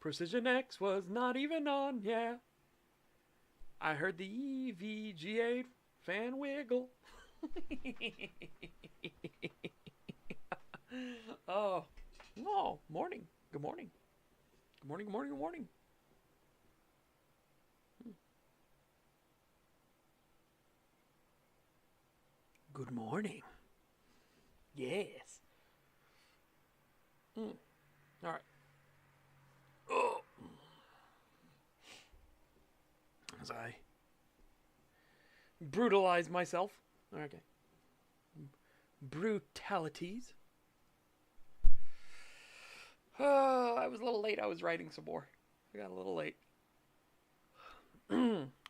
Precision X was not even on, yeah. I heard the EVGA fan wiggle. Oh, no, morning. Good morning. Good morning, good morning, good morning. Good morning. Yes. All right. Oh. As I brutalize myself. Okay. Brutalities. I was a little late. I was writing some more. I got a little late.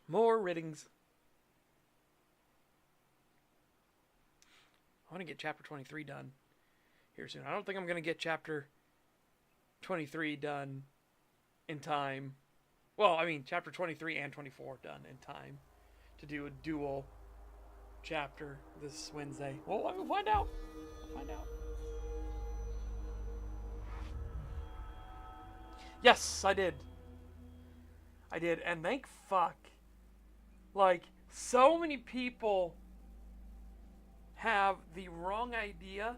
More writings. I want to get chapter 23 done here soon. I don't think I'm going to get chapter 23 done in time. Well, I mean, chapter 23 and 24 done in time to do a dual chapter this Wednesday. Well, we'll find out. We'll find out. Yes, I did. I did, and thank fuck. Like, so many people have the wrong idea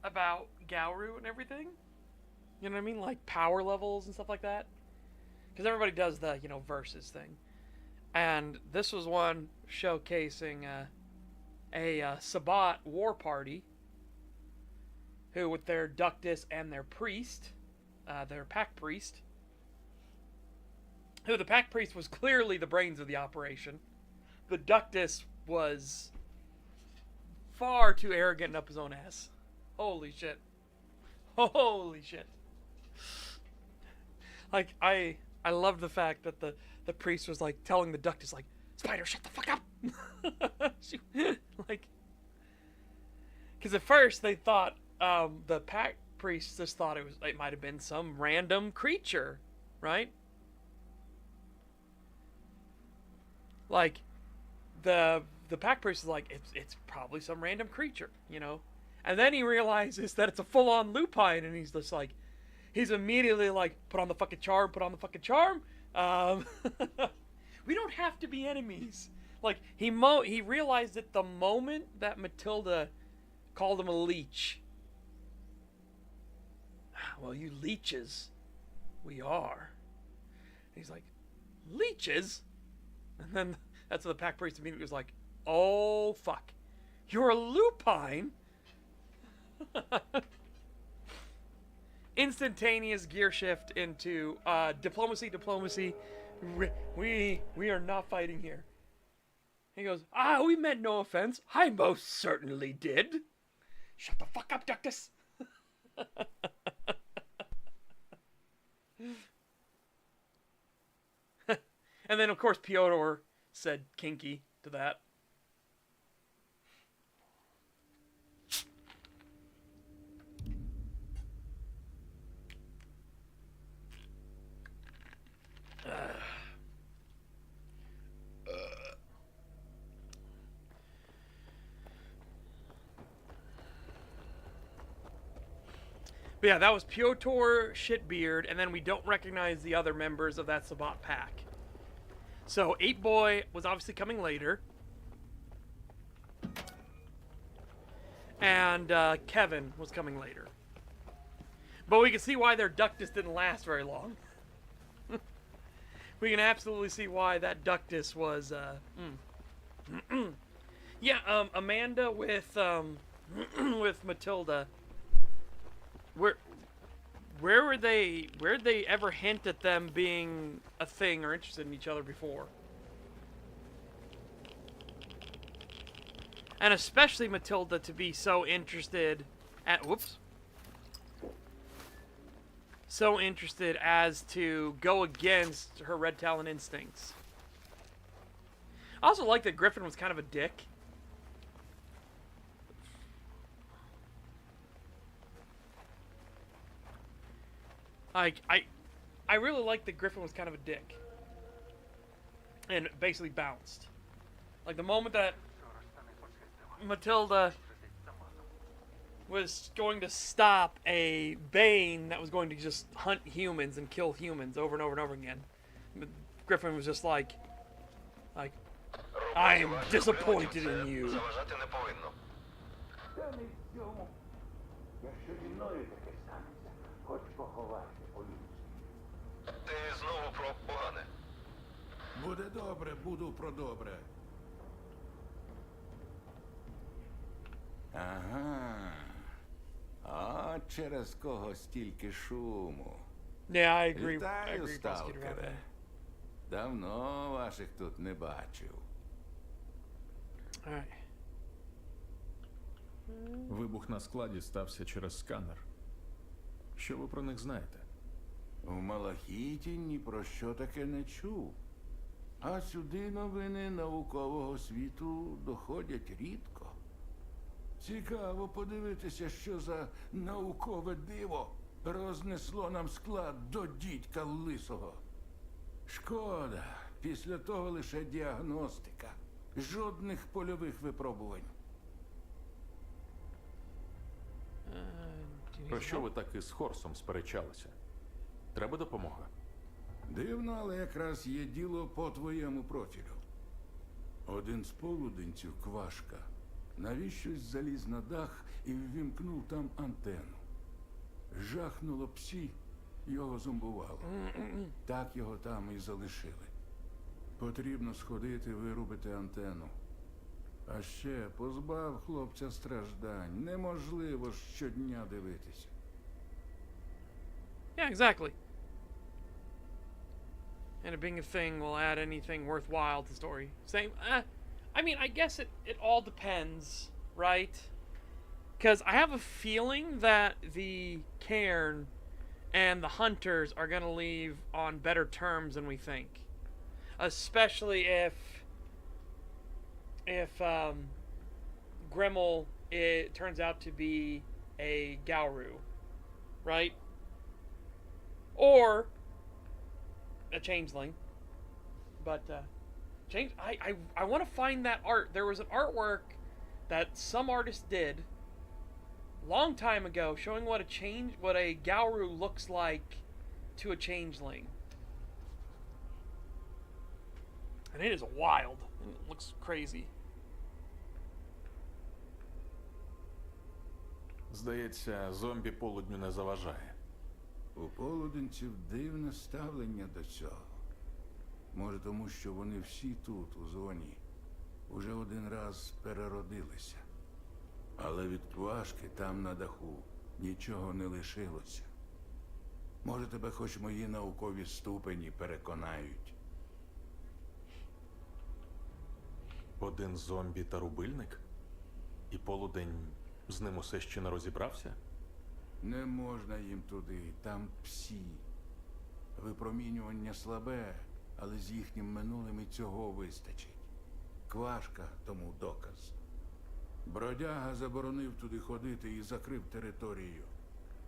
about Gauru and everything. You know what I mean? Like power levels and stuff like that. Because everybody does the, versus thing. And this was one showcasing a Sabbat war party who, with their Ductus and their priest, their pack priest, who the pack priest was clearly the brains of the operation. The Ductus was far too arrogant and up his own ass. Holy shit. Holy shit. Like, I love the fact that the priest was like telling the Ductus, like, Spider, shut the fuck up. Like, because at first they thought the pack priest just thought it might have been some random creature, right? Like, the pack priest is like, it's probably some random creature, And then he realizes that it's a full-on lupine, and he's just like, he's immediately like, put on the fucking charm, put on the fucking charm. We don't have to be enemies. Like, he realized it the moment that Matilda called him a leech. Well, you leeches, we are. And he's like, leeches? And then that's when the pack priest immediately was like, oh, fuck. You're a lupine? Instantaneous gear shift into diplomacy. We are not fighting here. He goes, we meant no offense. I most certainly did. Shut the fuck up, Ductus. And then, of course, Pyotr said kinky to that. But yeah, that was Pyotr Shitbeard, and then we don't recognize the other members of that Sabbat pack. So 8-Boy was obviously coming later. And Kevin was coming later. But we can see why their Ductus didn't last very long. We can absolutely see why that Ductus was... Yeah, Amanda with with Matilda... Where were they? Where did they ever hint at them being a thing or interested in each other before? And especially Matilda to be so interested at so interested as to go against her Red Talon instincts. I also like that Griffin was kind of a dick. Like, I really like that Griffin was kind of a dick. And basically bounced. Like, the moment that Matilda was going to stop a Bane that was going to just hunt humans and kill humans over and over and over again. But Griffin was just like, I am disappointed in you. Заважати не повинно. Та не в цьому. Якщо зі мною таке станеться, хоч поховайте по-людськи. Ти знову про погане. Буде добре, буду про добре. Ага. А через кого стільки шуму. Yeah, I agree. I Вітаю, agree, Prosecutor сталкере. Rapper. Давно ваших тут не бачив. All right. Вибух на складі стався через сканер. Що ви про них знаєте? В Малахіті ні про що таке не чув. А сюди новини наукового світу доходять рідко. Цікаво подивитися, що за наукове диво рознесло нам склад до дідька лисого. Шкода, після того лише діагностика. Жодних польових випробувань. Do you need Про some що help? ви так із Хорсом сперечалися? Треба допомога? Дивно, але якраз є діло по твоєму профілю. Один з полуденців, Квашка, навіщось заліз на дах і ввімкнув там антенну. Жахнуло псі, його зомбувало. Так його там і залишили. Потрібно сходити, вирубити антенну. А ще позбав хлопця страждань. Неможливо щодня дивитися. Yeah, exactly. And it being a thing will add anything worthwhile to the story. Same. I mean, I guess it all depends, right? Because I have a feeling that the cairn and the hunters are going to leave on better terms than we think. Especially if Gremmel it turns out to be a Gauru, right? Or a changeling. But I want to find that art. There was an artwork that some artist did long time ago showing what a Gauru looks like to a changeling. And it is wild. It looks crazy. Здається, зомбі полудню не заважає. У полуденців дивне ставлення до цього. Може, тому що вони всі тут, у зоні, уже один раз переродилися. Але від Квашки там на даху нічого не лишилося. Може, тебе хоч мої наукові ступені переконають. Один зомбі та рубильник? І полудень з ним усе ще не розібрався? Не можна їм туди, там псі. Випромінювання слабе, але з їхнім минулим і цього вистачить. Квашка тому доказ. Бродяга заборонив туди ходити і закрив територію.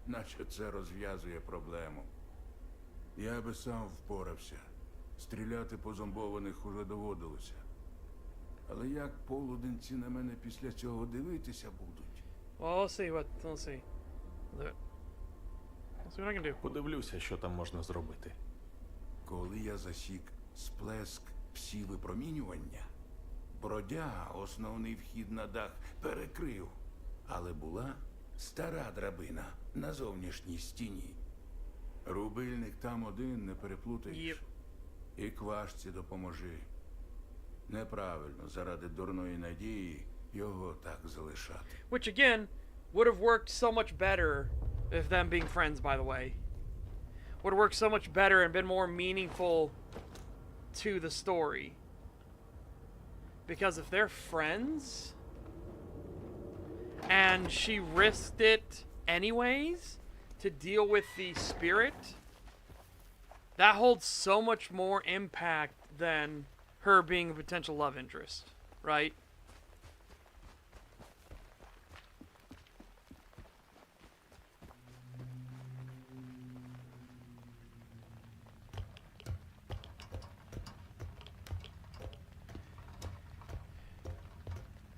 Наче це розв'язує проблему. Я би сам впорався. Стріляти по зомбованих уже доводилося. Але як полуденці на мене після цього дивитися будуть? Well, we'll see what. We'll see. We'll do it. We'll see what I can do. Подивлюся, що там можна зробити. Коли я засік сплеск псі-випромінювання, бродяга основний вхід на дах перекрив. Але була стара драбина на зовнішній стіні. Рубильник там один, не переплутаєш. Єп. І Квашці допоможи. Неправильно, заради дурної надії, його так залишати. Which again would have worked so much better if them being friends, by the way. Would have worked so much better and been more meaningful to the story. Because if they're friends and she risked it anyways to deal with the spirit, that holds so much more impact than her being a potential love interest, right?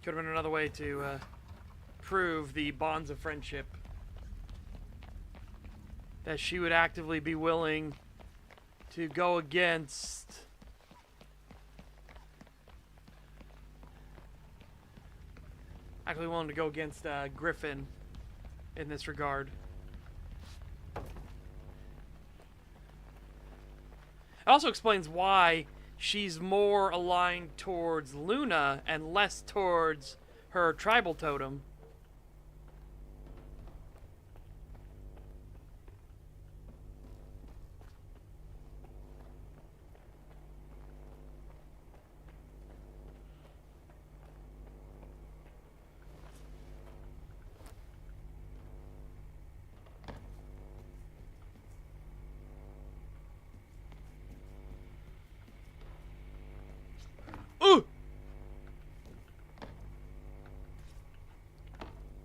Could have been another way to prove the bonds of friendship. That she would actively be willing to go against Griffin in this regard. It also explains why she's more aligned towards Luna and less towards her tribal totem.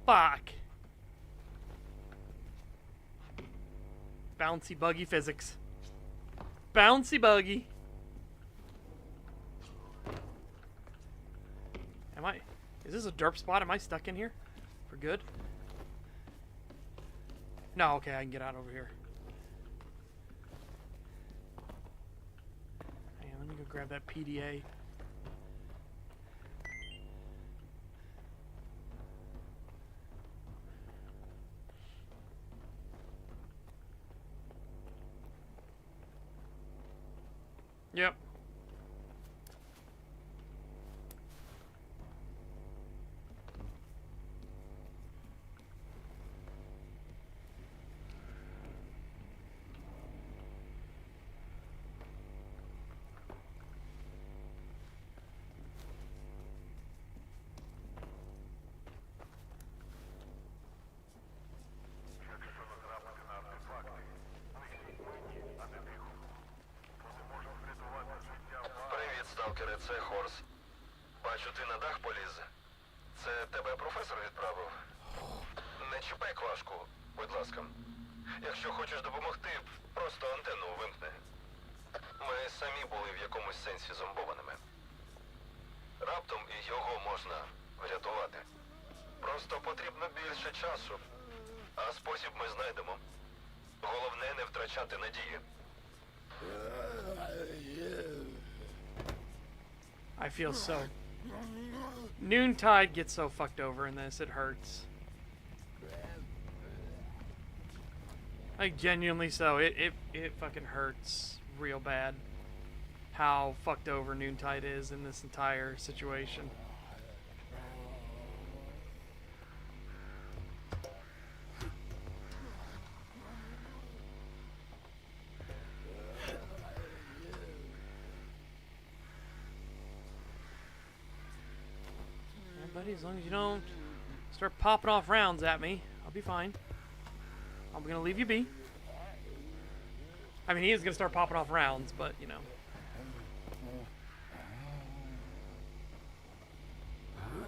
Fuck. Bouncy buggy physics. Bouncy buggy. Is this a derp spot? Am I stuck in here? For good? No, okay, I can get out over here. Hang on, let me go grab that PDA. Yep. Привіт, сталкере, це Хорс. Бачу, ти на дах поліз. Це тебе професор відправив? Не чіпай квашку, будь ласка. Якщо хочеш допомогти, просто антенну вимкни. Ми самі були в якомусь сенсі зомбованими. Раптом і його можна врятувати. Просто потрібно більше часу. А спосіб ми знайдемо. Головне не втрачати надії. I feel so. Noontide gets so fucked over in this, it hurts. Like, genuinely so. It fucking hurts real bad how fucked over Noontide is in this entire situation. Buddy, as long as you don't start popping off rounds at me, I'll be fine. I'm gonna leave you be. I mean, he is gonna start popping off rounds, but you know.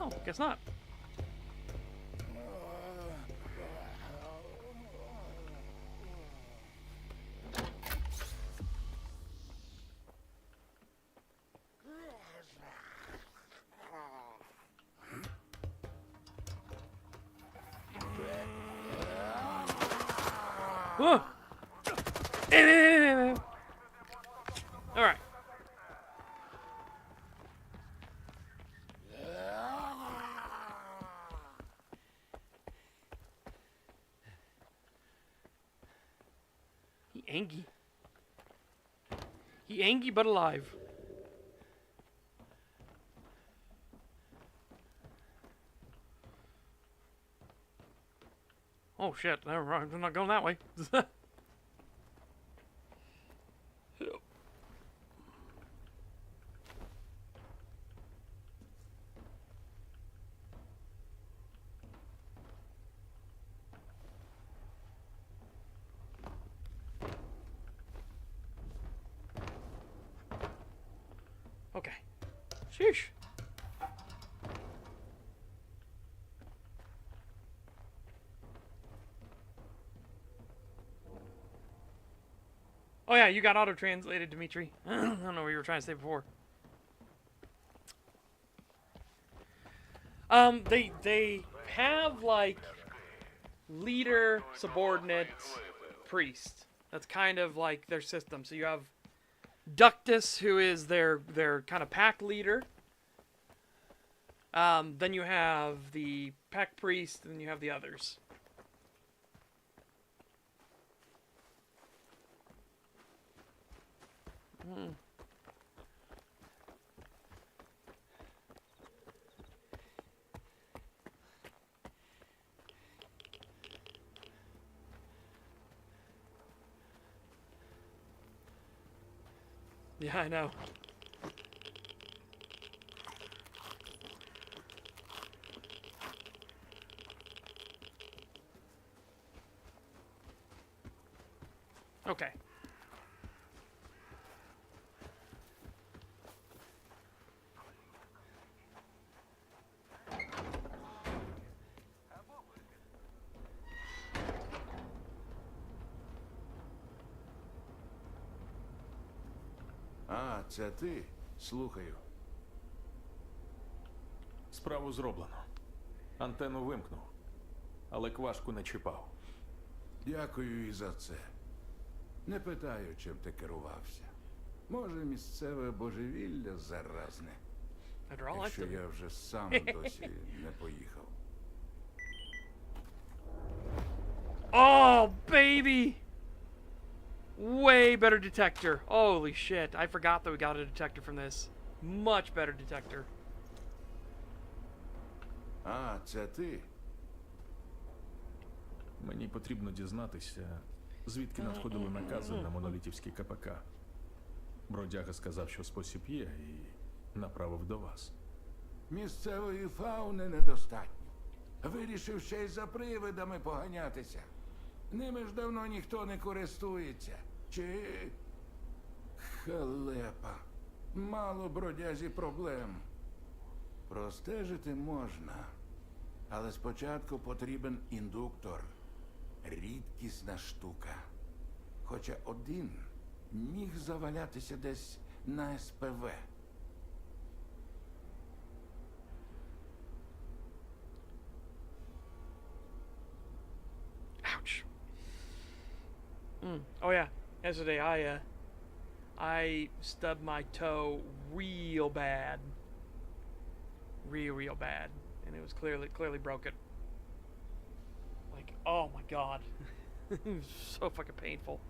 Oh, guess not. Whoa! All right. He angry. He angry but alive. Oh shit, never mind. I'm not going that way. Okay. Sheesh. Oh yeah, you got auto-translated, Dimitri. I don't know what you were trying to say before. have like leader, subordinate, priest. That's kind of like their system. So you have Ductus, who is their kind of pack leader. Then you have the pack priest, and then you have the others. Yeah, I know. Okay. А, це ти? Слухаю. Справу зроблено. Антенну вимкнув, але квашку не чіпав. Дякую і за це. Не питаю, чим ти керувався. Може, місцеве божевілля заразне, After all, якщо I've я вже сам досі не поїхав. Oh, baby! Way better detector. Holy shit. I forgot that we got a detector from this. Much better detector. А, це ти? Мені потрібно дізнатися, звідки надходили накази на монолітівський КПК. Бродяга сказав, що спосіб є, і направив до вас. Місцевої фауни недостатньо. Вирішив ще й за привидами поганятися. Ними ж давно ніхто не користується. Чи... халепа. Мало бродязі проблем. Простежити можна. Але спочатку потрібен індуктор. Рідкісна штука. Хоча один міг завалятися десь на СПВ. Ouch. Oh yeah, yesterday I stubbed my toe real bad, real bad, and it was clearly broken. Like, oh my god, it was so fucking painful.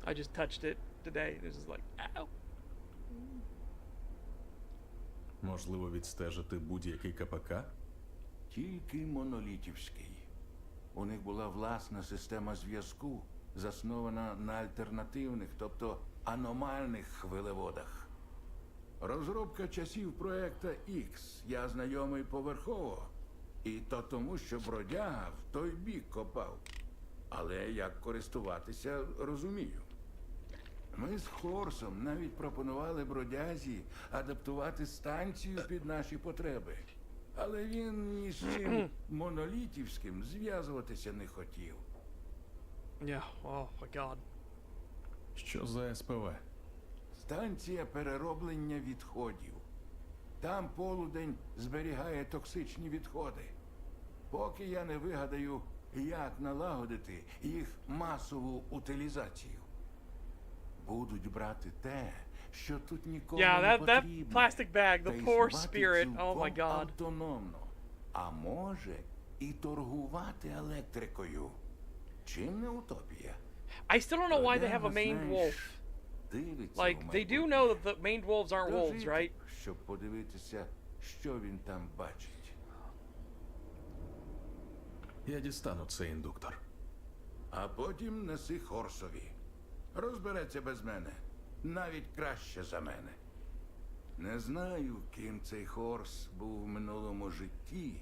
I just touched it today. It was just like, ow. Можливо, відстежити будь-який КПК? Тільки монолітівський. У них була власна система зв'язку, заснована на альтернативних, тобто аномальних хвилеводах. Розробка часів проекта X я знайомий поверхово. І то тому, що бродяга в той бік копав. Але як користуватися, розумію. Ми з Хорсом навіть пропонували бродязі адаптувати станцію під наші потреби. Але він ні з чим монолітівським зв'язуватися не хотів. Yeah, oh my god. Що за СПВ? Станція перероблення відходів. Там полудень зберігає токсичні відходи. Поки я не вигадаю, як налагодити їх масову утилізацію. Будуть брати те, що тут нікому Yeah, не that потрібно. plastic bag, та the poor існувати spirit. Oh my цілком god. автономно. А може і торгувати електрикою. Чим не утопія? I still don't know why they have a maned wolf. Дивиться Like, в they do майбутнє. know that the maned wolves aren't wolves, Дожити, right? щоб подивитися, що він там бачить. Я дістану цей індуктор. А потім неси Хорсові. Розбереться без мене. Навіть краще за мене. Не знаю, ким цей Хорс був в минулому житті,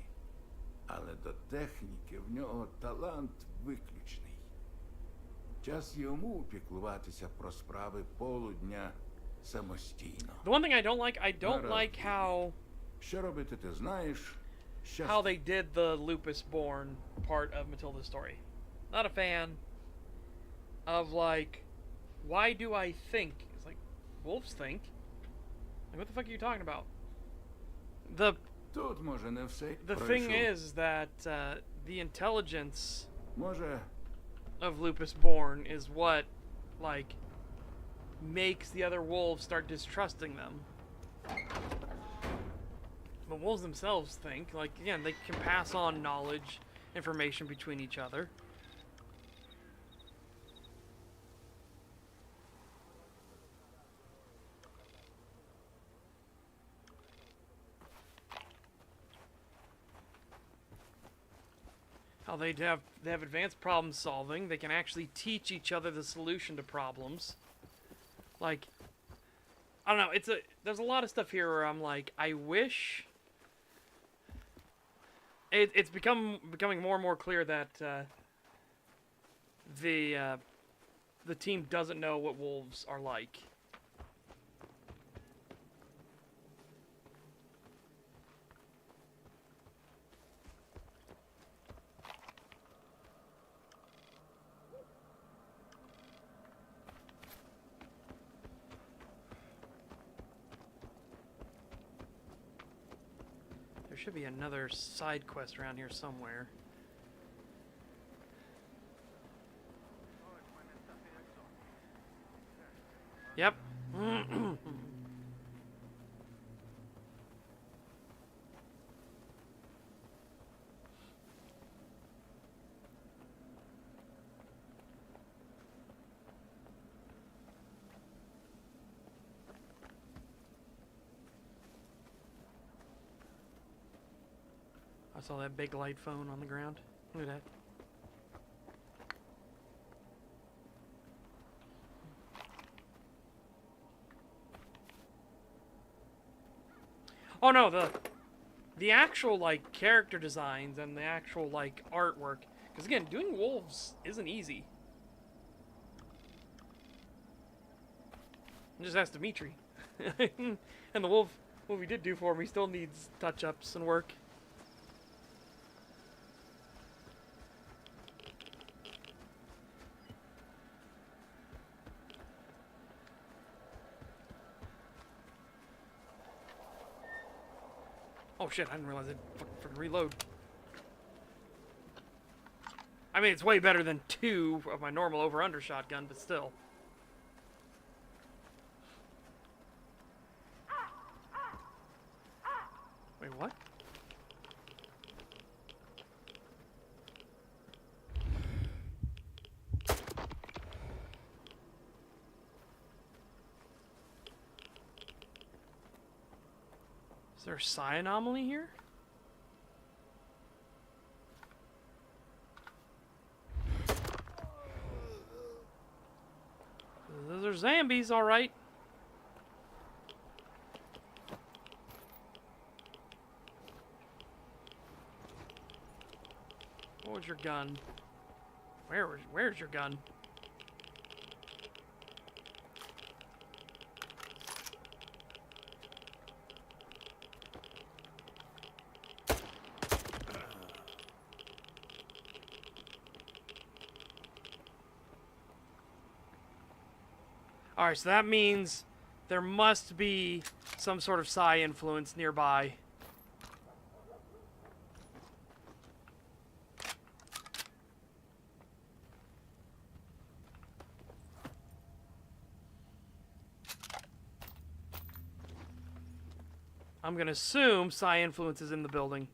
але до техніки в нього талант виключний. Час йому піклуватися про справи полудня самостійно. The one thing I don't like how Що робити, ти знаєш? how they did the lupus born part of Matilda's story. Not a fan of like, why do I think? It's like, wolves think. Like, what the fuck are you talking about? Тут може не все The thing is that the intelligence Може, of Lupus Born is what, like, makes the other wolves start distrusting them. The wolves themselves think, like, again, they can pass on knowledge, information between each other. How they have advanced problem solving. They can actually teach each other the solution to problems. Like, I don't know. There's a lot of stuff here where I'm like, I wish. It's becoming more and more clear that the team doesn't know what wolves are like. There should be another side quest around here somewhere. Yep. I saw that big light phone on the ground. Look at that. Oh no, the actual like character designs and the actual like artwork. Because again, doing wolves isn't easy. Just ask Dimitri. And the wolf he did do for me still needs touch-ups and work. Oh shit, I didn't realize I'd fucking reload. I mean, it's way better than 2 of my normal over-under shotgun, but still. Wait, what? Is there a psi anomaly here? Those are zombies, alright. What was your gun? Where's your gun? Alright, so that means there must be some sort of psi influence nearby. I'm gonna assume psi influence is in the building.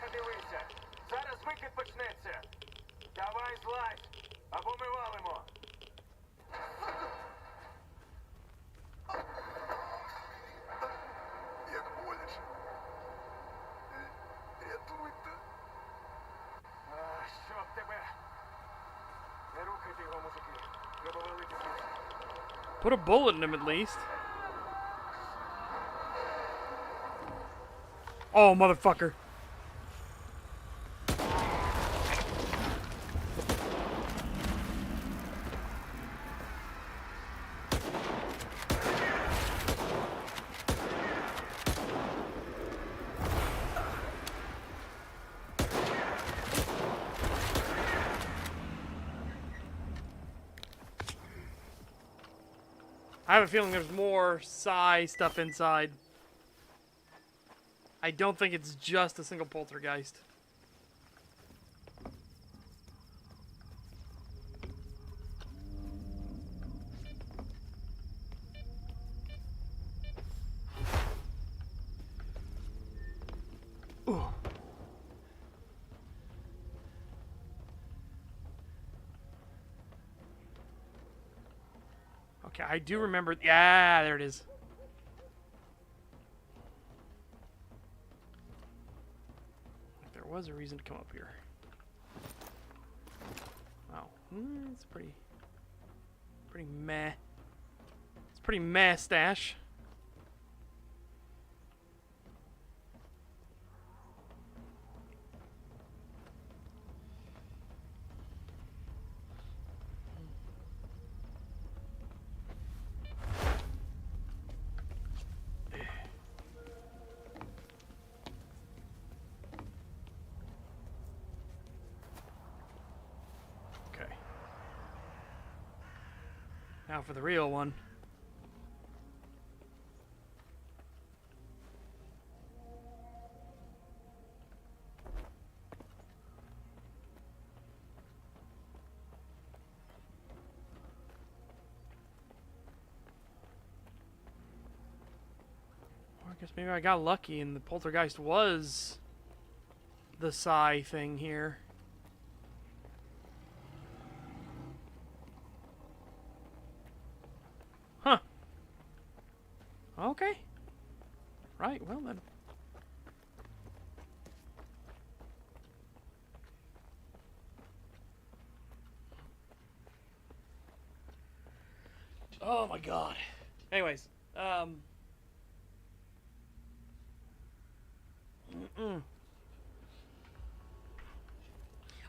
Тільки дивися. Зараз викид почнеться. Давай злазь, або ми валимо. Як боляче. Рятуйте. Щоб тебе. Не рухайте його, мужики. Треба валити звідси. Put a bullet in him at least. Oh, motherfucker. I have a feeling there's more psi stuff inside. I don't think it's just a single poltergeist. Ooh. Okay, I do remember. Yeah, there it is. There was a reason to come up here. Wow, it's pretty meh. It's pretty meh stash. Now for the real one. Or I guess maybe I got lucky and the poltergeist was the psi thing here. Huh. Okay. Right, well then. Oh my god. Anyways,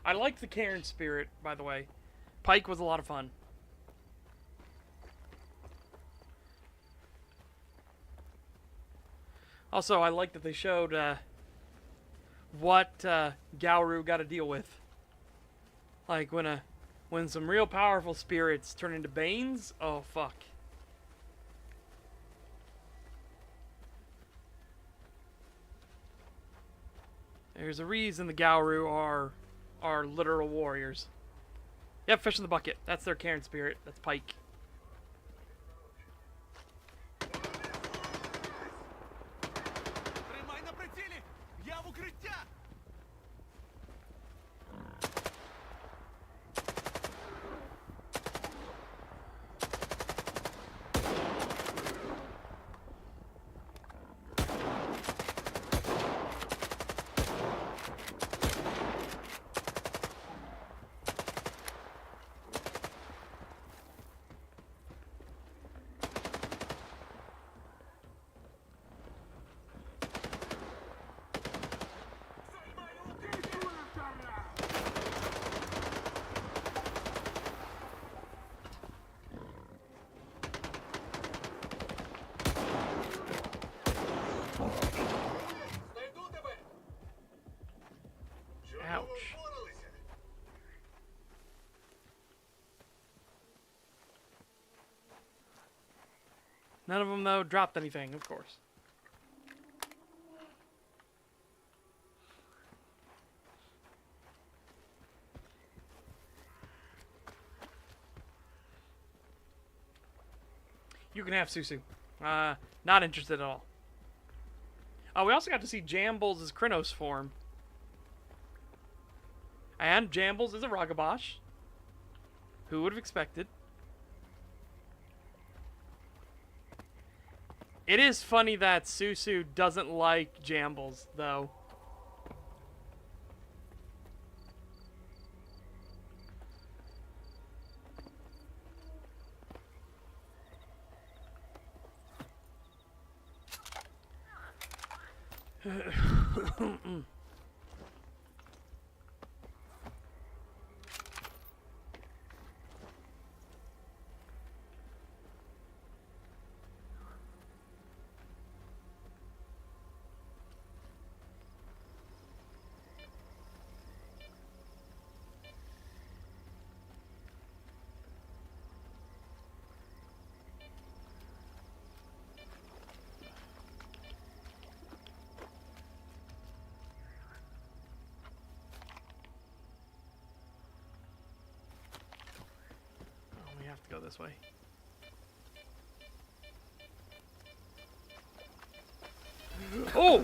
I liked the Cairn spirit, by the way. Pike was a lot of fun. Also, I like that they showed what Gauru got to deal with. Like when some real powerful spirits turn into Banes, oh fuck. There's a reason the Gauru are literal warriors. Yep, fish in the bucket. That's their Cairn spirit. That's Pike. Тримай на прицілі! Я в укриття! Ouch. None of them, though, dropped anything, of course. You can have Susu. Not interested at all. Oh, we also got to see Jambles' Krynos form. And Jambles is a Ragabosh. Who would have expected? It is funny that Susu doesn't like Jambles, though. We have to go this way. Oh!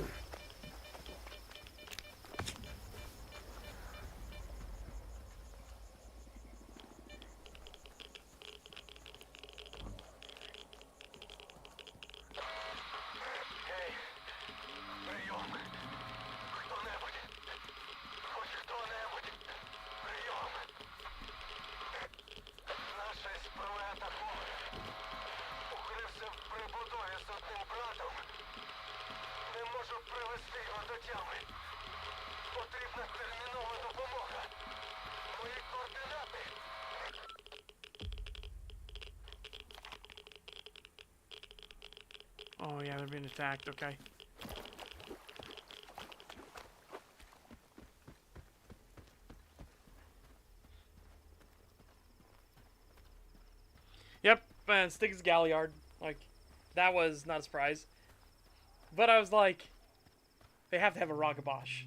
Гей, прийом. Хто-небудь. Хоч хто-небудь. Прийом. Наша спрулета Фолк укрився в прибудові з одним братом. Не можу привести його до тями. Потрібна термінова допомога. Мої координати. Oh yeah, they're being attacked, okay. Yep, and Stig's Galliard. Like, that was not a surprise. But I was like, they have to have a Ragabosh.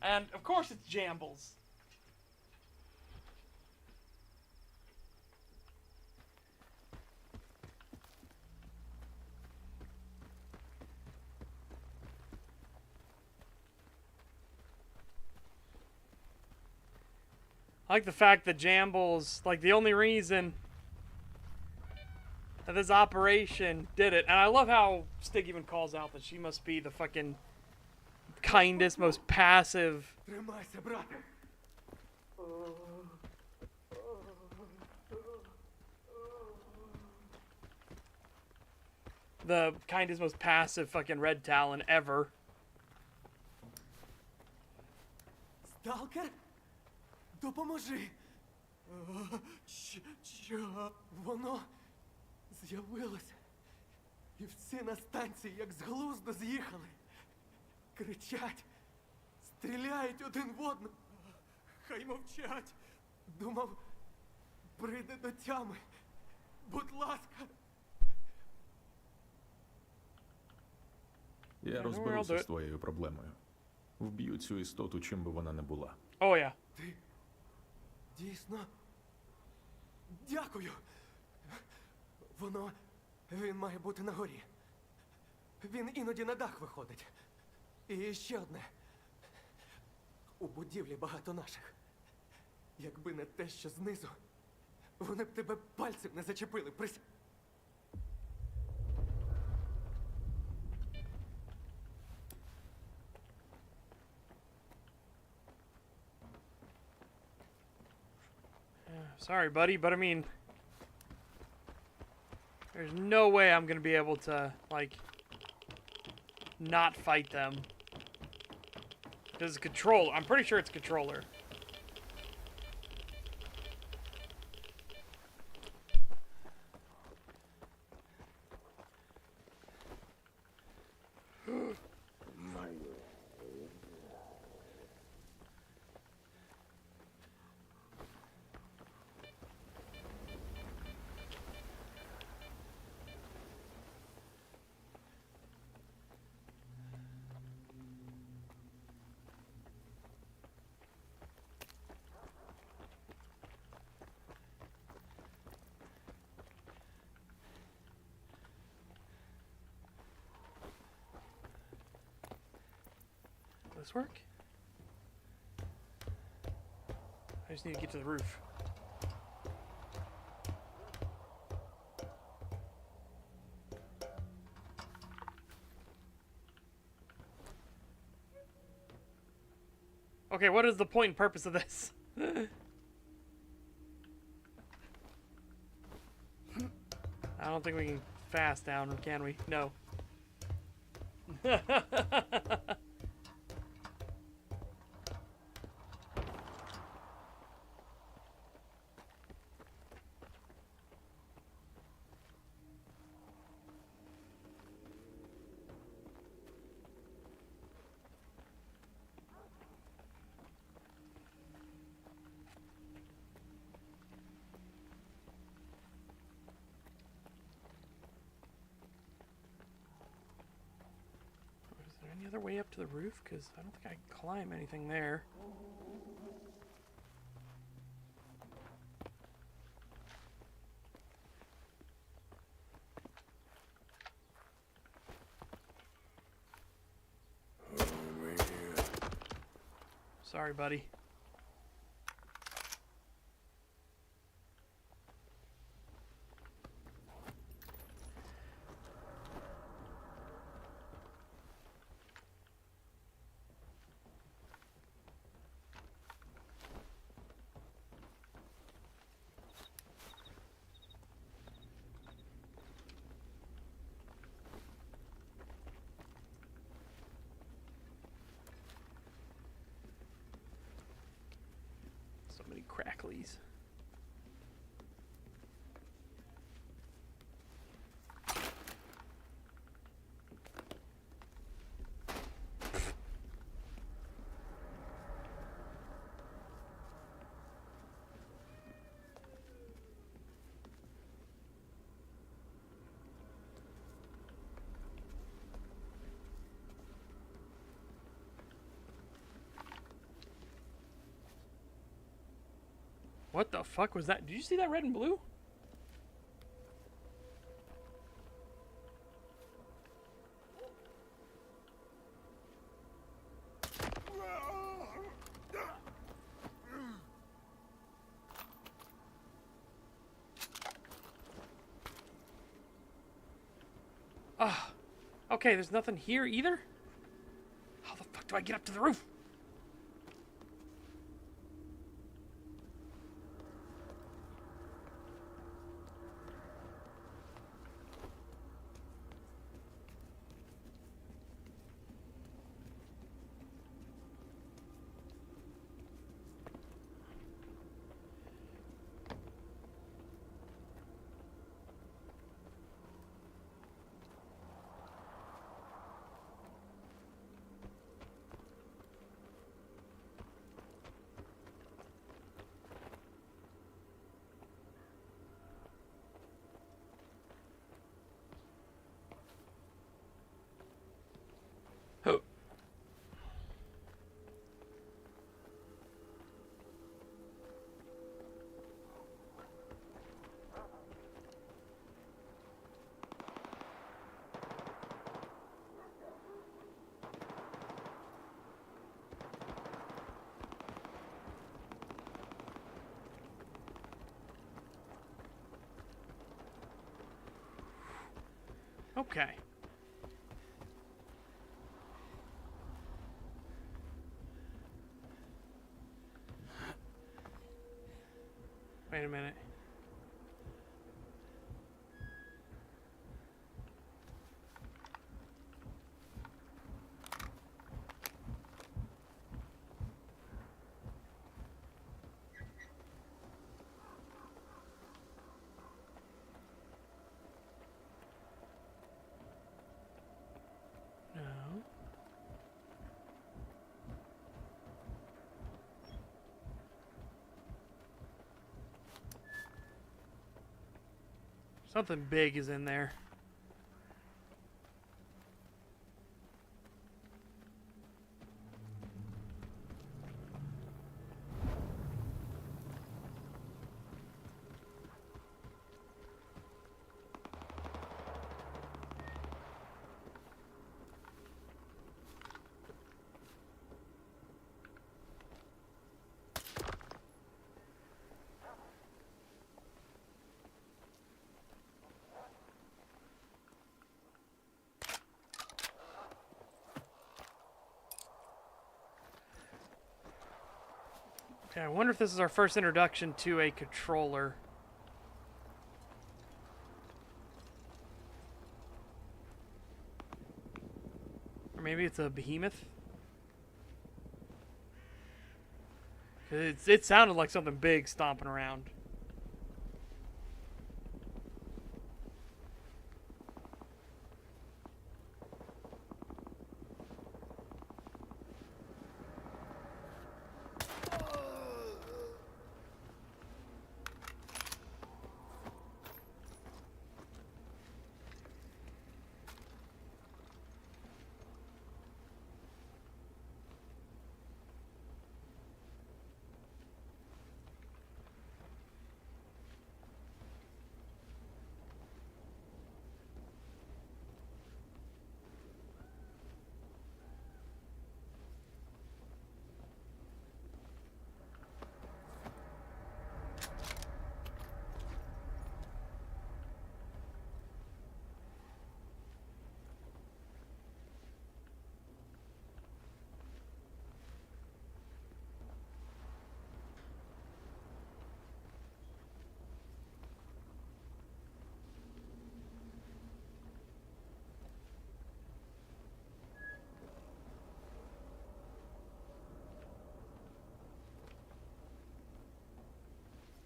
And, of course, it's Jambles. I like the fact that Jambles, like, the only reason that this operation did it, and I love how Stig even calls out that she must be the fucking kindest, most passive. Тримайся, брате. The kindest, most passive fucking Red Talon ever. Сталкер? Допоможи. Воно з'явилося. І всі на станції як з глузду з'їхали. Кричать, стріляють один в одного. Хай мовчать. Думав, прийде до тями. Будь ласка. Я розберуся з твоєю проблемою. Вб'ю цю істоту, чим би вона не була. Oh yeah. Ти дійсно дякую. Він має бути на горі. Він іноді на дах виходить. І ще одне. У будівлі багато наших. Якби не те, що знизу, вони б тебе пальцем не зачепили. Sorry, buddy, but I mean, there's no way I'm gonna be able to, like, not fight them. This is a controller. I'm pretty sure it's a controller. This work? just need to get to the roof. Okay, what is the point and purpose of this? I don't think we can fast down, can we? No. Is there any other way up to the roof? Because I don't think I can climb anything there. Sorry, buddy. So many cracklies. What the fuck was that? Did you see that red and blue? Ah, okay, there's nothing here either? How the fuck do I get up to the roof? Oh. Okay. Wait a minute. No. Something big is in there. Okay, I wonder if this is our first introduction to a controller. Or maybe it's a behemoth. 'Cause it sounded like something big stomping around.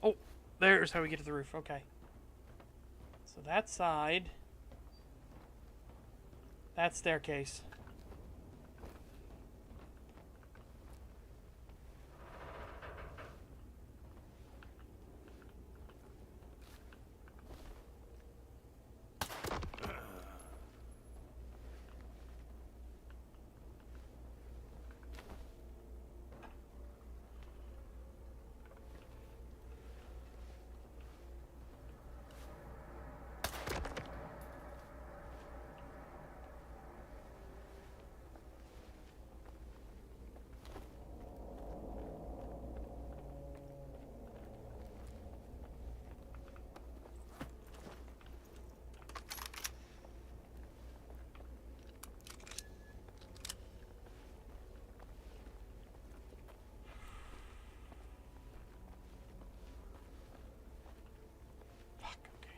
Oh, there's how we get to the roof. Okay. So that side. That staircase. Fuck, okay.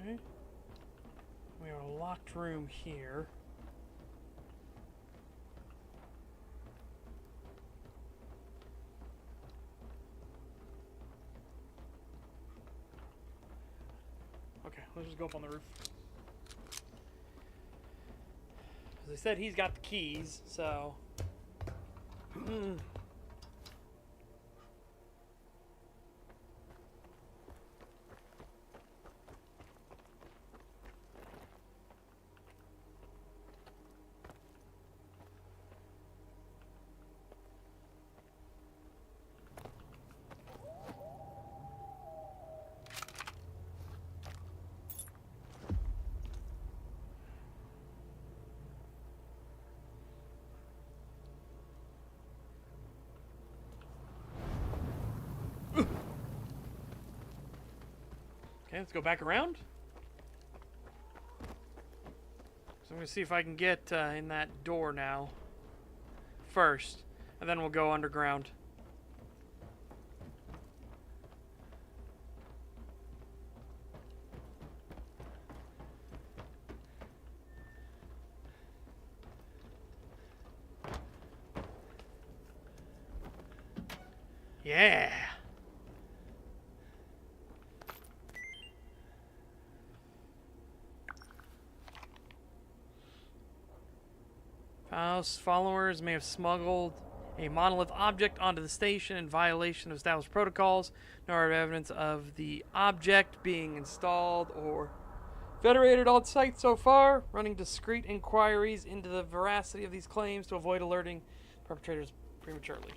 Okay. We have a locked room here. Okay, let's just go up on the roof. As I said, he's got the keys, so... Okay, let's go back around. So I'm going to see if I can get in that door now. First. And then we'll go underground. Yeah! Faust's followers may have smuggled a monolith object onto the station in violation of established protocols, nor have evidence of the object being installed or Federated on site so far, running discreet inquiries into the veracity of these claims to avoid alerting perpetrators prematurely.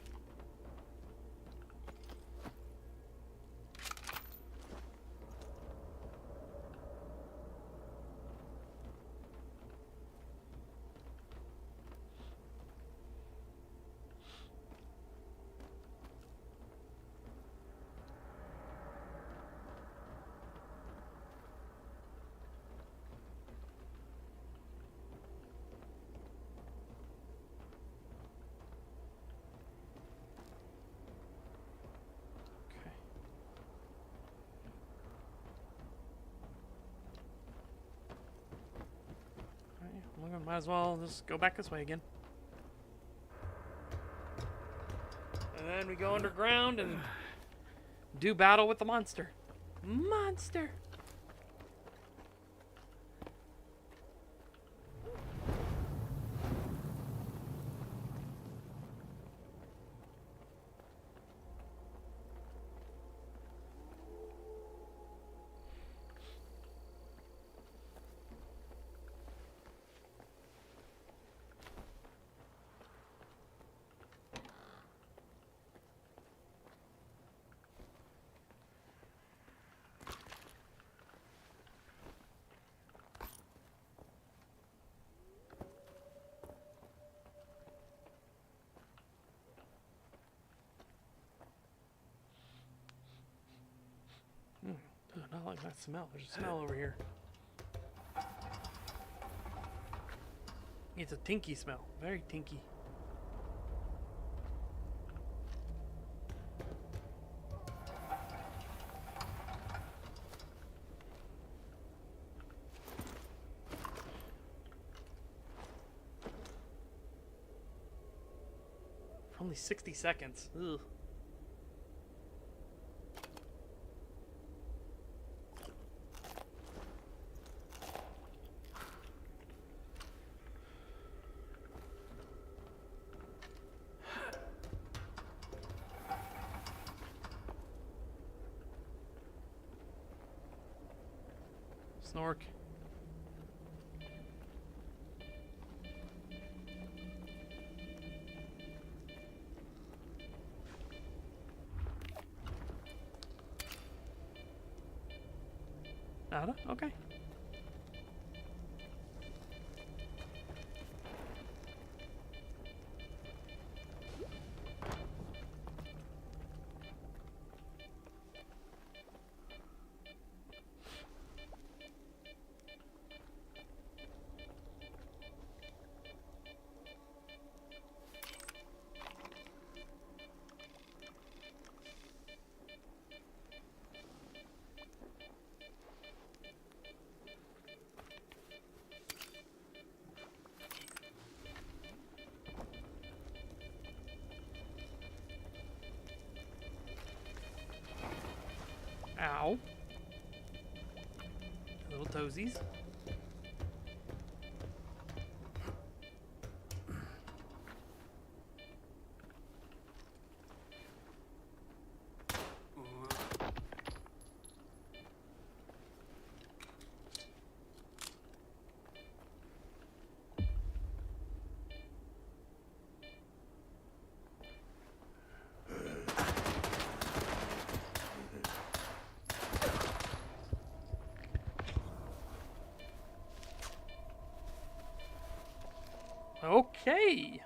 Might as well just go back this way again. And then we go underground and do battle with the monster. Monster! I don't like that smell. There's a smell over here. It's a tinky smell. Very tinky. For only 60 seconds. Ugh. Snork. Nada? Okay. Ow. Little toesies. Okay.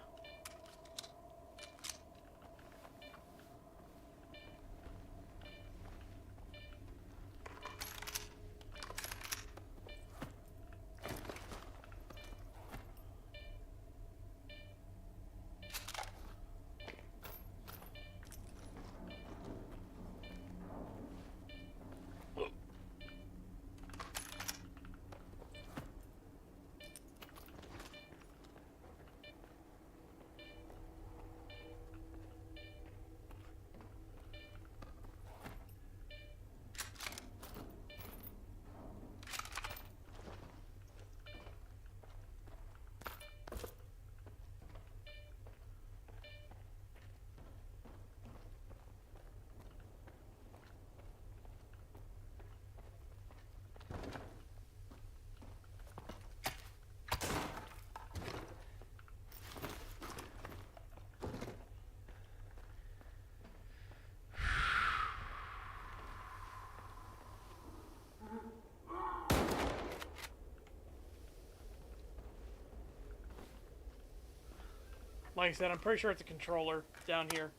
Like I said, I'm pretty sure it's a controller down here.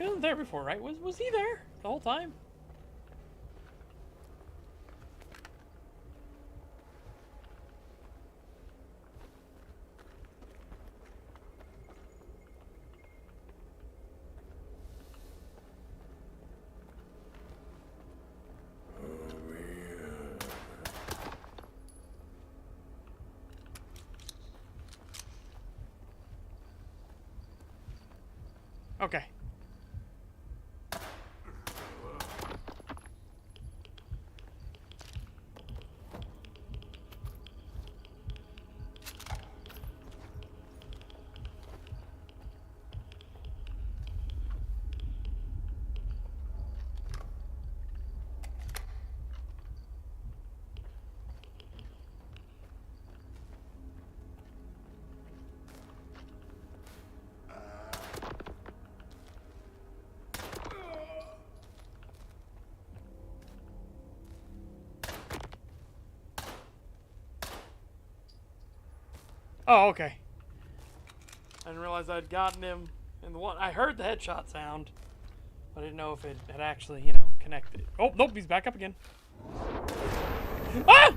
He wasn't there before, right? Was he there the whole time? Okay. Oh, okay. I didn't realize I'd gotten him in the one. I heard the headshot sound, but I didn't know if it had actually, you know, connected. Oh, nope, he's back up again. Ah!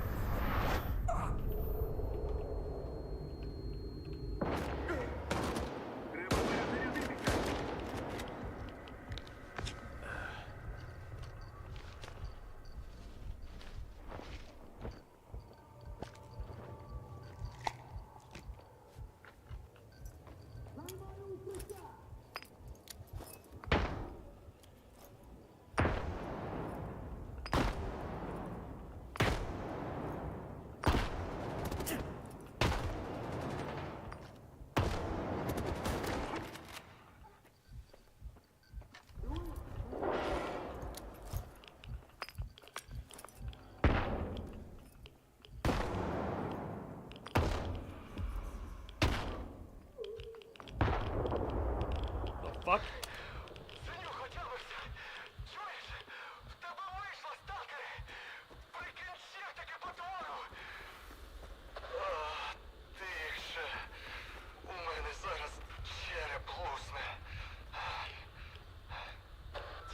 Fuck. Синю хотілося. Чуєш? В тебе вийшло, сталкери. Прикінчив таки потвору. Тихше. У мене зараз череп лусне.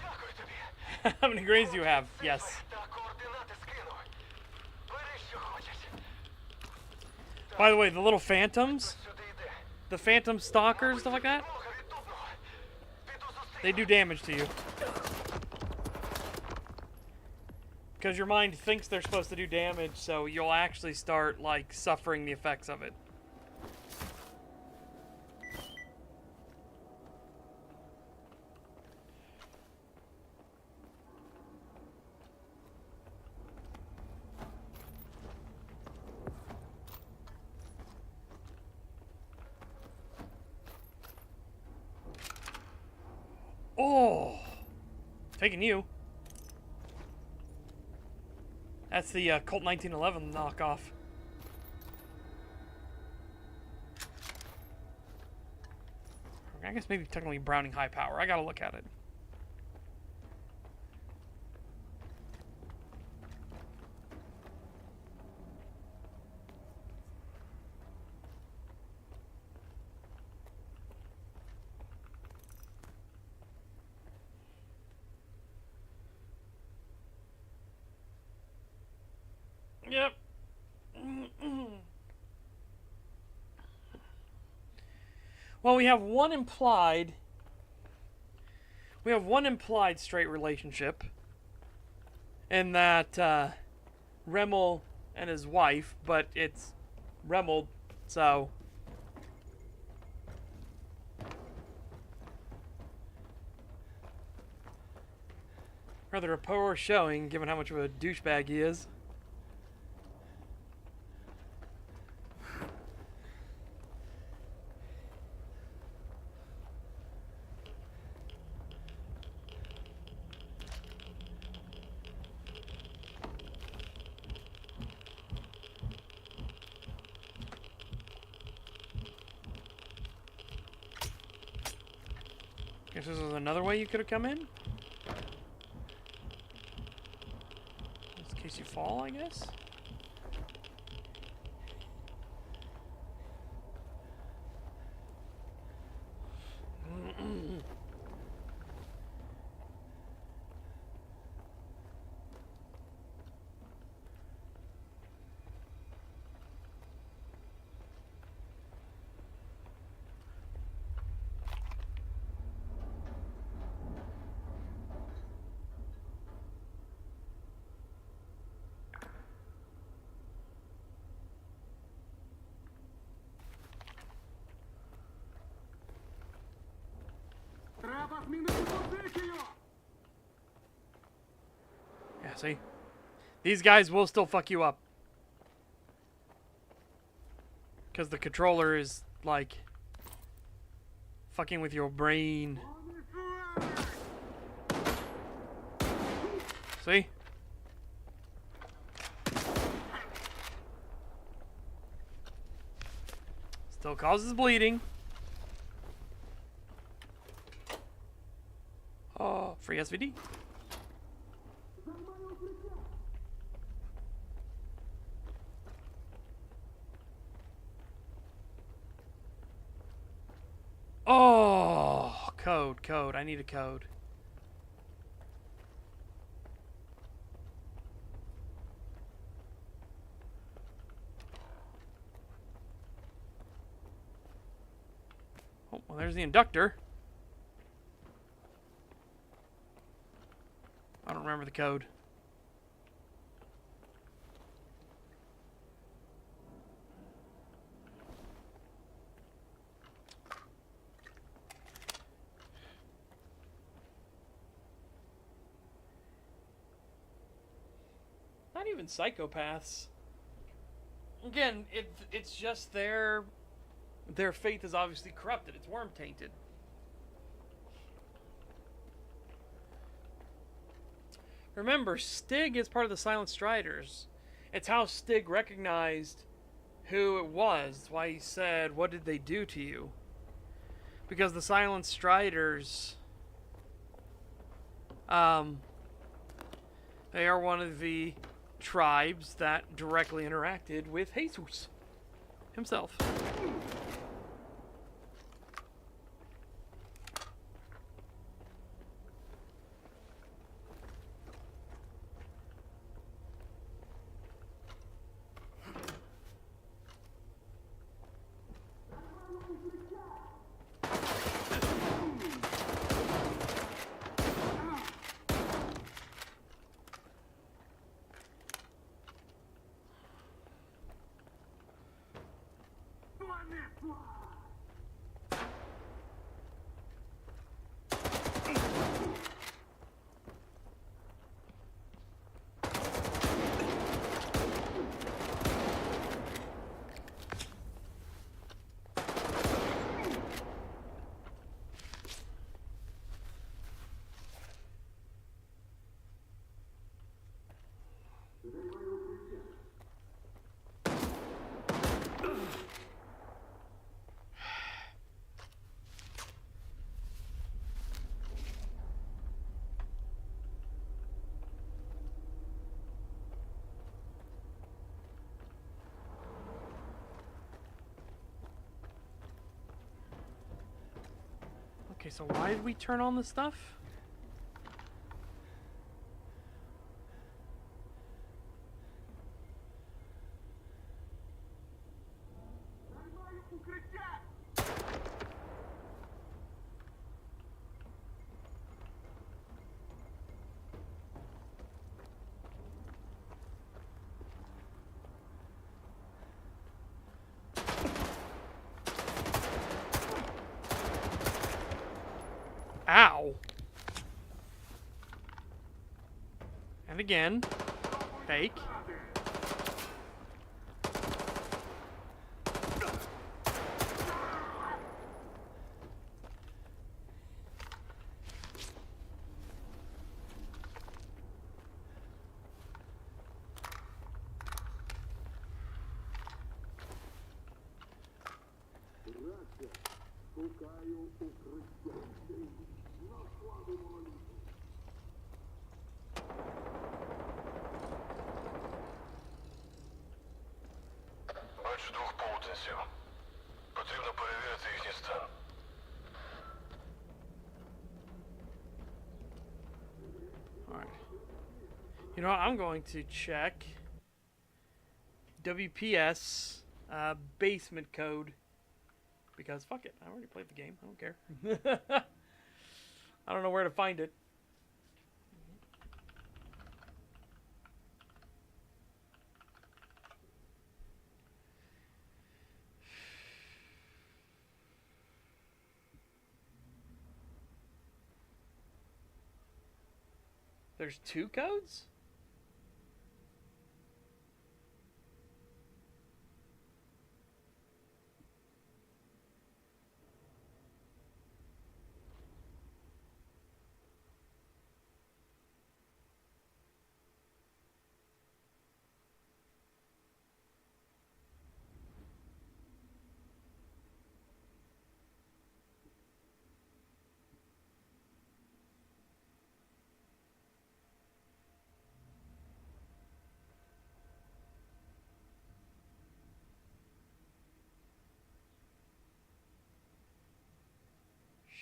Дякую тобі. How many grades do you have? Yes. Та координати скину. Бери, що хочеш. By the way, the little phantoms, Сюди йде. the phantom stalkers, stuff like that, Нога від дубного. Піду зустріну. they do damage to you. Because your mind thinks they're supposed to do damage, so you'll actually start, like, suffering the effects of it. Oh! Taking you. That's the Colt 1911 knockoff. I guess maybe technically Browning high power. I gotta look at it. Yep. Well, we have one implied. We have one implied straight relationship. In that Remmel and his wife, but it's Remmel, so. Rather a poor showing, given how much of a douchebag he is. Guess this is another way you could have come in? In case you fall, I guess? Yeah, see? These guys will still fuck you up. Because the controller is, like, fucking with your brain. See? Still causes bleeding. Oh, free SVD. Oh, code. I need a code. Oh, well, there's the inductor. I don't remember the code. Not even psychopaths. Again, it's just their faith is obviously corrupted. It's worm tainted. Remember, Stig is part of the Silent Striders. It's how Stig recognized who it was. That's why he said, "What did they do to you?" Because the Silent Striders, they are one of the tribes that directly interacted with Jesus himself. Okay, so why did we turn on the stuff? Ow. And again. Fake. Бачу двох паутинців. Потрібно перевірити їхній стан. Alright. You know what? I'm going to check WPS basement code. Because fuck it. I already played the game. I don't care. I don't know where to find it. There's 2 codes?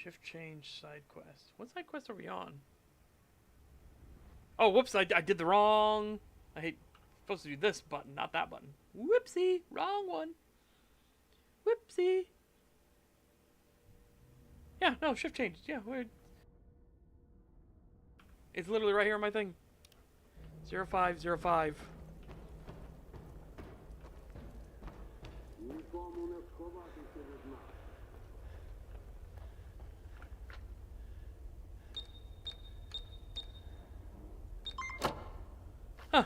Shift change side quest. What side quest are we on? Oh, whoops! I did the wrong. I hate supposed to do this button, not that button. Whoopsie! Wrong one. Whoopsie. Yeah, no, shift change. Yeah, weird. It's literally right here on my thing. 0505. Huh.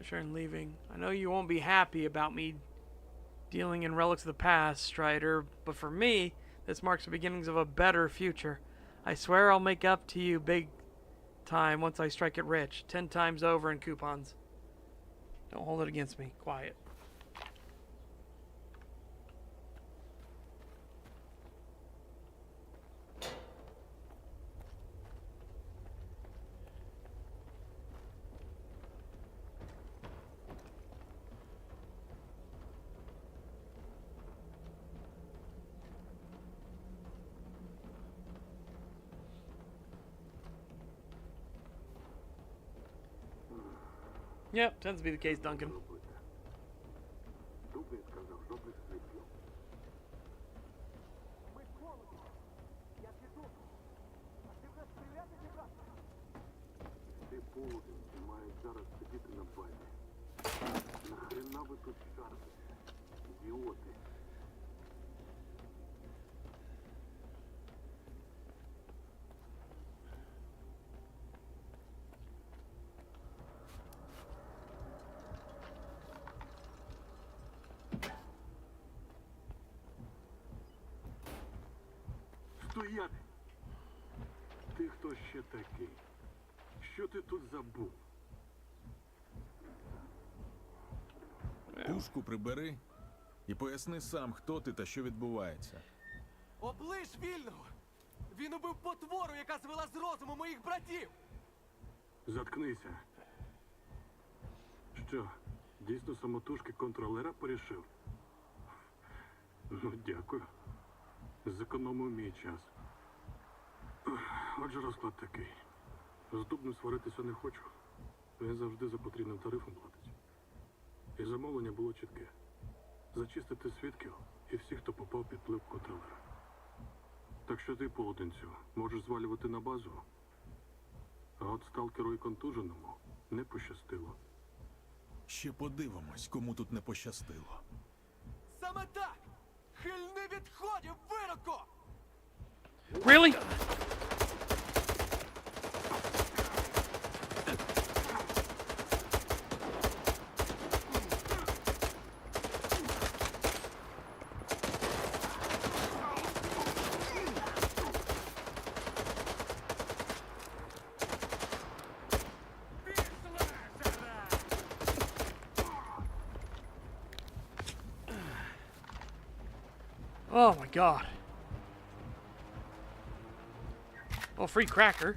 Sure, and leaving. I know you won't be happy about me dealing in relics of the past, Strider, but for me, this marks the beginnings of a better future. I swear I'll make up to you big time once I strike it rich. 10 times over in coupons. Don't hold it against me. Quiet. Yep, tends to be the case, Duncan. Стояти! Ти хто ще такий? Що ти тут забув? Пушку прибери і поясни сам, хто ти та що відбувається. Оближ вільного! Він убив потвору, яка звела з розуму моїх братів! Заткнися. Що? Дійсно самотужки контролера порішив? Ну, дякую. Зекономив мій час. Отже, розклад такий. З Дубним сваритися не хочу. Він завжди за потрібним тарифом платить. І замовлення було чітке. Зачистити свідків і всіх, хто попав під вплив контролера. Так що ти, полуденцю, можеш звалювати на базу. А от сталкеру і контуженому не пощастило. Ще подивимось, кому тут не пощастило. Саме так! Хильни відходів, виродко! Really? Oh my god. Oh, free cracker.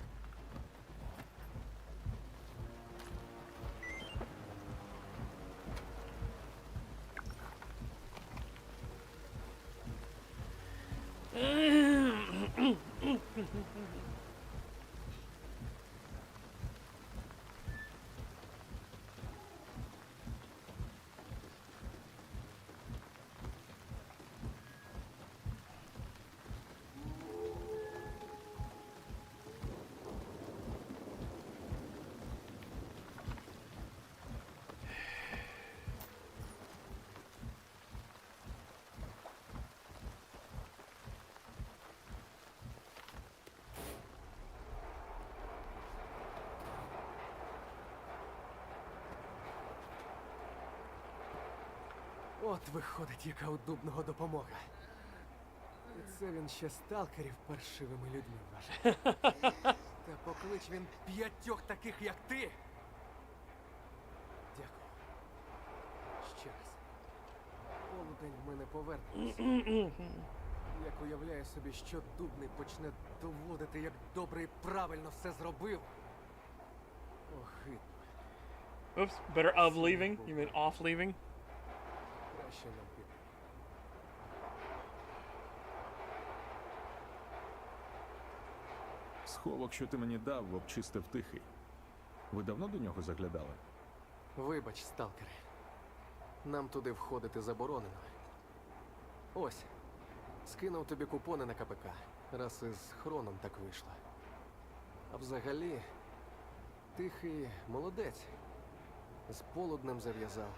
От виходить, яка у Дубного допомога. І це він ще сталкерів паршивими людьми вважає. Та поклич він 5 таких, як ти. Дякую. Ще раз. Полудень ми не повернемось. Як уявляю собі, що Дубний почне доводити, як добре і правильно все зробив. Охидно. Oops, better of leaving. You mean off leaving? Краще нам піти. Сховок, що ти мені дав, обчистив тихий. Ви давно до нього заглядали? Вибач, сталкери. Нам туди входити заборонено. Ось. Скинув тобі купони на КПК. Раз із Хроном так вийшло. А взагалі, тихий молодець. З Полуднем зав'язав.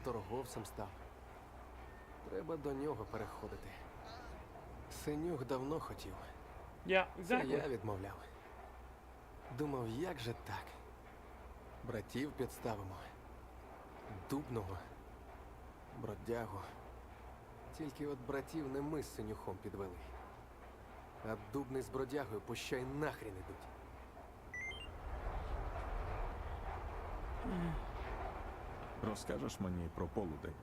Торговцем став. Треба до нього переходити. Синюк давно хотів. Yeah, Це exactly. я відмовляв. Думав, як же так? Братів підставимо. Дубного. Бродягу. Тільки от братів не ми з Синюхом підвели. А Дубний з бродягою пущай нахрін ідуть. Розкажеш мені про полудень?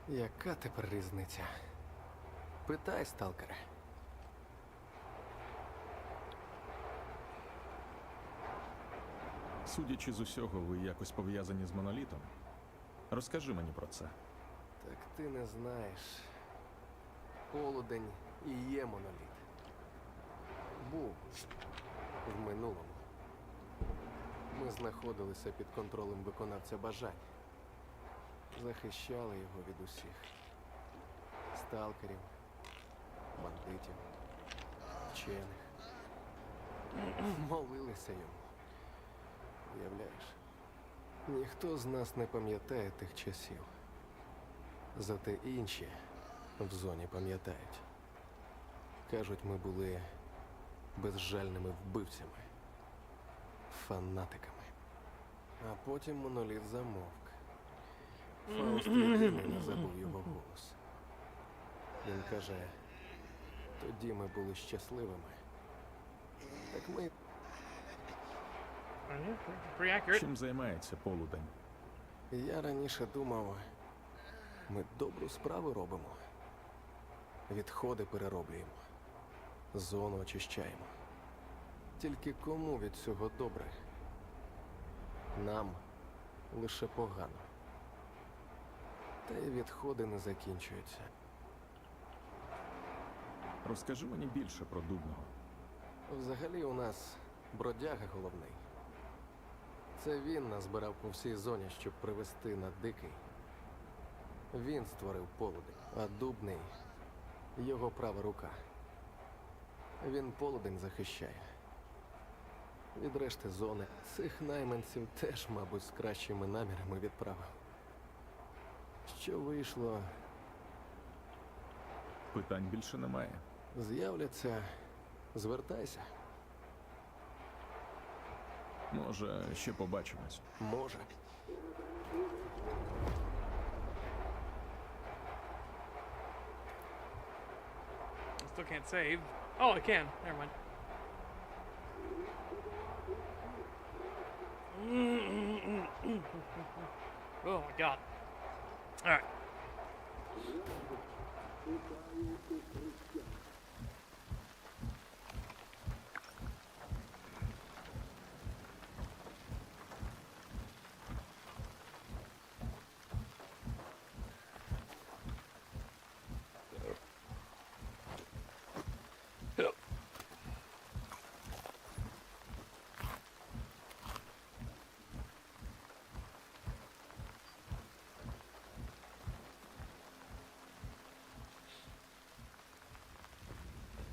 Яка тепер різниця? Питай, сталкере. Судячи з усього, ви якось пов'язані з монолітом. Розкажи мені про це. Так ти не знаєш. Полудень і є моноліт. Був в минулому. Ми знаходилися під контролем виконавця бажань. Захищали його від усіх. Сталкерів, бандитів, вчених. Молилися йому. Уявляєш? Ніхто з нас не пам'ятає тих часів. Зате інші в зоні пам'ятають. Кажуть, ми були безжальними вбивцями, фанатиками. А потім моноліт замовк. Фауст єдиний не забув його голос. Він каже, тоді ми були щасливими. Так ми Yeah, pretty accurate. Чим займається полудень? Я раніше думав, ми добру справу робимо. Відходи перероблюємо. Зону очищаємо. Тільки кому від цього добре? Нам лише погано. Та й відходи не закінчуються. Розкажи мені більше про Дубного. Взагалі у нас бродяга головний. Це він назбирав по всій зоні, щоб привести на дикий. Він створив полудень, а Дубний – його права рука. Він полудень захищає. Від решти зони цих найманців теж, мабуть, з кращими намірами відправив. Що вийшло, Питань більше немає. з'являться, звертайся. Може, ще побачимось. Може. I still can't save. Oh, I can. Never mind. Oh my god. Alright.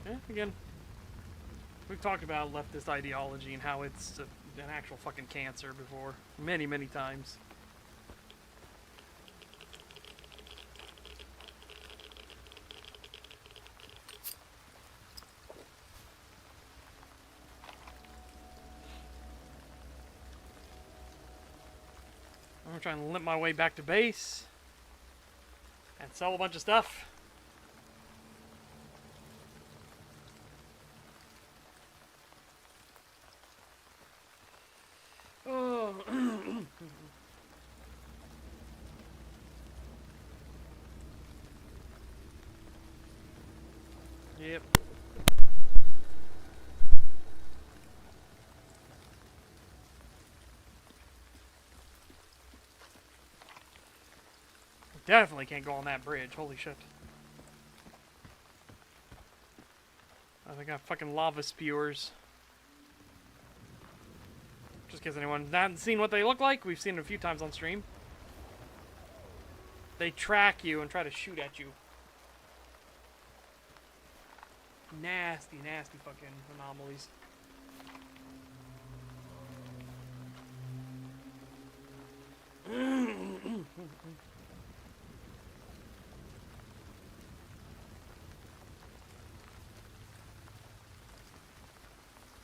Yeah, again, we've talked about leftist ideology and how it's an actual fucking cancer before. Many, many times. I'm trying to limp my way back to base and sell a bunch of stuff. Oh. Yep. Definitely can't go on that bridge. Holy shit. I got fucking lava spewers. Just in case anyone hasn't seen what they look like, we've seen it a few times on stream. They track you and try to shoot at you. Nasty, nasty fucking anomalies.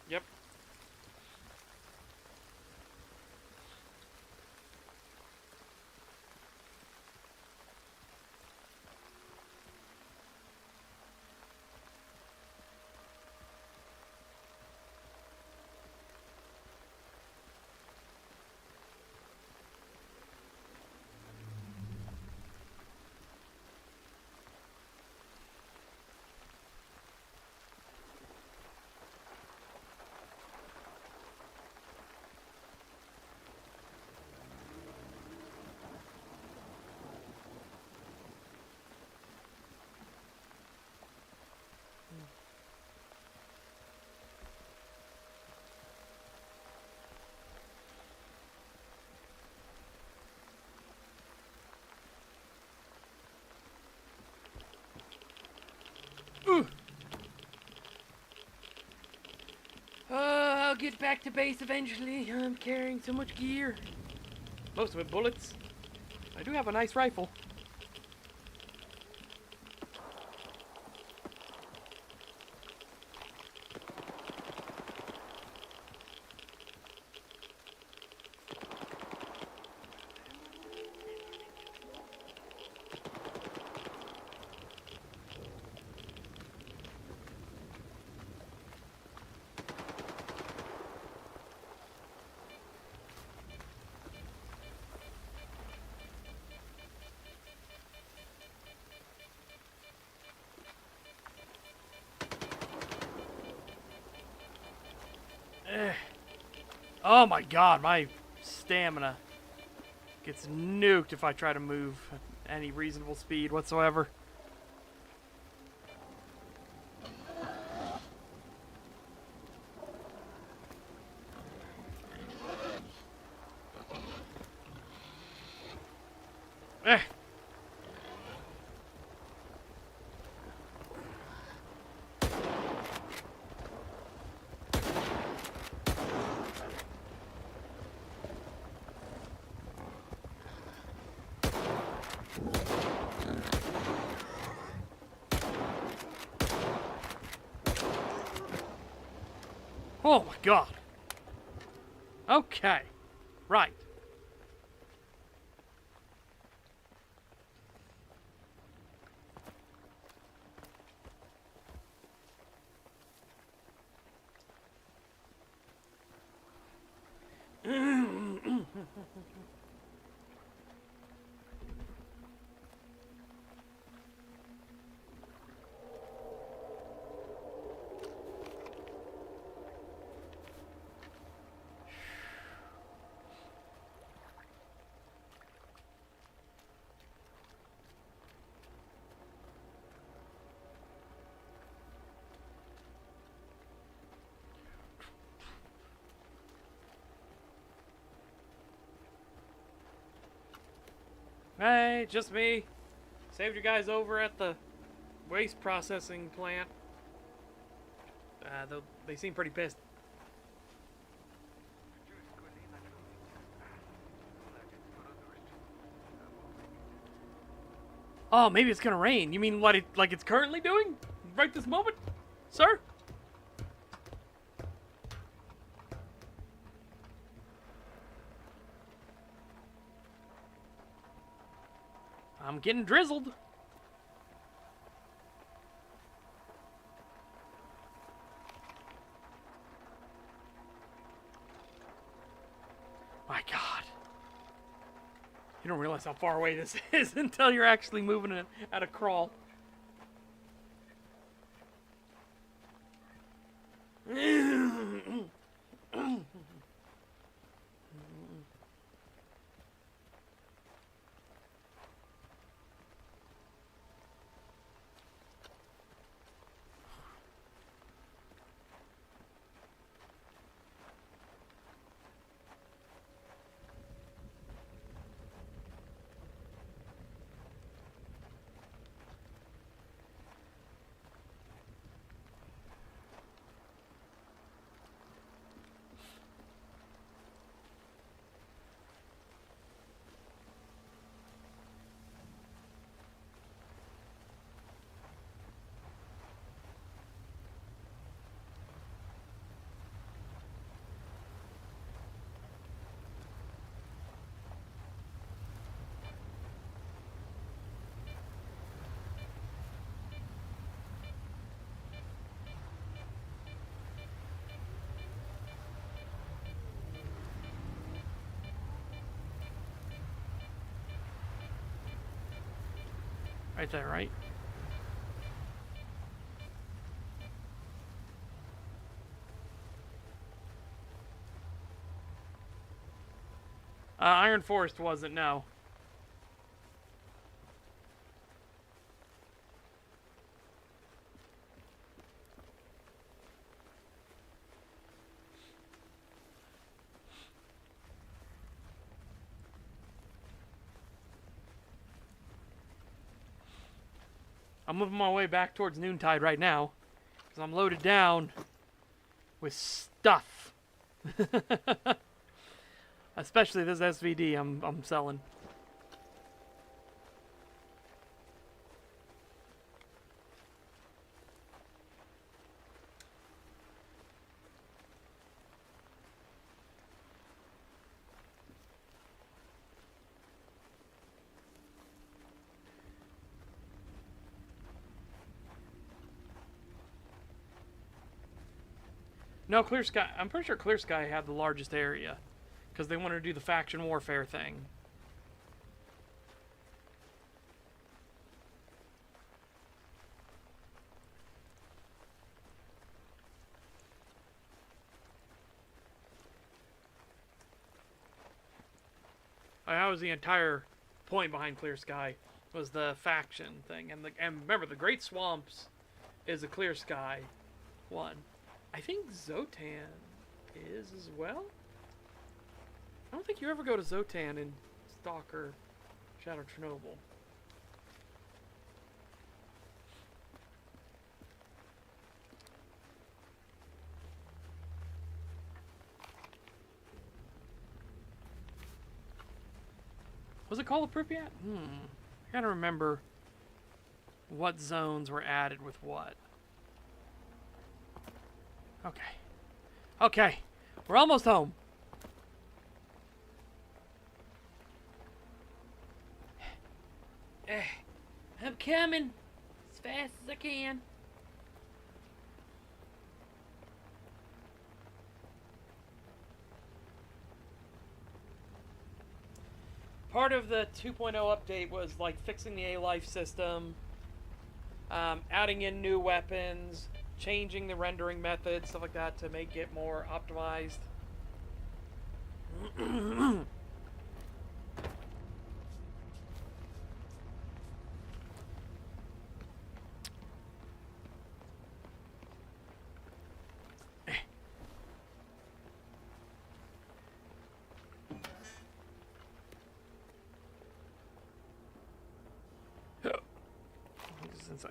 Yep. I'll get back to base eventually. I'm carrying so much gear. Most of it bullets. I do have a nice rifle. Oh my god, my stamina gets nuked if I try to move any reasonable speed whatsoever. Eh. Oh my god. Okay. Right. Hey, just me. Saved you guys over at the waste processing plant. They seem pretty pissed. Oh, maybe it's gonna rain. You mean what like it's currently doing? Right this moment? Sir? I'm getting drizzled. My God. You don't realize how far away this is until you're actually moving it at a crawl. Right there, right? Iron Forest wasn't, no. I'm moving my way back towards Noontide right now, because I'm loaded down with stuff. Especially this SVD I'm selling. No, Clear Sky. I'm pretty sure Clear Sky had the largest area, because they wanted to do the faction warfare thing. That was the entire point behind Clear Sky, was the faction thing, and remember the Great Swamps is a clear sky one. I think Zotan is as well. I don't think you ever go to Zotan in Stalker Shadow Chernobyl. Was it called Pripyat? I gotta remember what zones were added with what. Okay. Okay. We're almost home. I'm coming as fast as I can. Part of the 2.0 update was like fixing the A-Life system, adding in new weapons, changing the rendering methods, stuff like that to make it more optimized.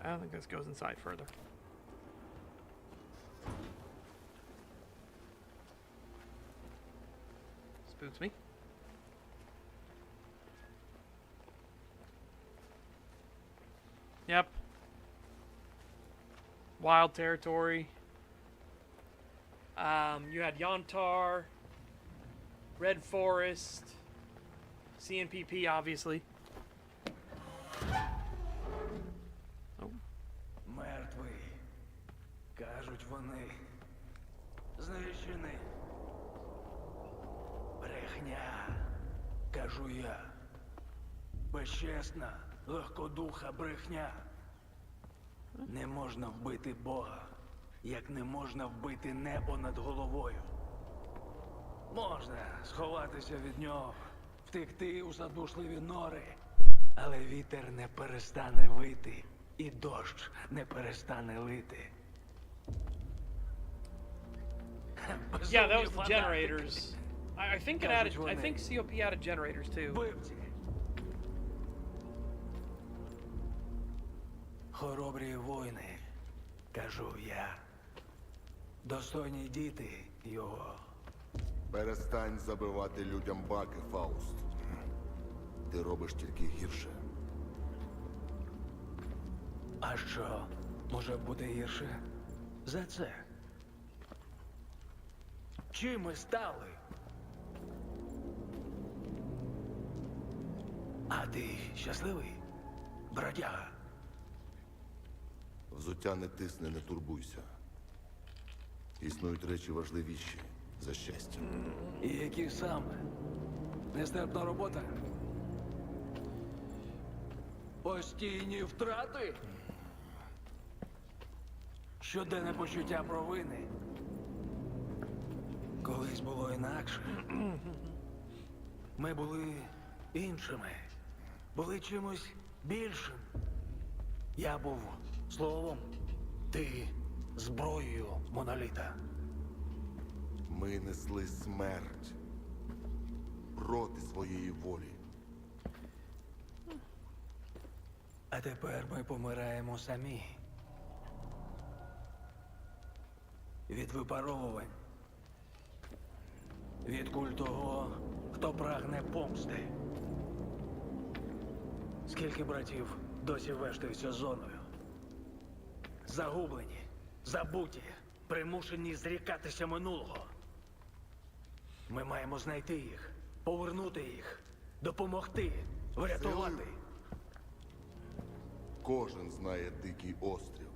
I don't think this goes inside further. Spooks me. Yep. Wild territory. You had Yontar, Red Forest, CNPP, obviously. Мертвий. Кажуть вони. Знищений. Брехня. Кажу я. Безчесна, легкодуха брехня. Не можна вбити Бога, як не можна вбити небо над головою. Можна сховатися від нього, втекти у задушливі нори, але вітер не перестане вити, і дощ не перестане лити. Yeah, that was the generators. I think it added. I think COP added generators too. Вбивці. Хоробрі воїни, кажу я. Достойні діти його. Перестань забивати людям баки, Фауст. Ти робиш тільки гірше. А що може бути гірше за це? Чим ми стали? А ти щасливий, бродяга? Взуття не тисне, не турбуйся. Існують речі важливіші за щастя. І які саме? Нестерпна робота? Постійні втрати? Щоденне почуття провини? Колись було інакше. Ми були іншими. Були чимось більшим. Я був словом, ти зброєю моноліта. Ми несли смерть проти своєї волі. А тепер ми помираємо самі. Від випаровувань. Від куль того, хто прагне помсти. Скільки братів досі вештаються зоною? Загублені, забуті, примушені зрікатися минулого. Ми маємо знайти їх, повернути їх, допомогти, врятувати. Кожен знає дикий острів.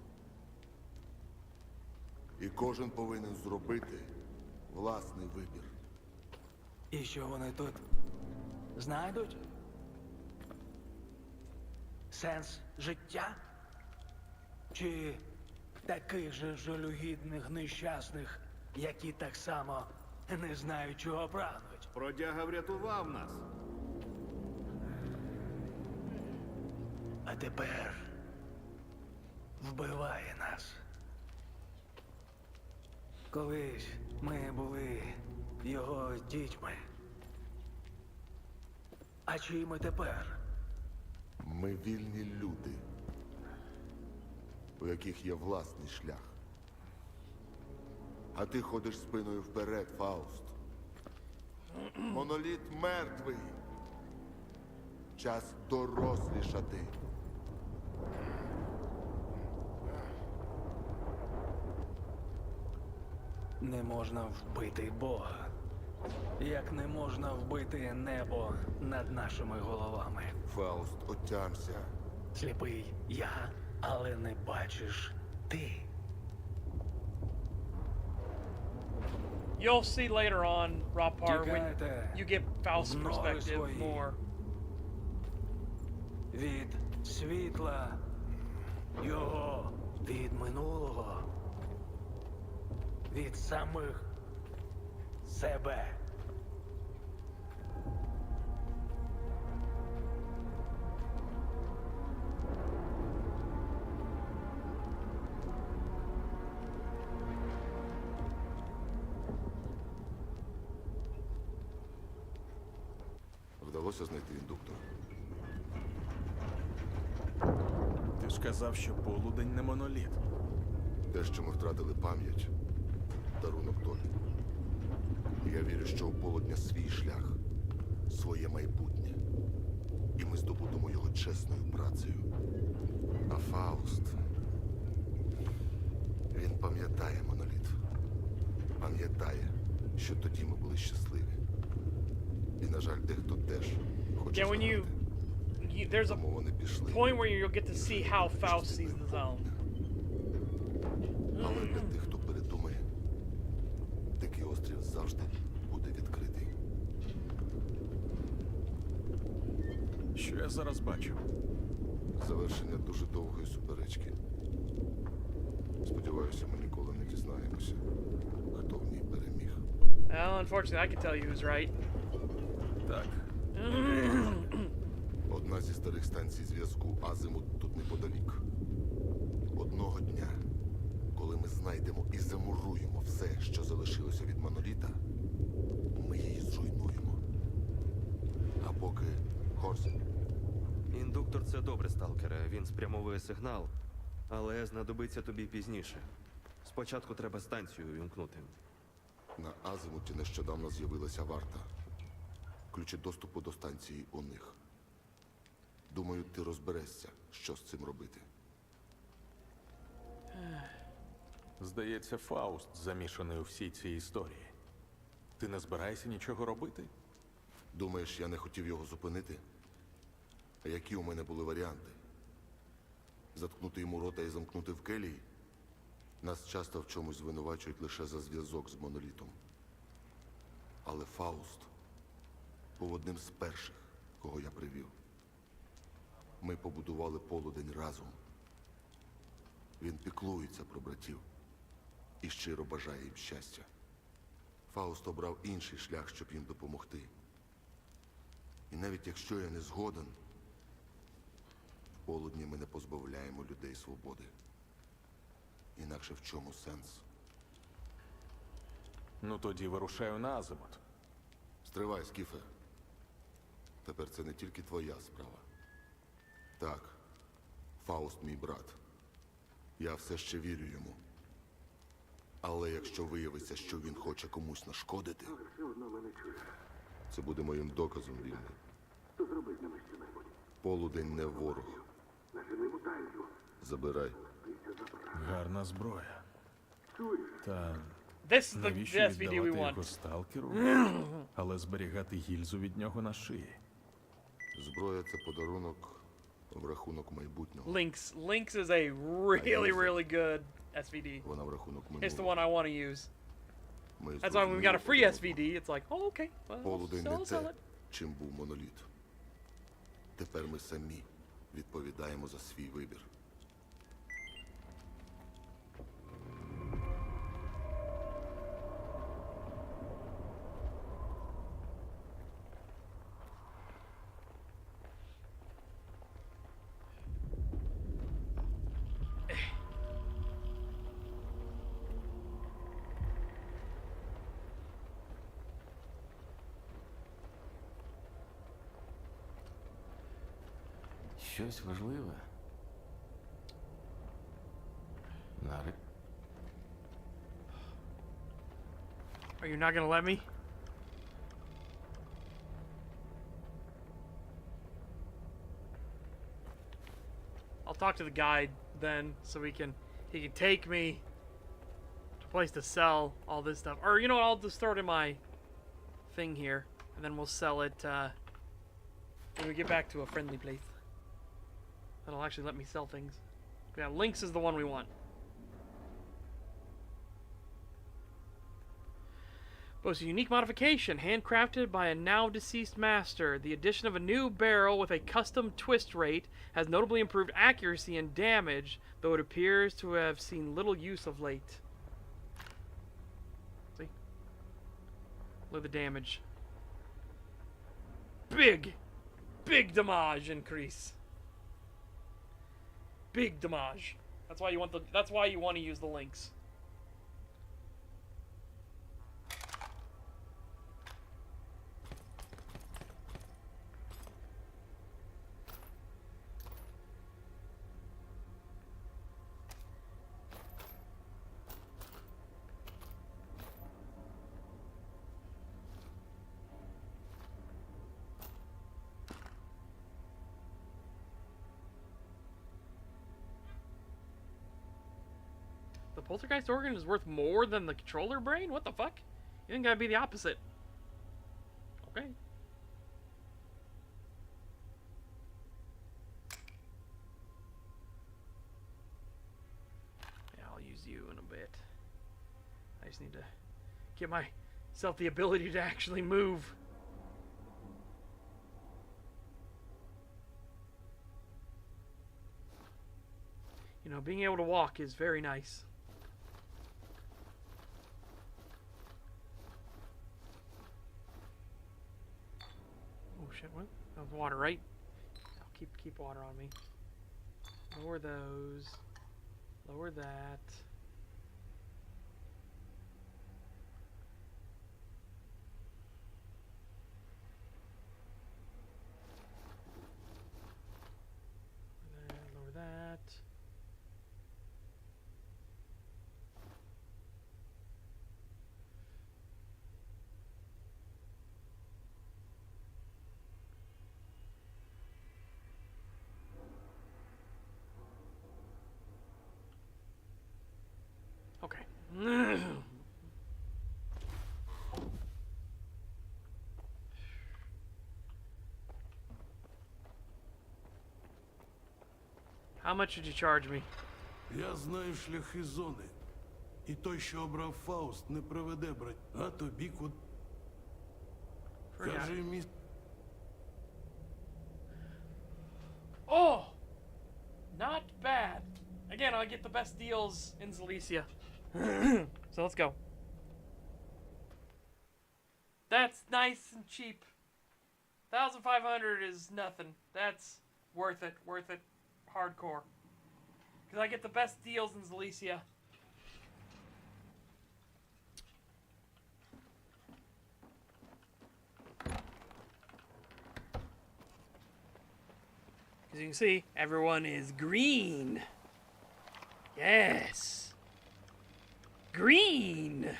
І кожен повинен зробити власний вибір. І що вони тут знайдуть? Сенс життя? Чи таких же жалюгідних нещасних, які так само не знають, чого прагнуть? Бродяга врятував нас. а тепер вбиває нас. Колись ми були його дітьми. А чиї ми тепер? Ми вільні люди, у яких є власний шлях. А ти ходиш спиною вперед, Фауст. Моноліт мертвий. Час дорослішати. Не можна вбити Бога, як не можна вбити небо над нашими головами. Фауст, отямся. Сліпий я, але не бачиш ти. You'll see later on, Rapar, when Тікайте you get Faust's в ноги perspective свої. more. Від світла його, від минулого, від самих себе. Вдалося знайти індуктор. Ти ж казав, що полудень не моноліт. Те, що ми втратили пам'ять, дарунок долі. Я вірю, що у полудня свій шлях, своє майбутнє. І ми здобудемо його чесною працею. А Фауст, він пам'ятає моноліт. Пам'ятає, що тоді ми були щасливі. І, на жаль, дехто теж хоче Yeah, when згадати. there's a Тому вони пішли. point where you'll get to see how Faust sees the zone. Але для тих, хто передумає, дикий острів завжди буде відкритий. Що я зараз бачу? Завершення дуже довгої суперечки. Сподіваюся, ми ніколи не дізнаємося, хто в ній переміг. Well, unfortunately, I can tell you who's right. Так, Одна зі старих станцій зв'язку Азимут тут неподалік. Одного дня, коли ми знайдемо і замуруємо все, що залишилося від моноліта, ми її зруйнуємо. А поки Хорс, Індуктор це добре, сталкере. Він спрямовує сигнал, але знадобиться тобі пізніше. Спочатку треба станцію вімкнути. на Азимуті нещодавно з'явилася варта. Ключі доступу до станції у них. Думаю, ти розберешся, що з цим робити. здається, Фауст замішаний у всій цій історії. Ти не збираєшся нічого робити? Думаєш, я не хотів його зупинити? А які у мене були варіанти? Заткнути йому рота і замкнути в келії? Нас часто в чомусь звинувачують лише за зв'язок з монолітом. Але Фауст був одним з перших, кого я привів. Ми побудували полудень разом. Він піклується про братів і щиро бажає їм щастя. Фауст обрав інший шлях, щоб їм допомогти. І навіть якщо я не згоден, в полудні ми не позбавляємо людей свободи. Інакше в чому сенс? Ну тоді вирушаю на Азимут. Стривай, Скіфе. Тепер це не тільки твоя справа. Так, Фауст мій брат. Я все ще вірю йому. Але якщо виявиться, що він хоче комусь нашкодити, це буде моїм доказом війни. Полудень не ворог. Забирай. Гарна зброя. Та This is the навіщо SVD we віддавати want. його сталкеру, але зберігати гільзу від нього на шиї? Зброя – це подарунок в рахунок майбутнього. Lynx is a really, really good SVD. Вона в рахунок It's the минулого. one I want to use. Ми That's why when we got a free зрозуміли SVD, it's like, oh, okay. Well, Полудень I'll не sell те, it. чим був моноліт. Тепер ми самі відповідаємо за свій вибір. Щось важливе. Нарик. Are you not gonna let me? I'll talk to the guide then, so he can take me to a place to sell all this stuff. Or you know what? I'll just throw it in my thing here, and then we'll sell it when we get back to a friendly place. That'll actually let me sell things. Yeah, Lynx is the one we want. Boasts a unique modification, handcrafted by a now deceased master. The addition of a new barrel with a custom twist rate has notably improved accuracy and damage, though it appears to have seen little use of late. See? Look at the damage. Big damage increase. Big damage. That's why you want to use the Lynx. The poltergeist organ is worth more than the controller brain? What the fuck? You think that'd be the opposite? Okay. Yeah, I'll use you in a bit. I just need to give myself the ability to actually move. You know, being able to walk is very nice. Oh shit, what? That was water, right? I'll keep water on me. Lower those. Lower that. Lower that. Okay. How much did you charge me? Я знаю шляхи зони. І той, що обрав Фауст, не приведе, брать. А тобі куди? Каже міст. Oh! Not bad. Again, I'll get the best deals in Zalesia. So let's go. That's nice and cheap. 1,500 is nothing. That's worth it. Worth it. Hardcore. Because I get the best deals in Zalesia. As you can see, everyone is green. Yes. Green.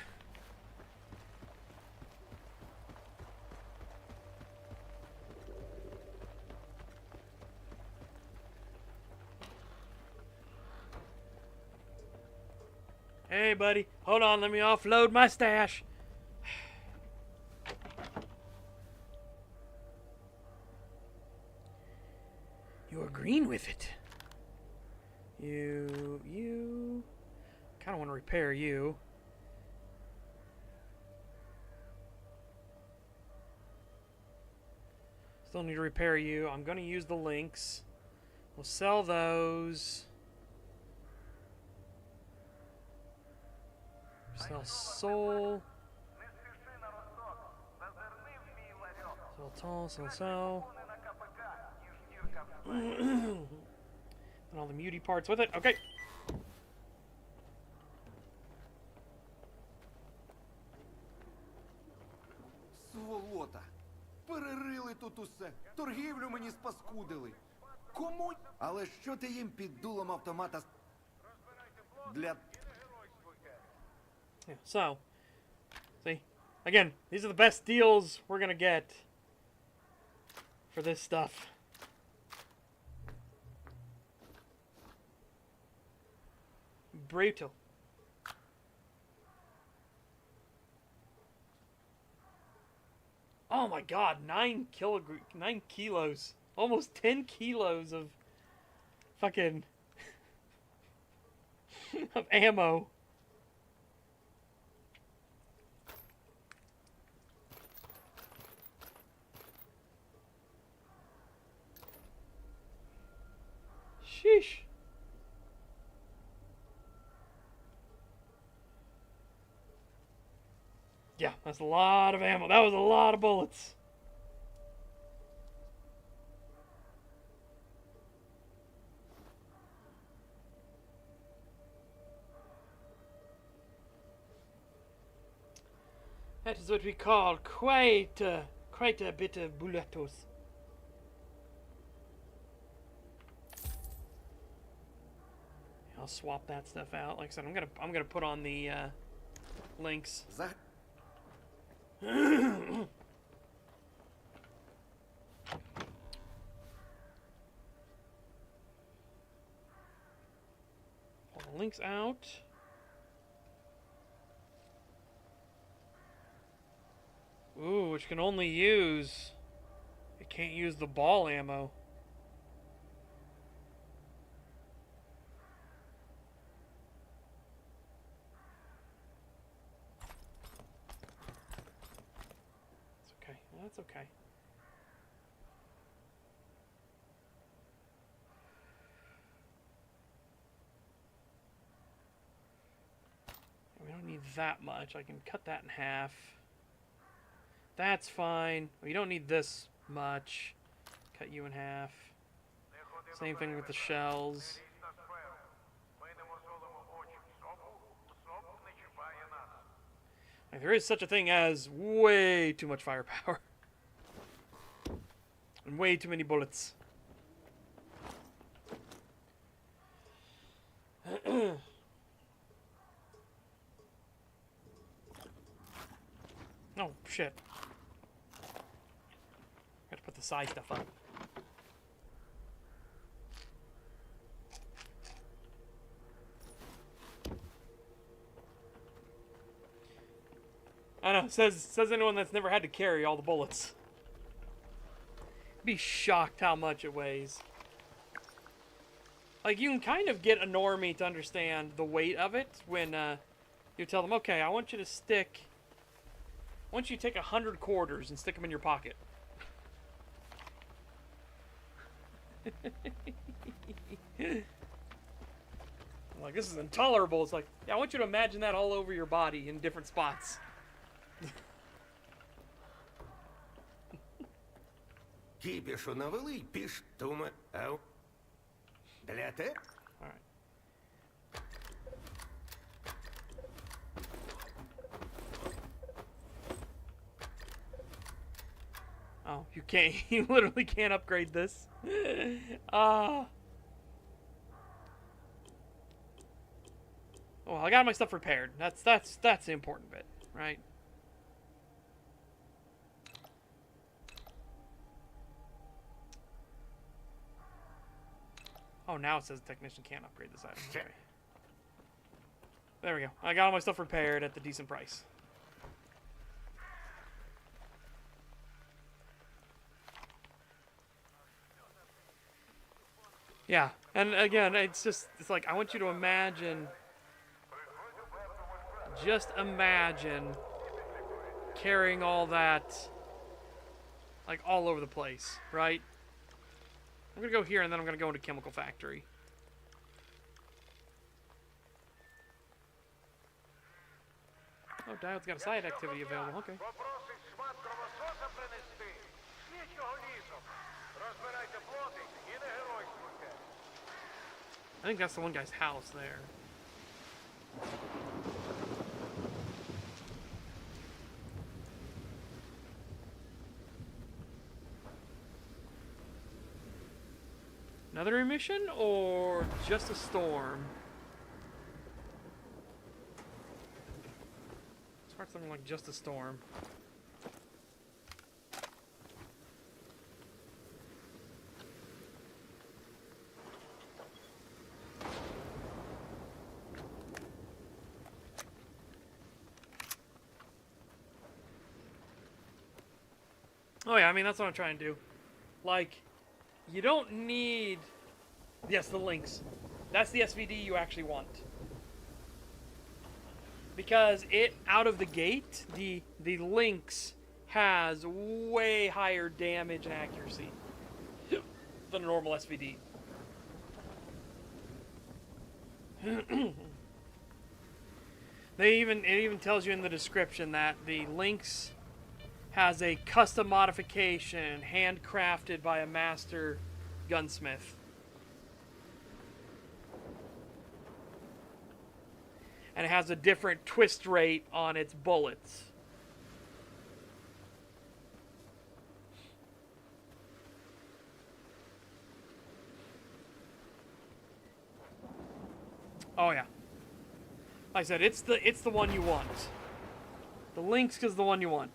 Hey, buddy. Hold on. Let me offload my stash. You're green with it. You. Kind of want to repair you. Still need to repair you. I'm going to use the links. We'll sell those. Sell soul. Sell tall, sell. And all the muty parts with it. Okay. Сволота! Перерили тут усе. Торгівлю мені спаскудили. Кому? Але що ти їм під дулом автомата для... Yeah, so, see, again, these are the best deals we're gonna get for this stuff. Brutal. Oh my god, 9 kilos. Almost 10 kilos of fucking of ammo. Sheesh. Yeah, that's a lot of ammo. That was a lot of bullets. That is what we call quite a bit of bullatos. I'll swap that stuff out. Like I said, I'm gonna put on the links. Pull the links out. Ooh, which can only use... It can't use the ball ammo. It's okay. That's okay. We don't need that much. I can cut that in half. That's fine. We don't need this much. Cut you in half. Same thing with the shells. Like, there is such a thing as way too much firepower. And way too many bullets. Oh, shit. Got to put the side stuff up. I know, says anyone that's never had to carry all the bullets. Be shocked how much it weighs. Like, you can kind of get a normie to understand the weight of it when you tell them, okay, I want you to stick... I want you to take 100 quarters and stick them in your pocket. Like, this is intolerable. It's like, yeah, I want you to imagine that all over your body in different spots. Кіпішу навели й піш туме. Ау. Для те? All right. Oh, you can't. You literally can't upgrade this. Oh, I got my stuff repaired. That's the important bit, right? Oh, now it says the technician can't upgrade this item. Okay. There we go. I got all my stuff repaired at the decent price. Yeah, and again, it's like, I want you to imagine, just imagine carrying all that, like, all over the place, right? I'm gonna go here, and then I'm gonna go into Chemical Factory. Oh, Diode's got a side activity available, okay. I think that's the one guy's house there. Another emission or just a storm? It's something like just a storm. Oh yeah, I mean, that's what I'm trying to do. Like, you don't need... Yes, the links. That's the SVD you actually want. Because it, out of the gate, the links has way higher damage and accuracy than a normal SVD. It even tells you in the description that the links has a custom modification handcrafted by a master gunsmith. And it has a different twist rate on its bullets. Oh yeah. Like I said, it's the one you want. The Lynx is the one you want.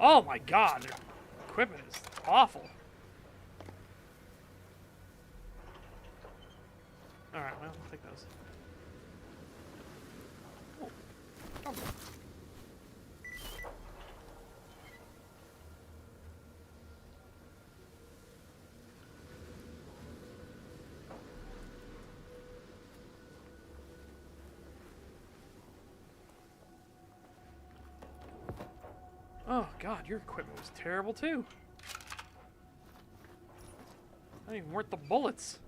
Oh my god, their equipment is awful. Alright, well, I'll take those. Oh. Oh. Oh god, your equipment was terrible too. Not even worth the bullets.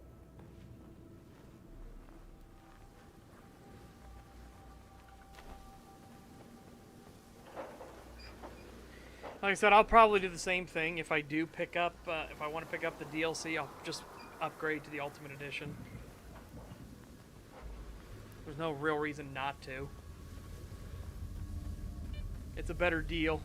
Like I said, I'll probably do the same thing if I do pick up, if I want to pick up the DLC, I'll just upgrade to the Ultimate Edition. There's no real reason not to. It's a better deal.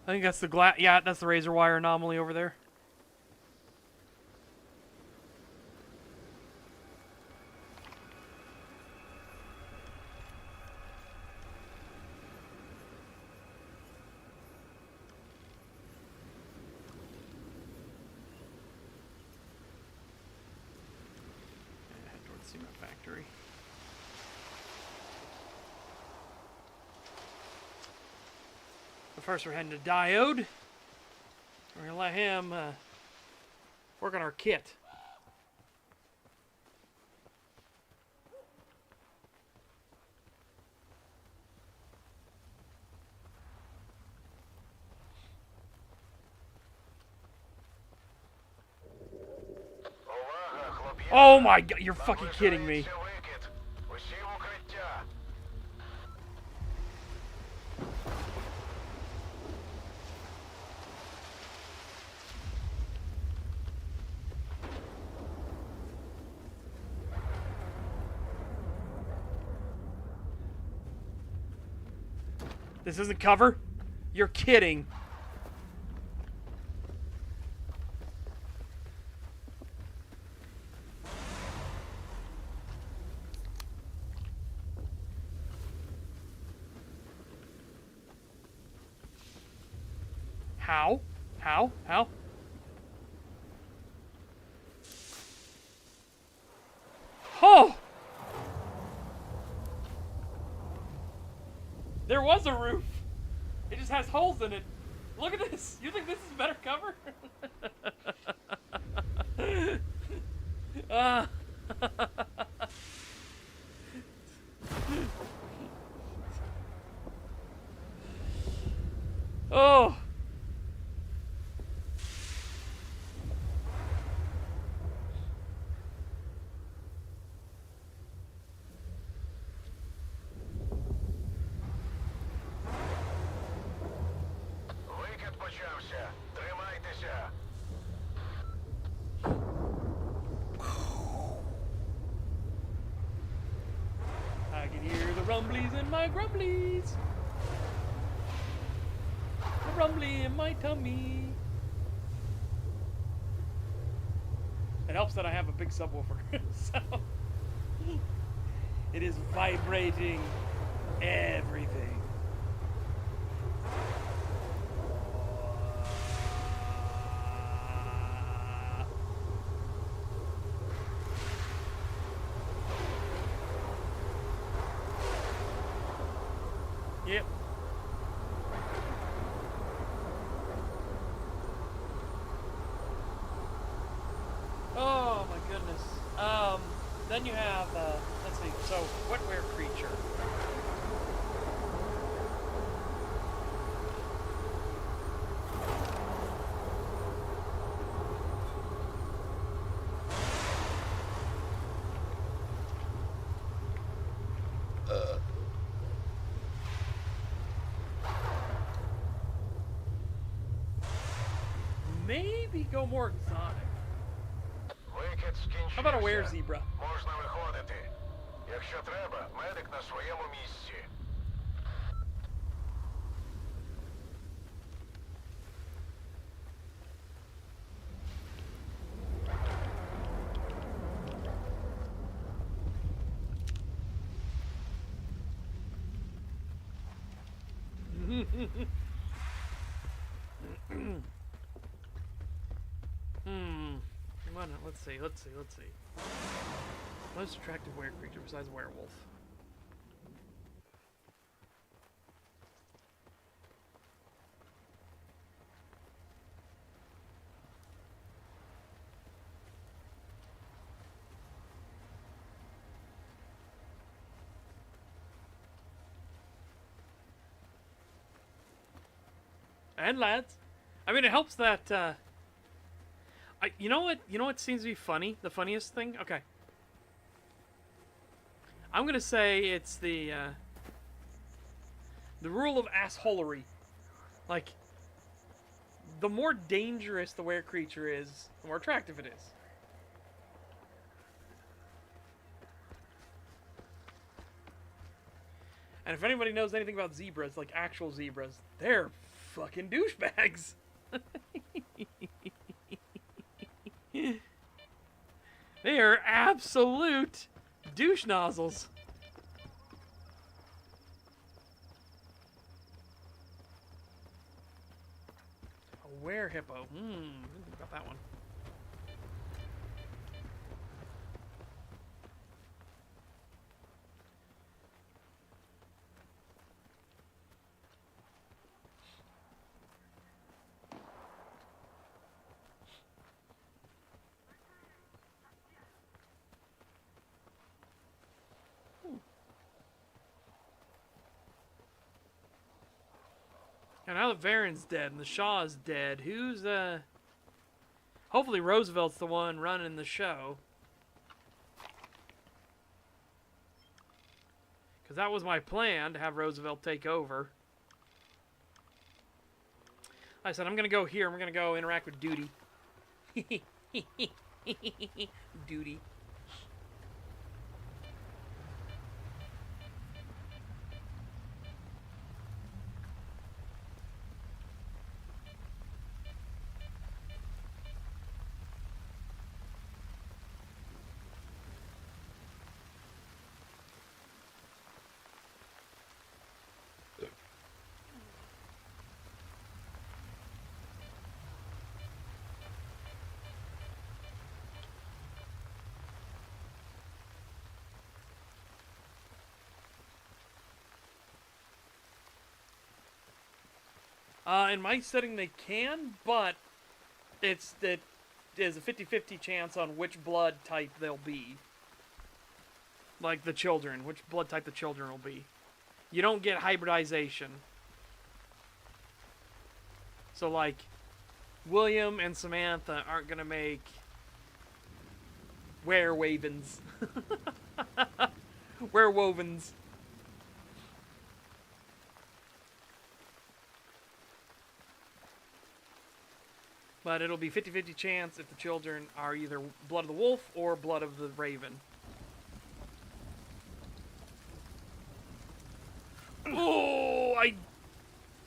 I think that's the yeah, that's the razor wire anomaly over there. Head towards the cement factory. But first we're heading to Diode. We're gonna let him work on our kit. Oh my god, you're fucking kidding me. Наближається викид. Усі в укриття. This isn't cover? You're kidding. How? How? How? Oh! There was a roof. It just has holes in it. Look at this. You think this is better cover? uh. Oh. Викид почався. Тримайтеся. I can hear the rumblies in my grumblies. The rumbly in my tummy. It helps that I have a big subwoofer, so it is vibrating everything. Yep. Oh my goodness. Then you have, let's see, so wetware creature. Maybe go more exotic. Викид скінчився. How about a were zebra? Можна виходити. Якщо треба, медик на своєму місці. Let's see. Most attractive were creature besides werewolf. And lads. I mean, it helps that, you know what seems to be funny? The funniest thing? Okay. I'm gonna say it's the rule of assholery. Like, the more dangerous the were creature is, the more attractive it is. And if anybody knows anything about zebras, like actual zebras, they're fucking douchebags. They are absolute douche nozzles. A were hippo. Didn't think about that one. And now that Varen's dead and the Shaw is dead, who's hopefully Roosevelt's the one running the show. Because that was my plan, to have Roosevelt take over. I said, I'm going to go here. I'm going to go interact with Duty. Duty. In my setting they can, but there's a 50-50 chance on which blood type they'll be. Like the children, which blood type the children will be. You don't get hybridization. So like, William and Samantha aren't gonna make werewavens. Werewovens. But it'll be 50-50 chance if the children are either blood of the wolf or blood of the raven. Oh, I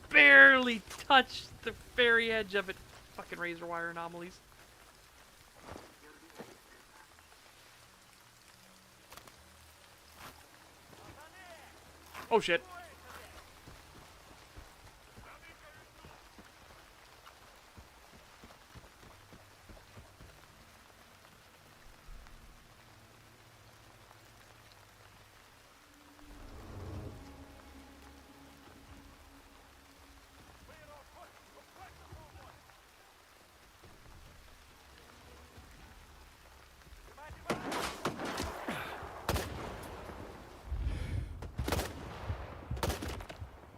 barely touched the very edge of it. Fucking razor wire anomalies. Oh shit.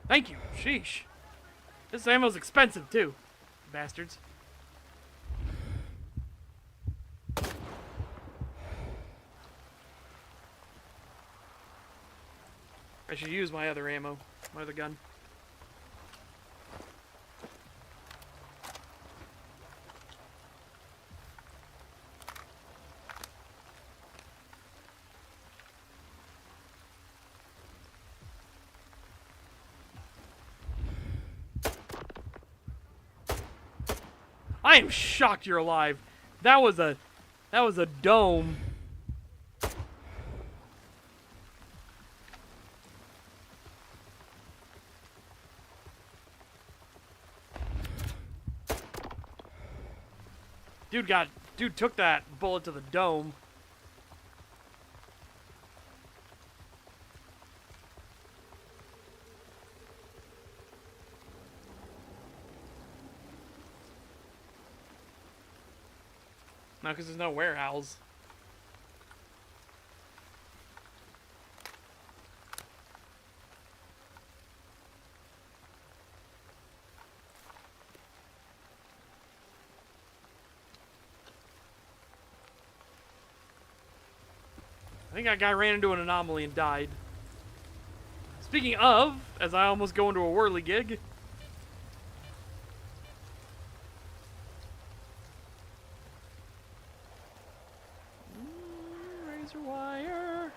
Thank you. Sheesh. This ammo's expensive, too. Bastards. I should use my other ammo. My other gun. I am shocked you're alive. That was a dome. Dude took that bullet to the dome. No, because there's no warehouse. I think that guy ran into an anomaly and died. Speaking of, as I almost go into a whirly gig. Razor wire.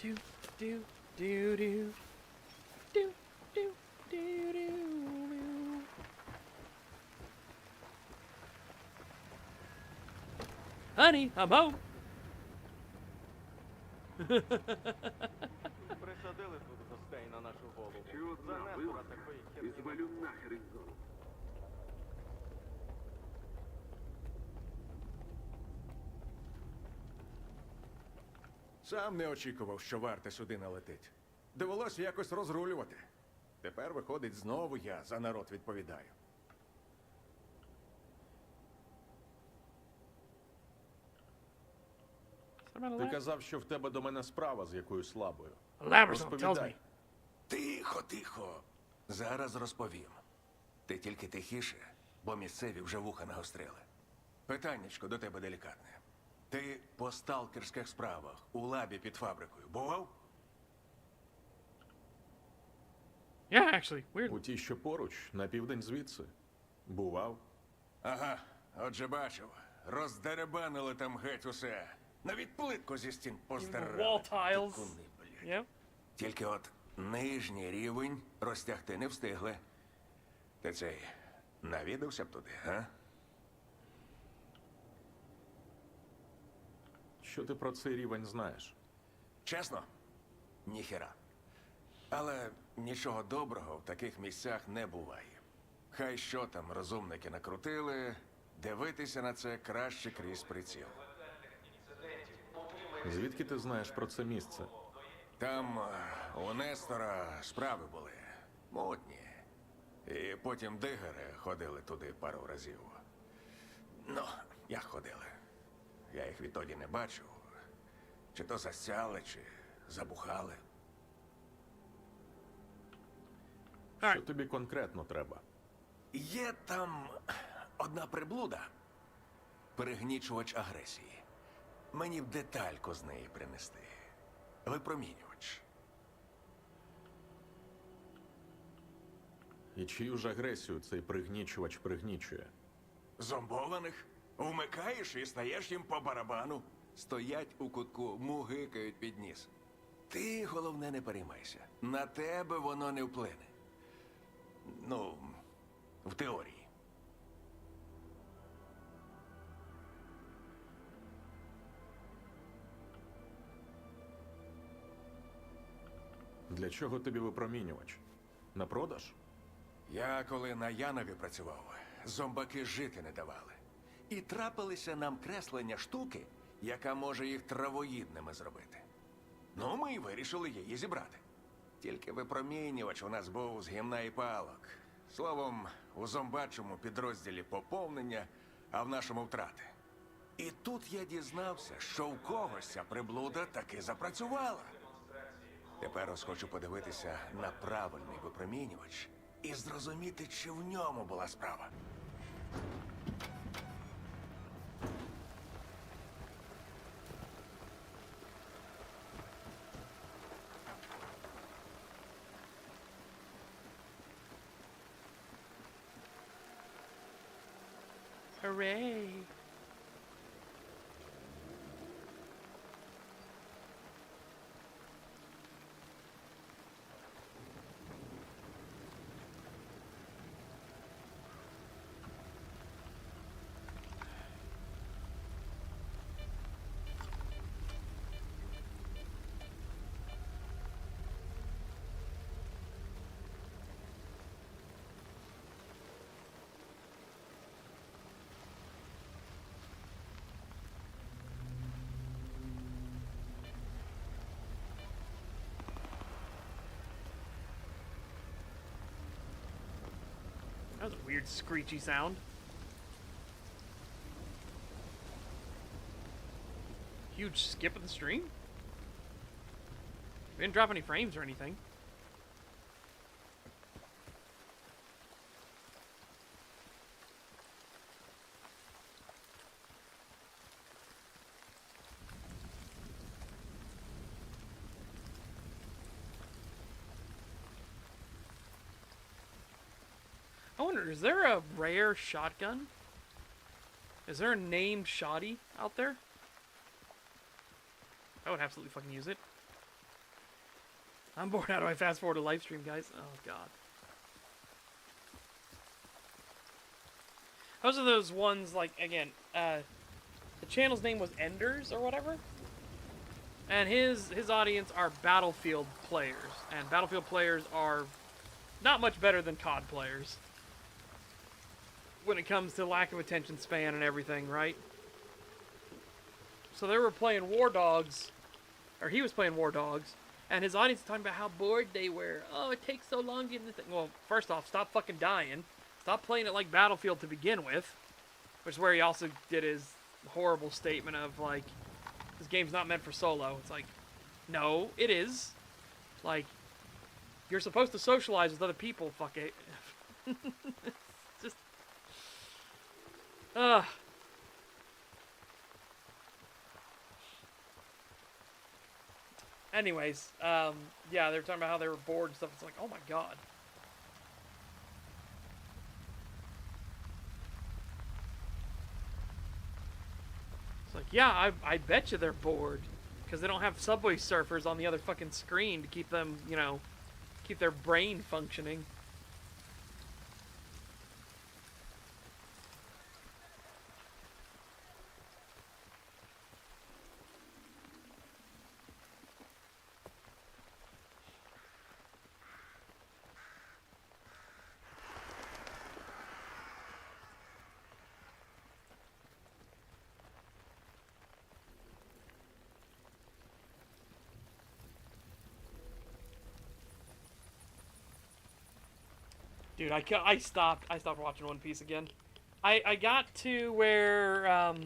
Do do do do do do do do. Honey, I'm home. Присадили тут гостей на нашу голову. Ще одна Занесла вилка такої і херні. звалю нахер із зону. Сам не очікував, що варта сюди налетить. Довелося якось розрулювати. Тепер, виходить, знову я за народ відповідаю. Ти казав, що в тебе до мене справа з якоюсь слабою. Elaborate, tells me. Розповідай. Тихо, тихо. Зараз розповім. Ти тільки тихіше, бо місцеві вже вуха нагострили. Питаннячко до тебе делікатне. Ти по сталкерських справах у лабі під фабрикою бував? Yeah, actually, weird. У тій, що поруч, на південь звідси. Бував. Ага, отже бачив. Роздеребанили там геть усе. Навіть плитку зі стін Even the поздирали. wall tiles. Тикуни, блядь. Yep. Тільки от нижній рівень розтягти не встигли. Ти цей навідався б туди, га? Що ти про цей рівень знаєш? Чесно? Ніхера. Але нічого доброго в таких місцях не буває. Хай що там розумники накрутили, дивитися на це краще крізь приціл. Звідки ти знаєш про це місце? Там у Нестора справи були модні. І потім дигери ходили туди пару разів. Ну, як ходили. Я їх відтоді не бачив. Чи то засяли, чи забухали. Що тобі конкретно треба? Є там одна приблуда. Перегнічувач агресії. Мені б детальку з неї принести. Випромінювач. І чию ж агресію цей пригнічувач пригнічує? Зомбованих? Вмикаєш і стаєш їм по барабану. Стоять у кутку, мугикають під ніс. Ти, головне, не переймайся. На тебе воно не вплине. Ну, в теорії. Для чого тобі випромінювач? На продаж? Я коли на Янові працював, зомбаки жити не давали. І трапилися нам креслення штуки, яка може їх травоїдними зробити. Ну, ми й вирішили її зібрати. Тільки випромінювач у нас був з гімна і палок. Словом, у зомбачому підрозділі поповнення, а в нашому втрати. І тут я дізнався, що в когось ця приблуда таки запрацювала. Тепер ось хочу подивитися на правильний випромінювач і зрозуміти, чи в ньому була справа. Hooray. That was a weird screechy sound. Huge skip of the stream? We didn't drop any frames or anything. I wonder, is there a rare shotgun? Is there a named shotty out there? I would absolutely fucking use it. I'm bored. How do I fast forward a live stream, guys? Oh, God. Those are those ones, like, again, the channel's name was Enders or whatever. And his audience are Battlefield players. And Battlefield players are not much better than COD players when it comes to lack of attention span and everything, right? So they were playing War Dogs, or he was playing War Dogs, and his audience was talking about how bored they were. Oh, it takes so long getting the thing. Well, first off, stop fucking dying. Stop playing it like Battlefield to begin with, which is where he also did his horrible statement of, like, this game's not meant for solo. It's like, no, it is. Like, You're supposed to socialize with other people, fuck it. Just... Anyways, yeah, they were talking about how they were bored and stuff. It's like, oh my god. It's like, yeah, I bet you they're bored. Because they don't have Subway Surfers on the other fucking screen to keep them, you know, keep their brain functioning. Dude, I stopped watching One Piece again. I got to where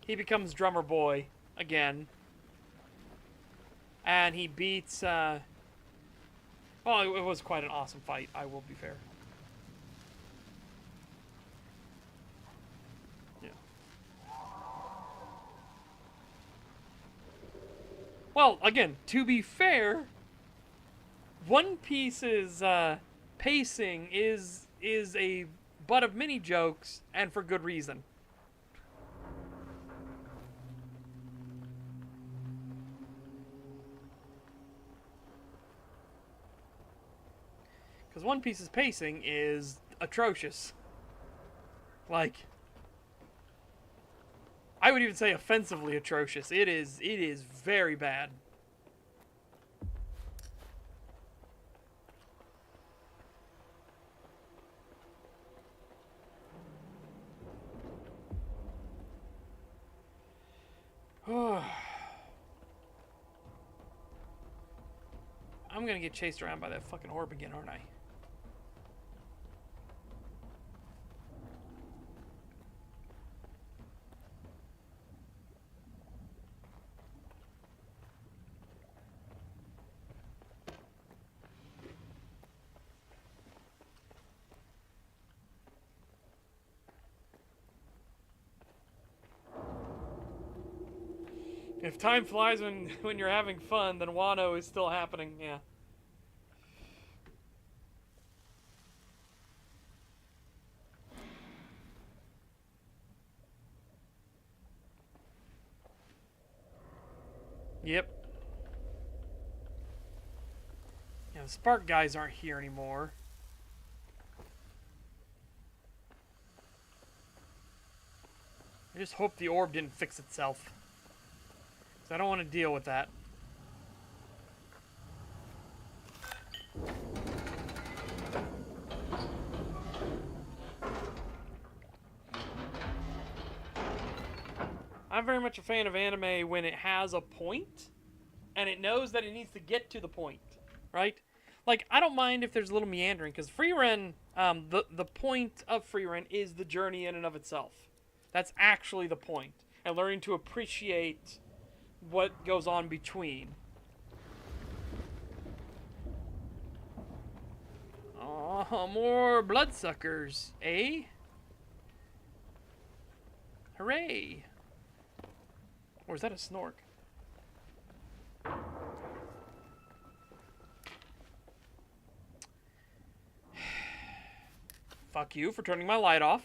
he becomes Drummer Boy again, and he beats. Well, it was quite an awesome fight. I will be fair. Yeah. Well, again, to be fair, One Piece's pacing is a butt of many jokes, and for good reason. Because One Piece's pacing is atrocious. Like, I would even say offensively atrocious. It is very bad. I'm gonna get chased around by that fucking orb again, aren't I? If time flies when you're having fun, then Wano is still happening, yeah. Yep. Yeah, the Spark guys aren't here anymore. I just hope the orb didn't fix itself. I don't want to deal with that. I'm very much a fan of anime when it has a point and it knows that it needs to get to the point, right? Like, I don't mind if there's a little meandering, because Freerun, the point of Freerun is the journey in and of itself. That's actually the point, and learning to appreciate what goes on between. Oh, more bloodsuckers, eh? Hooray! Or is that a snork? Fuck you for turning my light off.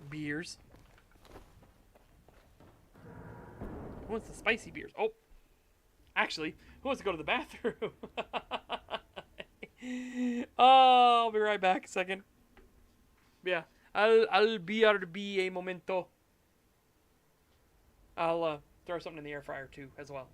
Beers. Who wants the spicy beers? Oh, actually, who wants to go to the bathroom? Oh, I'll be right back a second. Yeah, I'll BRB a momento. I'll throw something in the air fryer too, as well.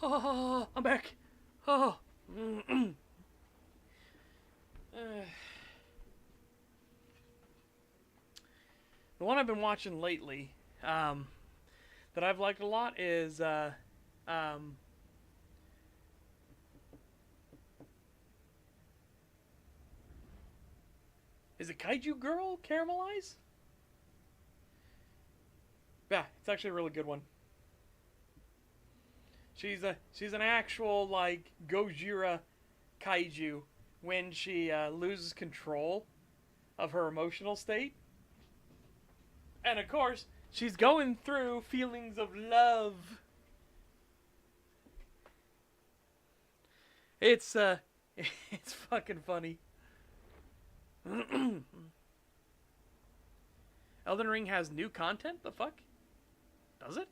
Oh, I'm back. Oh. The one I've been watching lately, that I've liked a lot is, is it Kaiju Girl Caramelize? Yeah, it's actually a really good one. She's an actual like Gojira kaiju when she loses control of her emotional state. And of course, she's going through feelings of love. It's it's fucking funny. Elden Ring has new content? The fuck? Does it?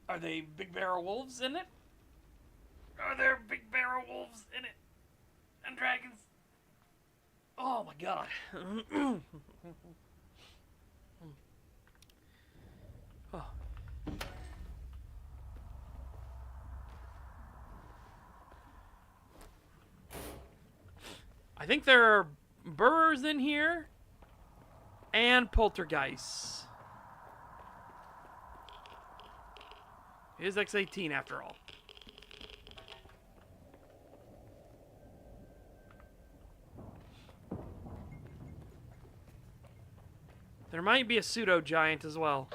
Are they big barrel wolves in it? Are there big barrel wolves in it? And dragons? Oh my god. Oh. I think there are burrs in here and poltergeists. It is X18 after all. There might be a pseudo giant as well.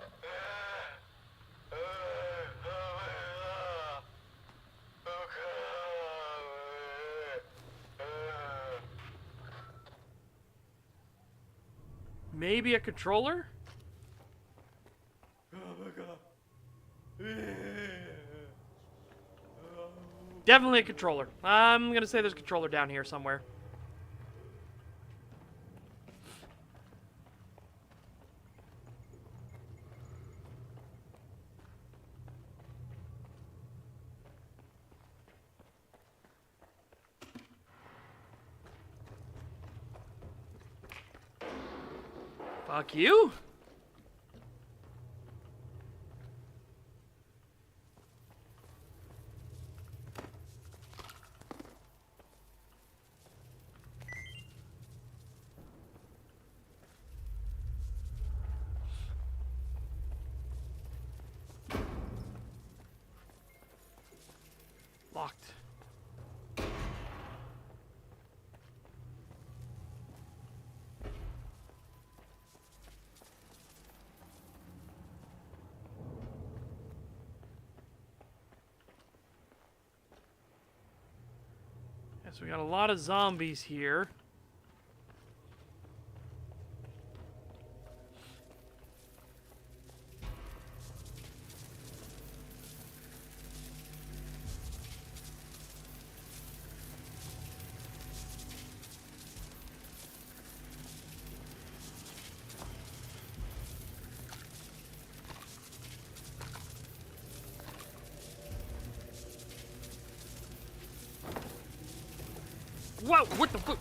Maybe a controller? Definitely a controller. I'm gonna say there's a controller down here somewhere. Fuck you. Locked. Yes, we got a lot of zombies here. Whoa, what the fuck?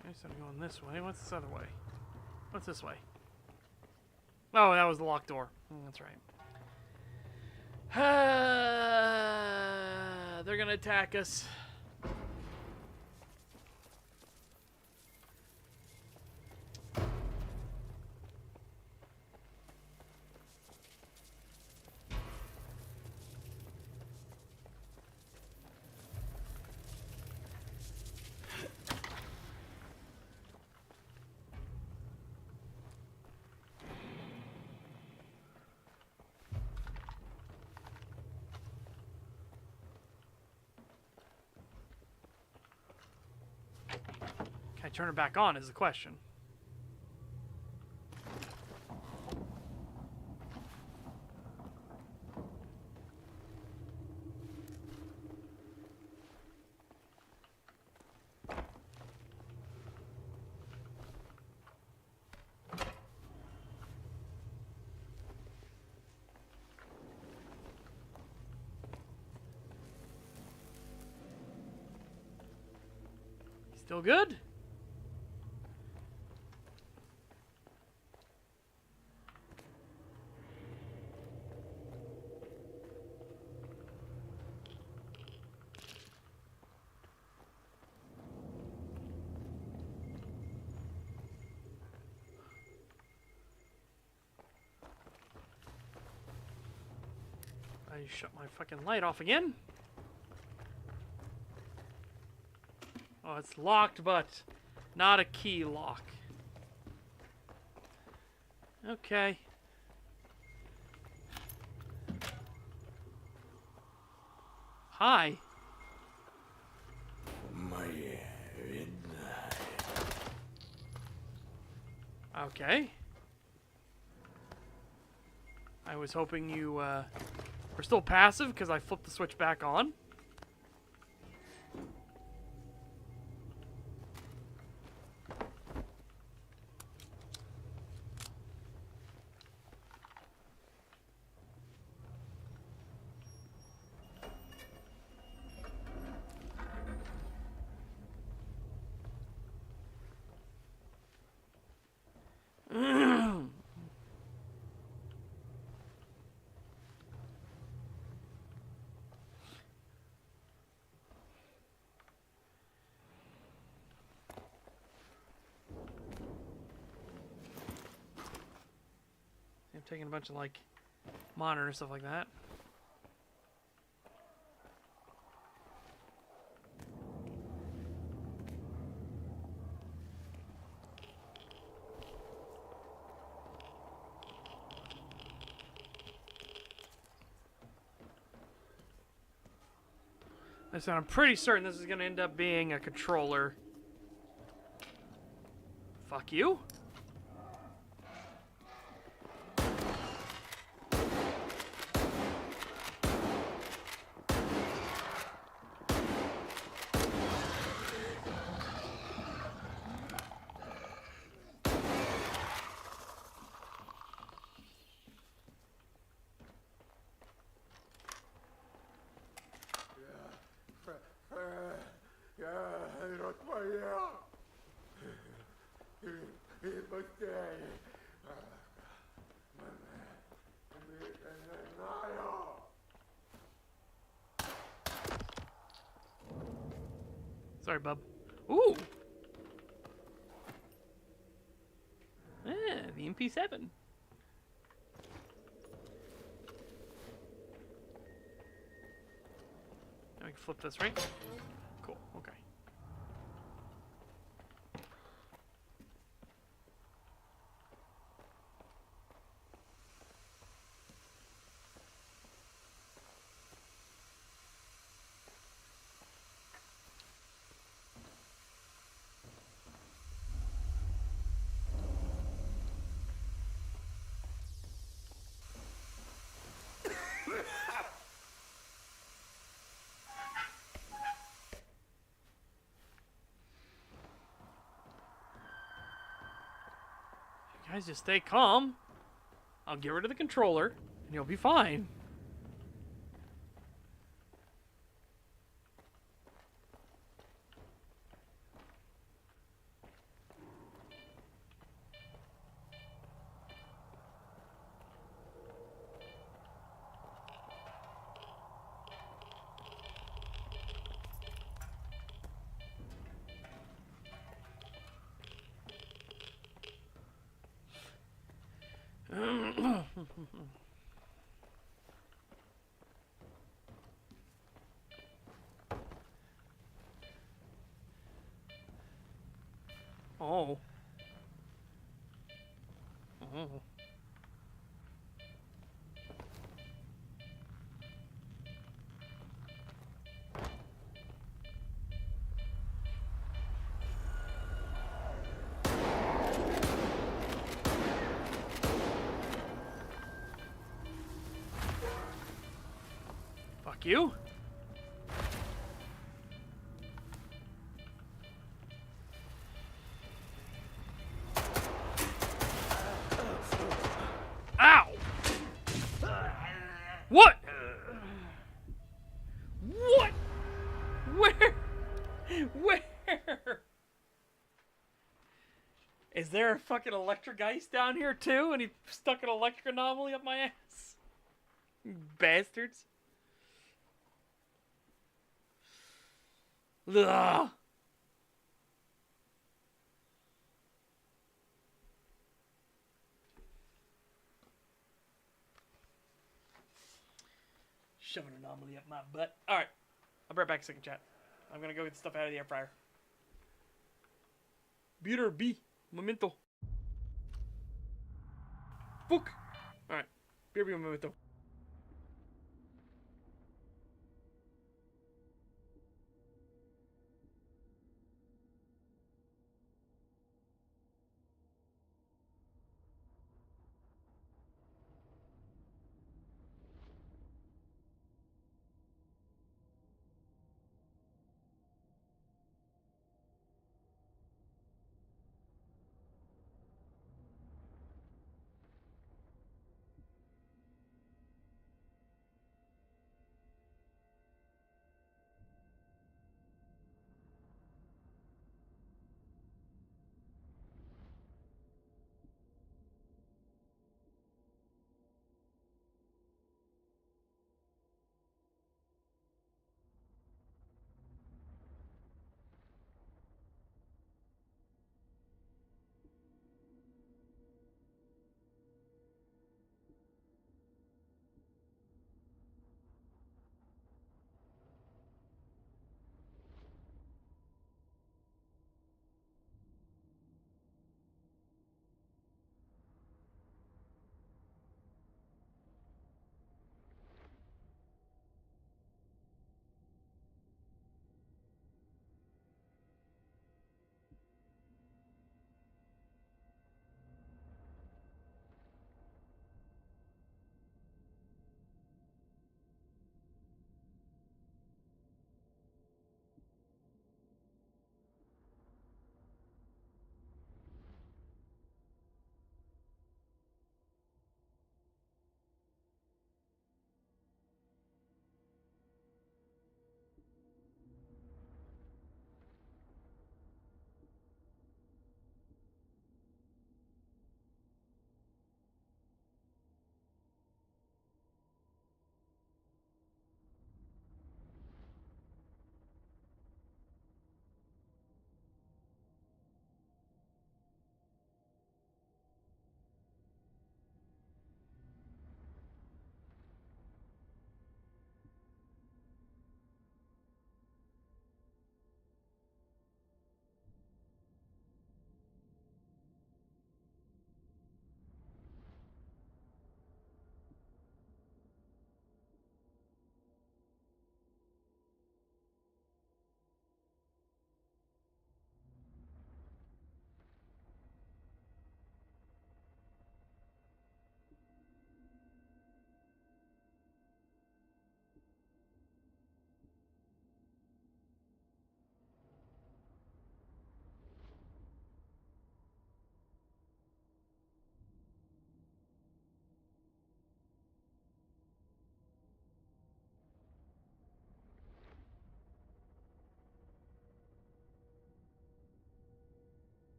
Okay, so I'm going this way. What's this other way? What's this way? Oh, that was the locked door. That's right. They're gonna attack us. Can I turn it back on is the question. Still good? I shut my fucking light off again. Oh, it's locked, but not a key lock. Okay. Hi. Okay. I was hoping you were still passive because I flipped the switch back on. I'm taking a bunch of like monitors, stuff like that. So I'm pretty certain this is going to end up being a controller. Fuck you. Sorry, bub. Ooh! The MP7. Now we can flip this, right? Cool, okay. Guys, just stay calm. I'll get rid of the controller, and you'll be fine. Oh. Oh. Fuck you. Ow! What? What? Where? Where? Is there a fucking electric ice down here too? And he stuck an electric anomaly up my ass? Bastards. Ugh. Shove an anomaly up my butt. Alright. I'll be right back, second chat. I'm gonna go get the stuff out of the air fryer. Beater B. Memento. Fuck. Alright. Beer B. Memento.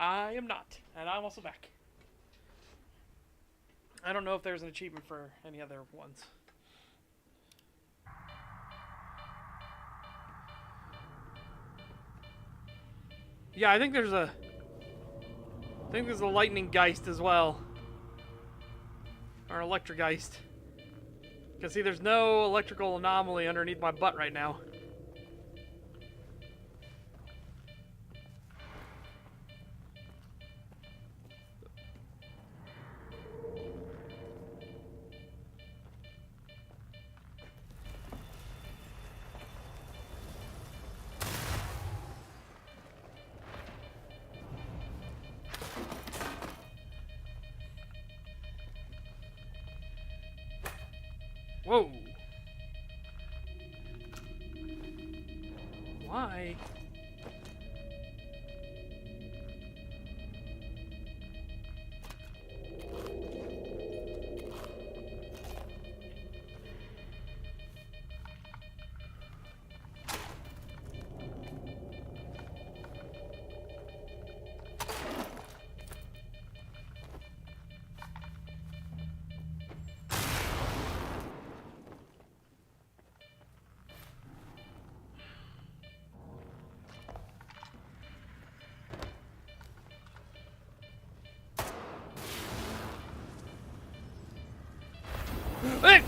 I am not. And I'm also back. I don't know if there's an achievement for any other ones. Yeah, I think there's a lightning geist as well. Or electric geist. Because see, there's no electrical anomaly underneath my butt right now. Whoa. Why?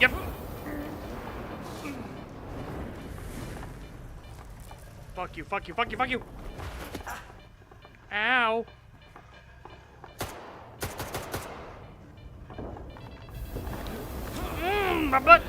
Yep. Fuck you, fuck you, fuck you, fuck you. Ow. My butt.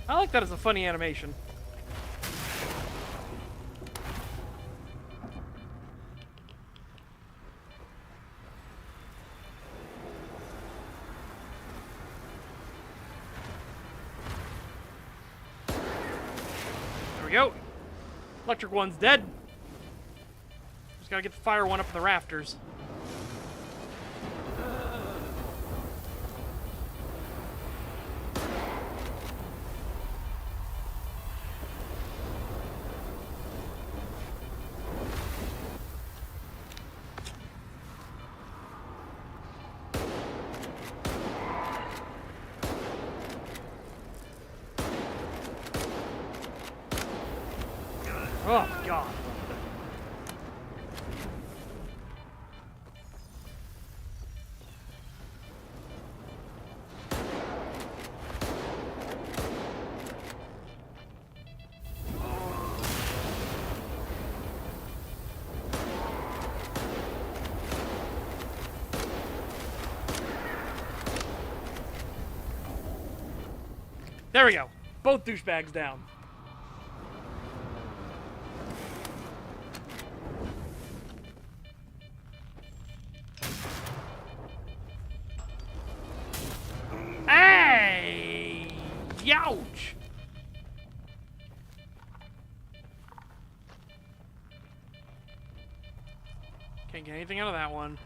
I like that as a funny animation. There we go. Electric one's dead. Just gotta get the fire one up in the rafters. Oh, God. There we go. Both douchebags down. Hey! Youch! Can't get anything out of that one.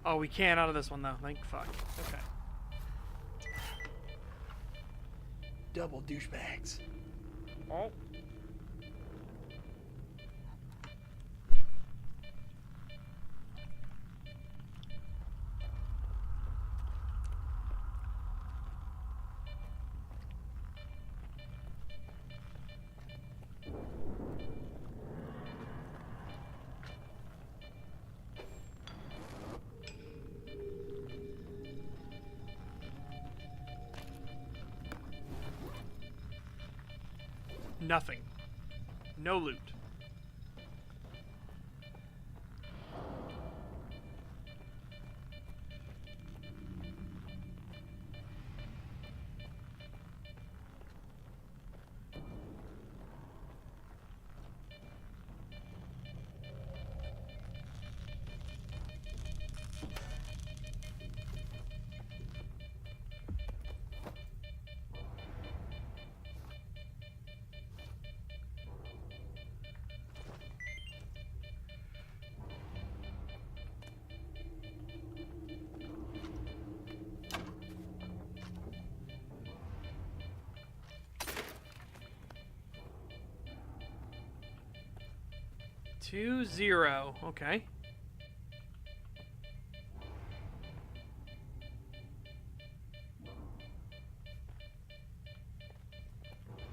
Oh, we can out of this one, though. Thank fuck. Okay. Double douchebags. Oh. Nothing. No loot. Two, 0. Okay.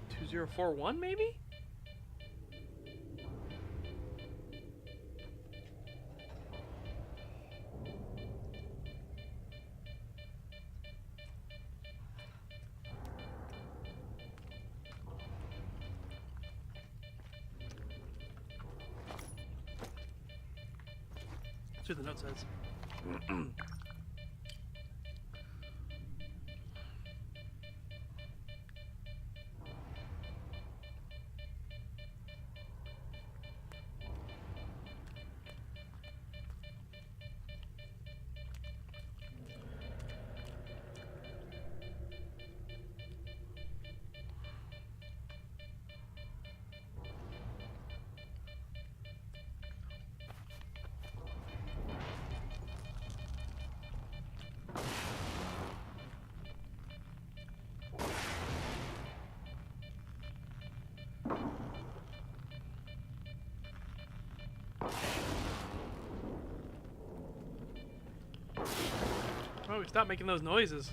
Two, 0, 4, 1, maybe? That's what the note says. Oh, stop making those noises.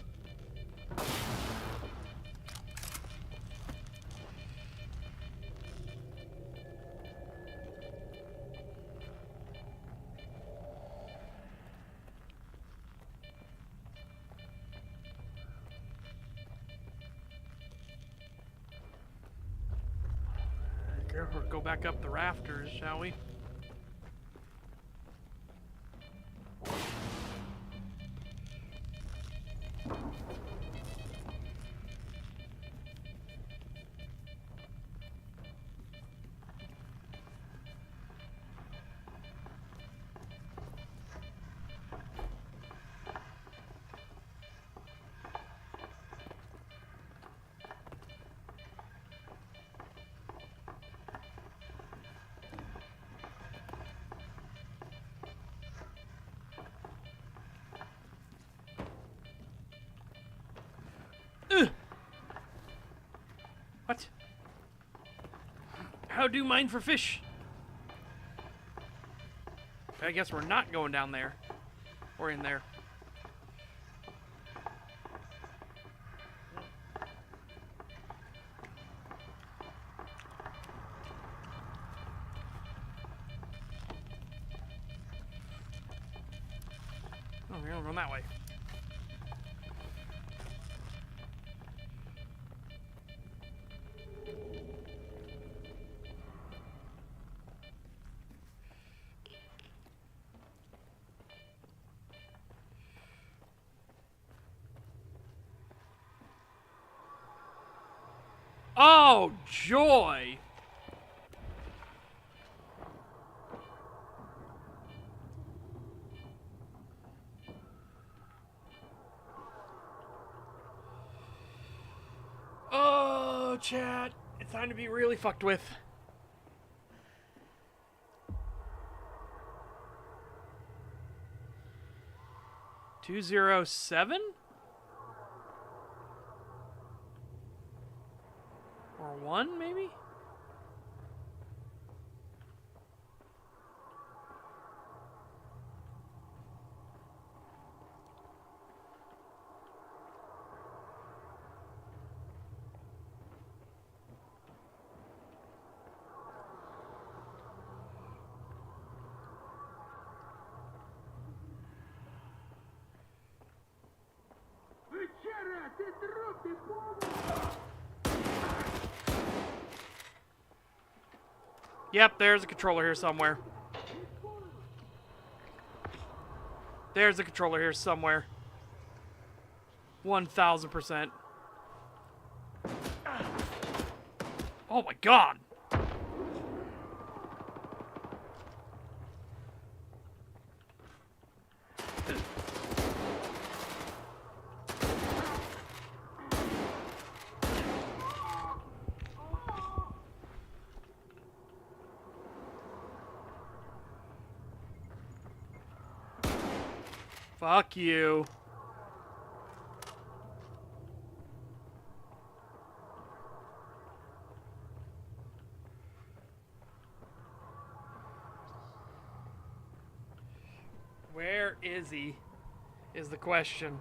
Careful, go back up the rafters, shall we? What? How do mine for fish? I guess we're not going down there. Or in there. Oh, we're gonna run that way. Oh, joy! Oh, chat. It's time to be really fucked with. Two, 0, 7? Or 1, maybe? Yep, there's a controller here somewhere. There's a controller here somewhere. 1000%. Oh my god! Fuck you. Where is he? Is the question.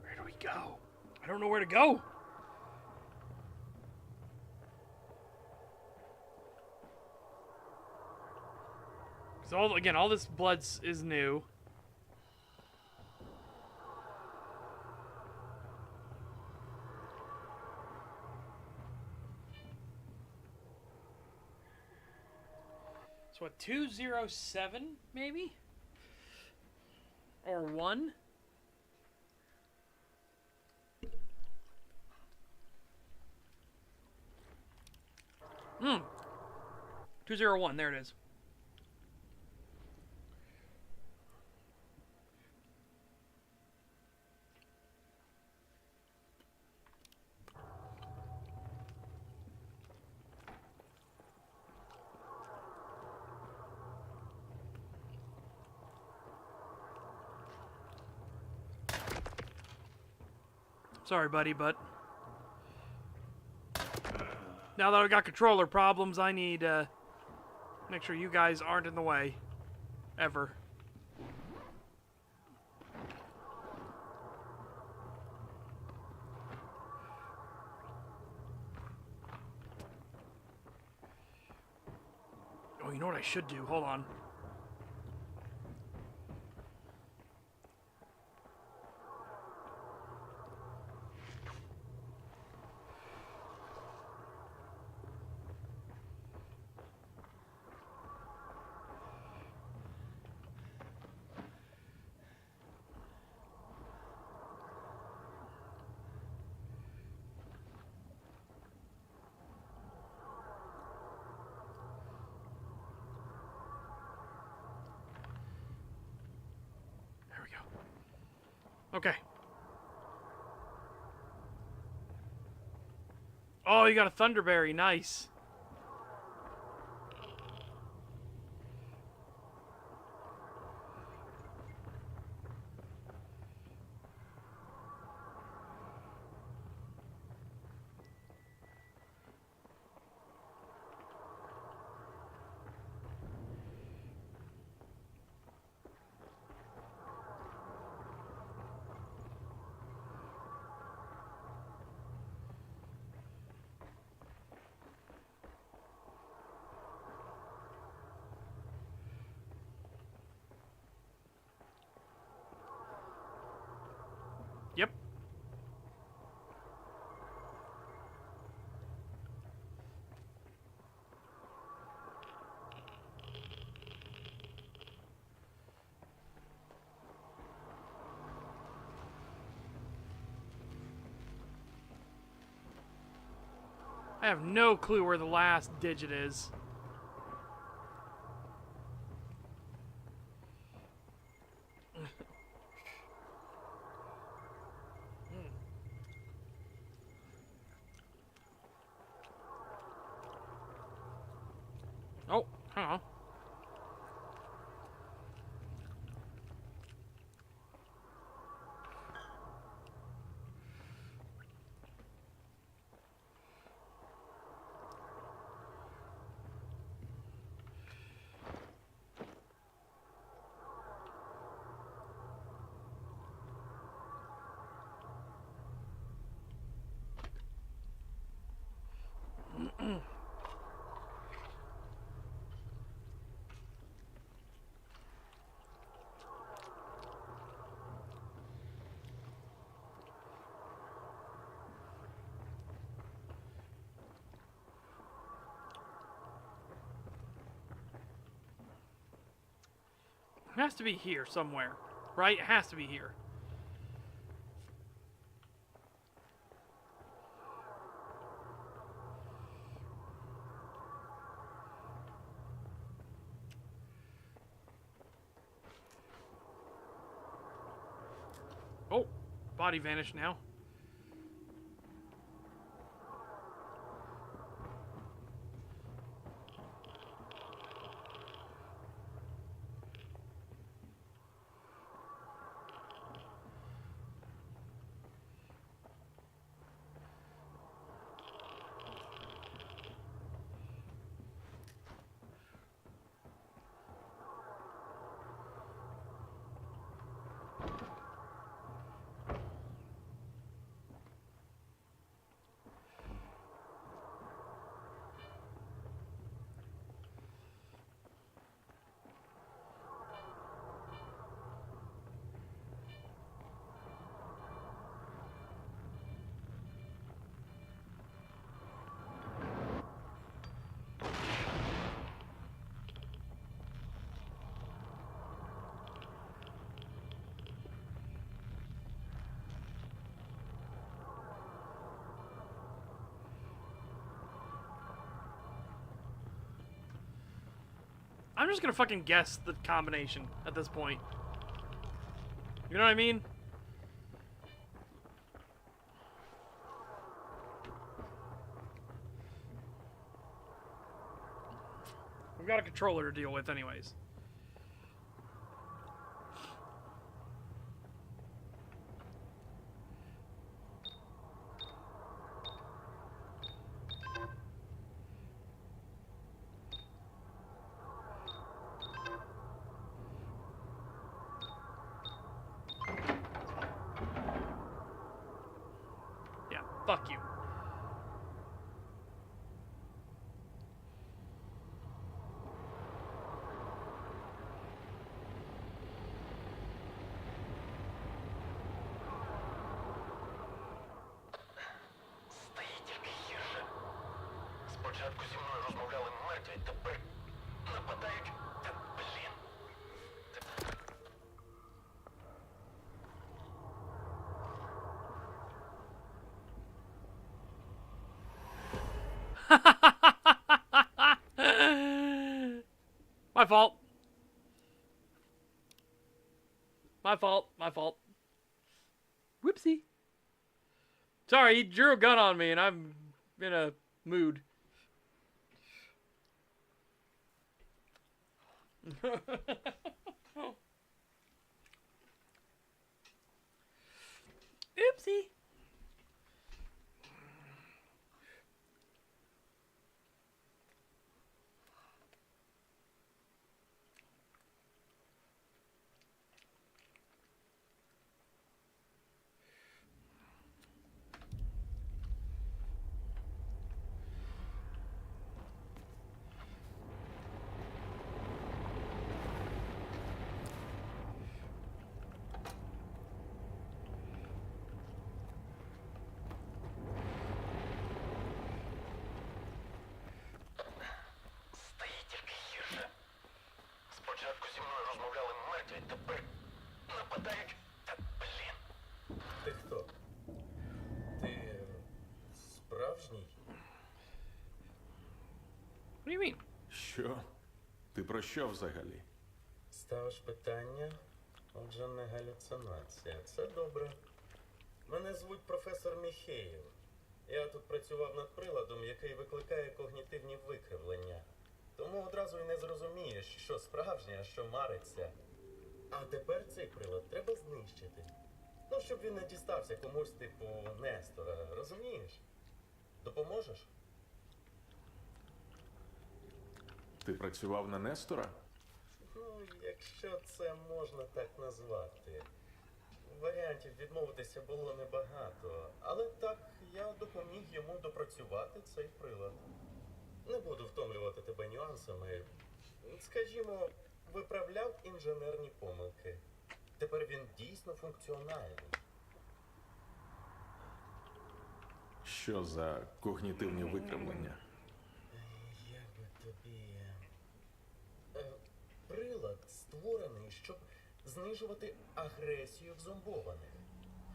Where do we go? I don't know where to go. So all this blood is new. So what, 207 maybe? Or 1? Hmm. 201, there it is. Sorry, buddy, but now that I got controller problems, I need to make sure you guys aren't in the way. Ever. Oh, you know what I should do? Hold on. Okay. Oh, you got a Thunderberry. Nice. Yep. I have no clue where the last digit is. Oh, hang on. It has to be here somewhere, right? It has to be here. Oh, body vanished now. I'm just gonna fucking guess the combination at this point. You know what I mean? We've got a controller to deal with anyways. Yeah, fuck you. Стає тільки гірше. Спочатку зі мною розмовляли мертві, тепер нападають. Та, блін. My fault. My fault. My fault. Whoopsie. Sorry, he drew a gun on me and I'm in a mood. Oopsie. Що? Ти про що взагалі? Ставиш питання? Отже, не галюцинація. Це добре. Мене звуть професор Міхеєв. Я тут працював над приладом, який викликає когнітивні викривлення. Тому одразу й не зрозумієш, що справжнє, а що мариться. А тепер цей прилад треба знищити. Ну, щоб він не дістався комусь типу Нестора, розумієш? Допоможеш? Ти працював на Нестора? Ну, якщо це можна так назвати. Варіантів відмовитися було небагато, але так, я допоміг йому допрацювати цей прилад. Не буду втомлювати тебе нюансами. Скажімо, виправляв інженерні помилки. Тепер він дійсно функціональний. Що за когнітивні викривлення? Як би тобі... Прилад створений, щоб знижувати агресію в зомбованих.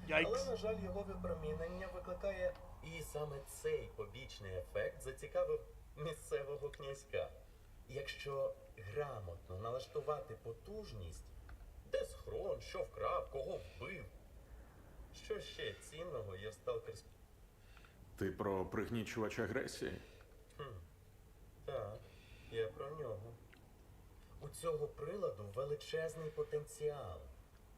Yikes. Але, на жаль, його випромінення викликає, і саме цей побічний ефект зацікавив місцевого князька. Якщо грамотно налаштувати потужність, де схрон, що вкрав, кого вбив, що ще цінного є в сталкерській... Ти про пригнічувач агресії? Так, я про нього. У цього приладу величезний потенціал.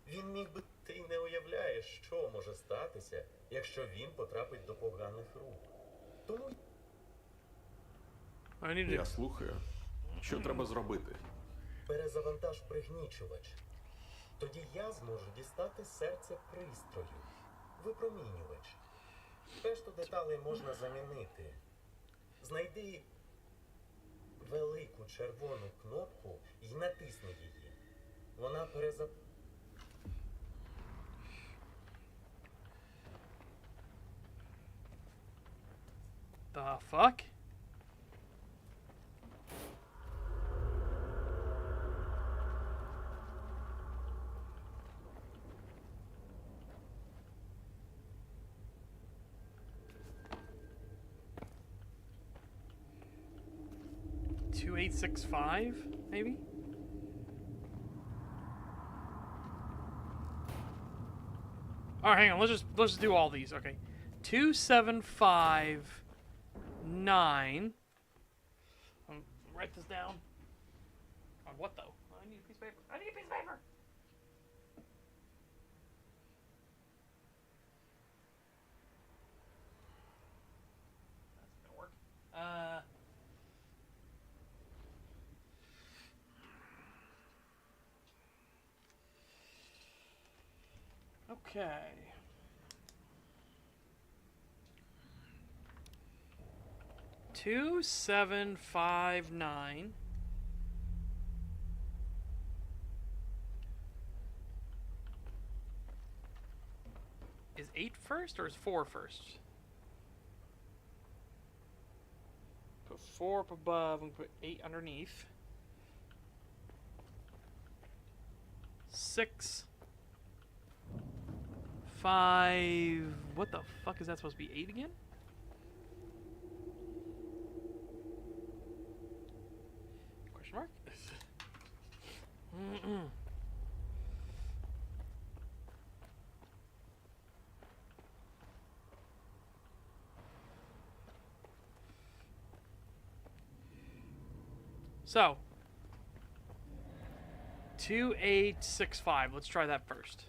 Він міг би... Ти не уявляєш, що може статися, якщо він потрапить до поганих рук. Тому... Я слухаю. Що треба зробити? Перезавантаж пригнічувач. Тоді я зможу дістати серце пристрою. Випромінювач. Решту деталей можна замінити. Знайди велику червону кнопку і натисни її. Вона The fuck? Two 865, maybe? Alright, hang on, let's just do all these, okay. 2759. Write this down. On what though? I need a piece of paper. I need a piece of paper! That's gonna work. Okay. Two 759. Is 8 first or is 4 first? Put 4 up above and put 8 underneath. 6 5. What the fuck is that supposed to be? 8 again? Question mark? So 2865. Let's try that first.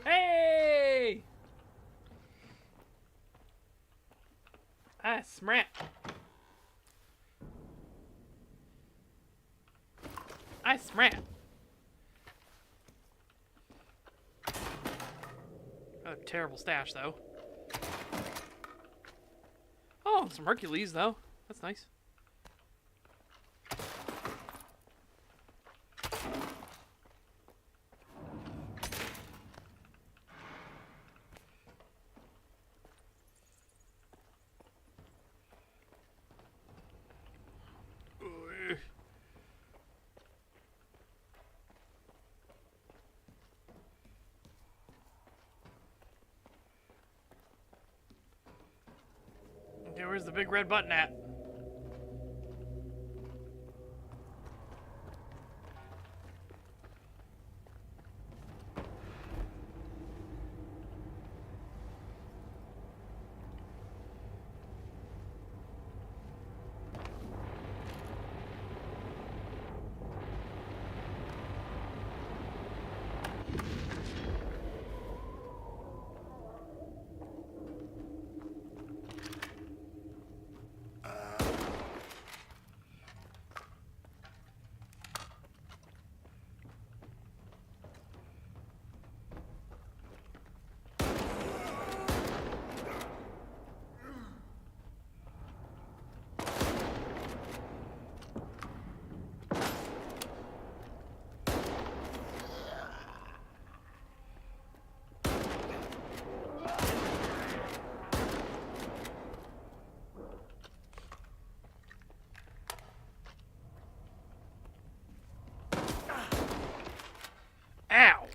Hey! Ah, smrat. I smrat. A terrible stash, though. Oh, some Hercules, though. That's nice. Here Where's the big red button at? Ow!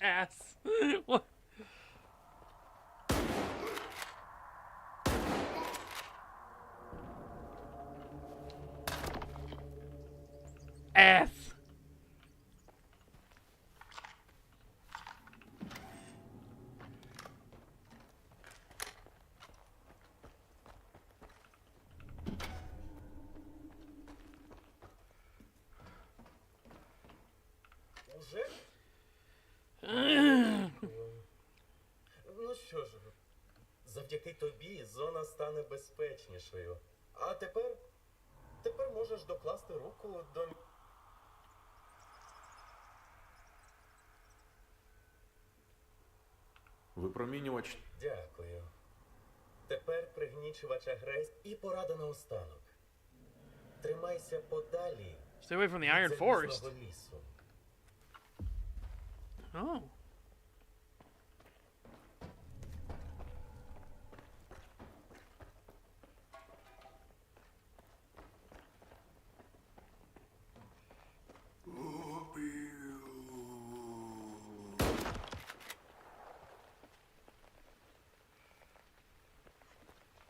Ass. What? Ass. Уже? Ну що ж, завдяки тобі зона стане безпечнішою. А тепер можеш докласти руку до... Випромінювач. Дякую. Тепер пригнічувач агресії і порада наостанок. Тримайся подалі Stay away from the Iron від Forest. залізного лісу. Oh.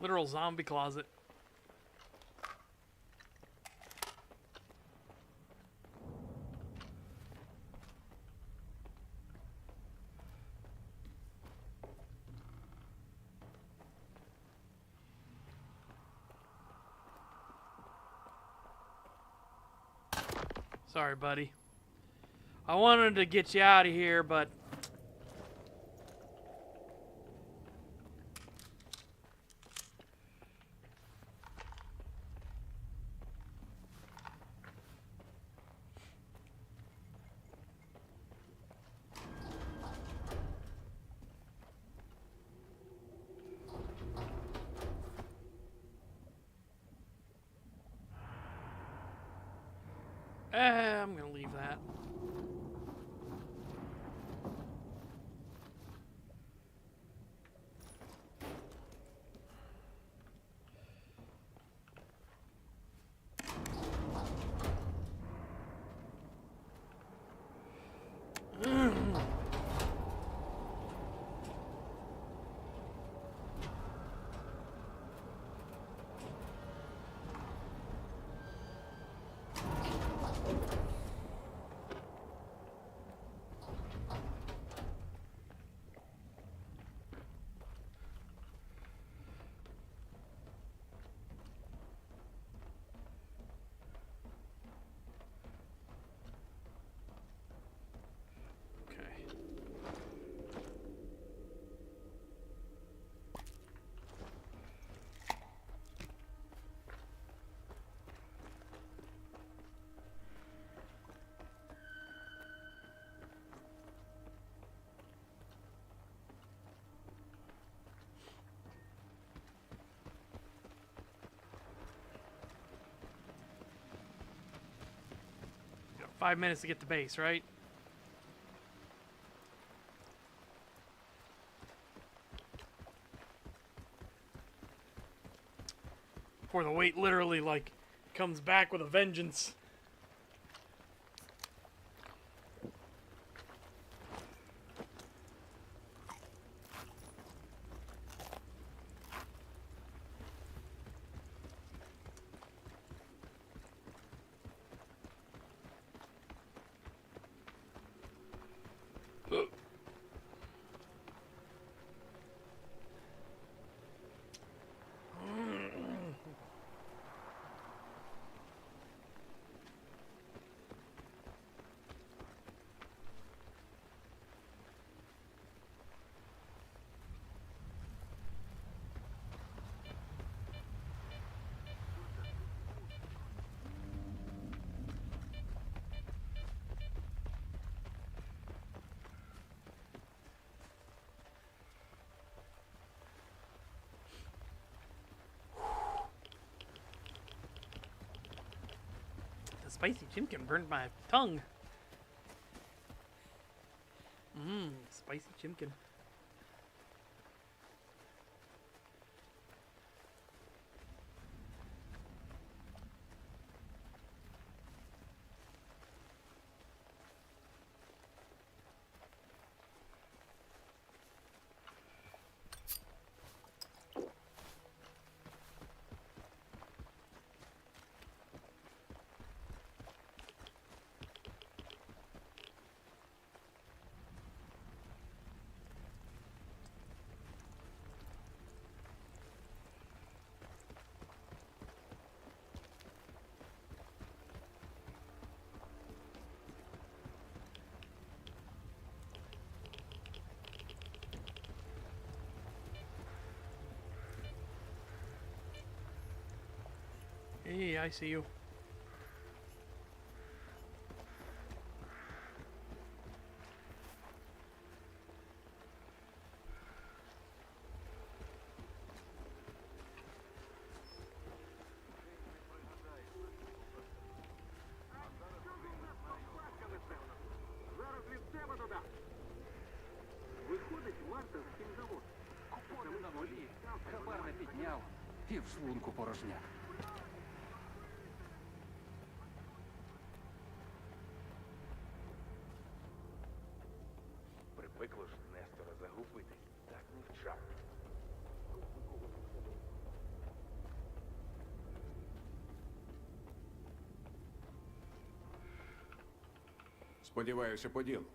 Literal zombie closet. Sorry, buddy. I wanted to get you out of here, but... I'm gonna leave that. Got 5 minutes to get to base, right? Before the wait literally, like, comes back with a vengeance. The spicy chimkin burned my tongue. Spicy chimkin. Hey, I see you. Хабар не підняв, і в шлунку порожняк. Припекло ж Нестора загубитись, так не вчав. Сподіваюся, по ділу.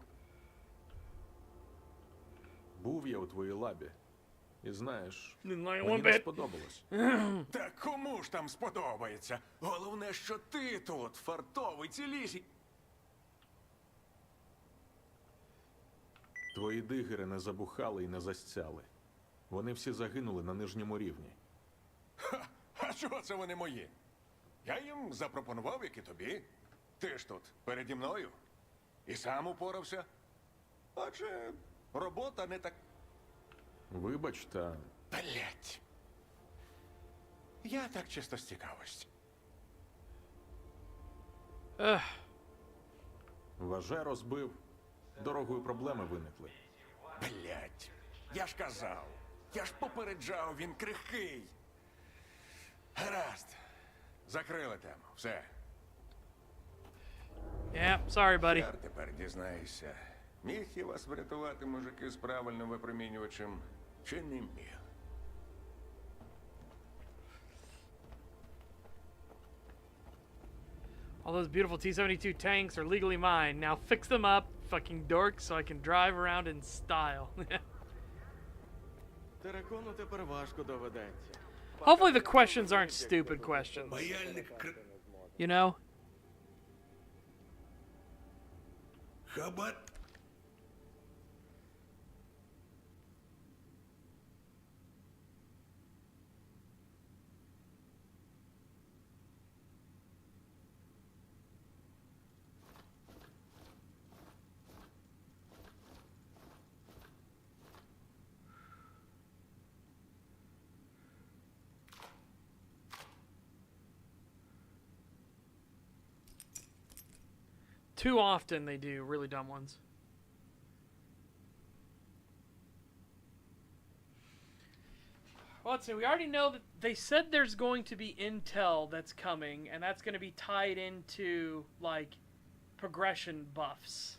Був я у твоїй лабі. І знаєш, Не знаю, мені one не bit. сподобалось. Та кому ж там сподобається? Головне, що ти тут, фартовий, цілісій. Твої дигери не забухали і не застяли. Вони всі загинули на нижньому рівні. Ха, а чого це вони мої? Я їм запропонував, як і тобі. Ти ж тут переді мною. І сам упорався. Адже робота не так. Вибач, та Блять. Я так чисто з цікавості. Ugh. важе розбив. Дорогою проблеми виникли. Блять. Я ж казав. Я ж попереджав, він крихкий. Гаразд. Закрили тему. Все. Yeah, sorry, buddy. Тепер дізнаєшся. Міг я вас врятувати, мужики, з правильним випромінювачем, чи не міг? All those beautiful T-72 tanks are legally mine. Now fix them up, fucking dork, so I can drive around in style. Терекону тепер важко доведеться. Hopefully the questions aren't stupid questions. You know? Хабар. Too often they do really dumb ones. Well, let's see. We already know that they said there's going to be intel that's coming, and that's going to be tied into, like, progression buffs.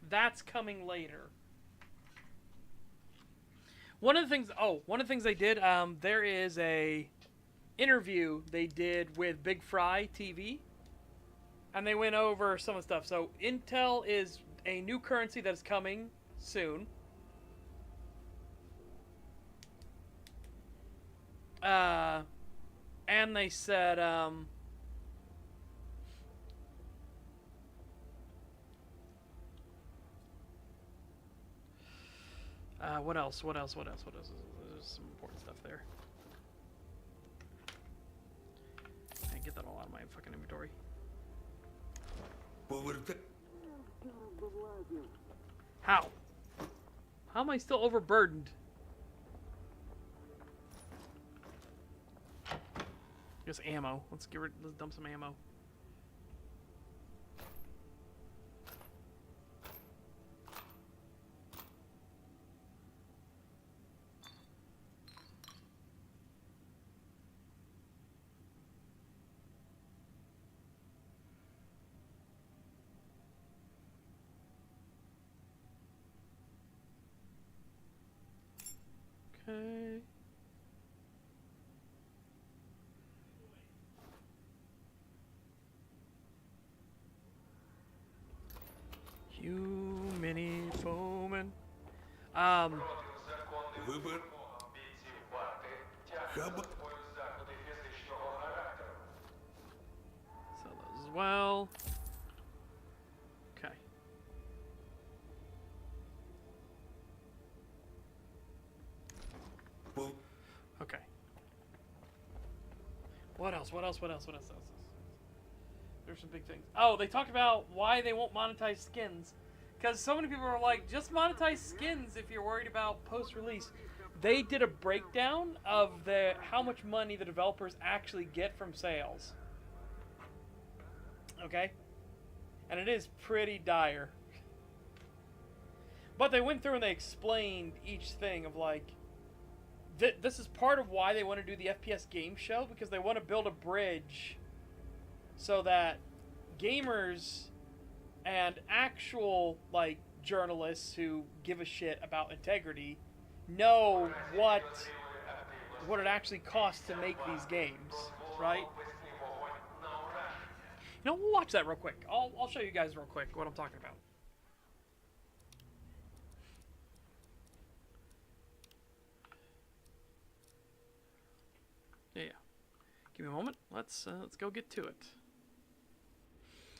That's coming later. One of the things they did, there is a interview they did with Big Fry TV, and they went over some of the stuff. So Intel is a new currency that is coming soon. And they said, what else? There's some important stuff there. And get that all out of my fucking inventory. How? How am I still overburdened? Just ammo. Let's dump some ammo. Okay. You mini foeman. Вибір хаб. Sell those as well. Okay. Okay. What else? There's some big things. Oh, they talked about why they won't monetize skins. Because so many people are like, just monetize skins if you're worried about post-release. They did a breakdown of how much money the developers actually get from sales. Okay? And it is pretty dire. But they went through and they explained each thing of like, this is part of why they want to do the FPS game show, because they want to build a bridge so that gamers and actual, like, journalists who give a shit about integrity know what it actually costs to make these games, right? You know, we'll watch that real quick. I'll show you guys real quick what I'm talking about. Yeah. Give me a moment. Let's go get to it.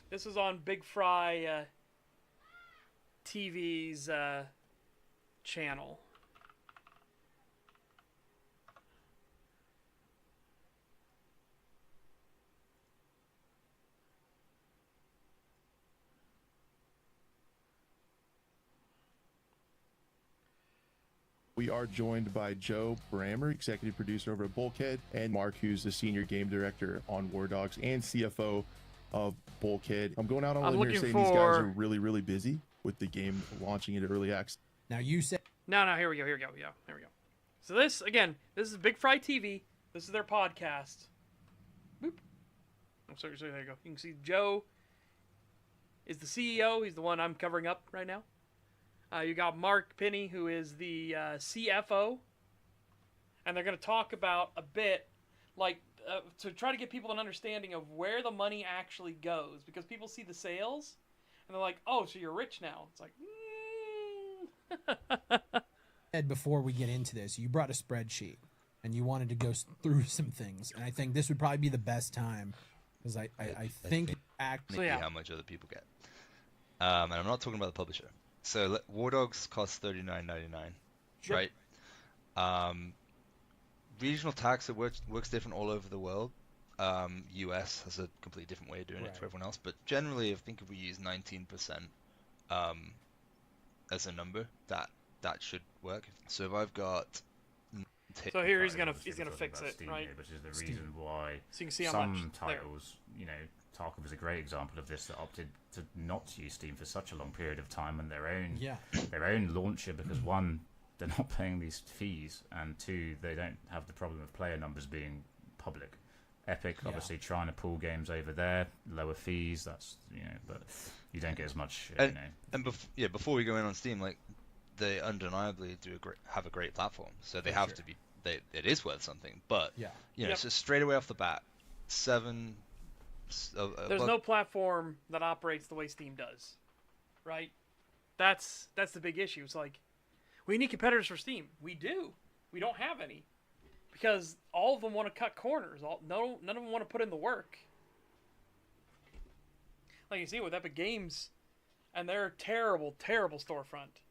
This is on Big Fry TV's channel. We are joined by Joe Brammer, executive producer over at Bulkhead, and Mark, who's the senior game director on War Dogs and CFO of Bulkhead. I'm going out on a limb here saying these guys are really, really busy with the game launching into early access. Now you said... No, here we go. Yeah, there we go. So this is Big Fry TV. This is their podcast. Boop. Oh, sorry, there you go. You can see Joe is the CEO. He's the one I'm covering up right now. You got Mark Penny, who is the CFO. And they're going to talk about a bit, like, to try to get people an understanding of where the money actually goes. Because people see the sales, and they're like, oh, so you're rich now. It's like, Ed, before we get into this, you brought a spreadsheet, and you wanted to go through some things. And I think this would probably be the best time, because I think... Maybe how much other people get. And I'm not talking about the publisher. So War Dogs costs $39.99, Yep. right? Regional tax, it works different all over the world. US has a completely different way of doing it to everyone else, but generally, I think if we use 19% as a number, that should work. So if I've got... So here he's gonna fix it, right? Which is the reason why so you can see how some much titles, you know, Tarkov is a great example of this, that opted to not use Steam for such a long period of time, and their own launcher, because one, they're not paying these fees, and 2, they don't have the problem of player numbers being public. Epic obviously trying to pull games over there, lower fees. That's but you don't get as much. And before we go in on Steam, like they undeniably have a great platform, so they have to be. It is worth something, but so straight away off the bat, 7. There's no platform that operates the way Steam does, right? That's the big issue. It's like we need competitors for Steam. We do. We don't have any. Because all of them want to cut corners. None of them want to put in the work. Like you see with Epic Games and their terrible, terrible storefront.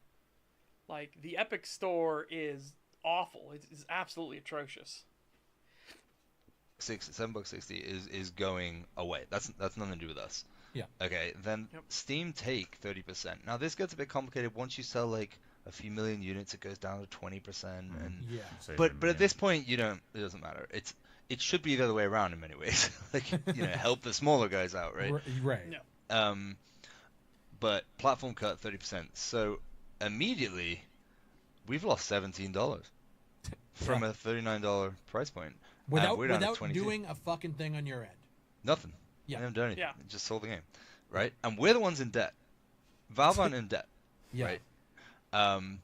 Like, the Epic store is awful. It's absolutely atrocious. $7.60 is going away. That's nothing to do with us. Yeah. Okay, then Steam take 30%. Now, this gets a bit complicated. Once you sell, like, a few million units, it goes down to 20%, and but at this point, it doesn't matter. It should be the other way around in many ways. Like help the smaller guys out, right? Right. No. But platform cut 30%. So immediately, we've lost $17 from a $39 price point. Without we're down to 22. Doing a fucking thing on your end. Nothing. Yeah. I haven't done anything. Yeah. Just sold the game, right? And we're the ones in debt. Valve aren't in debt, right? And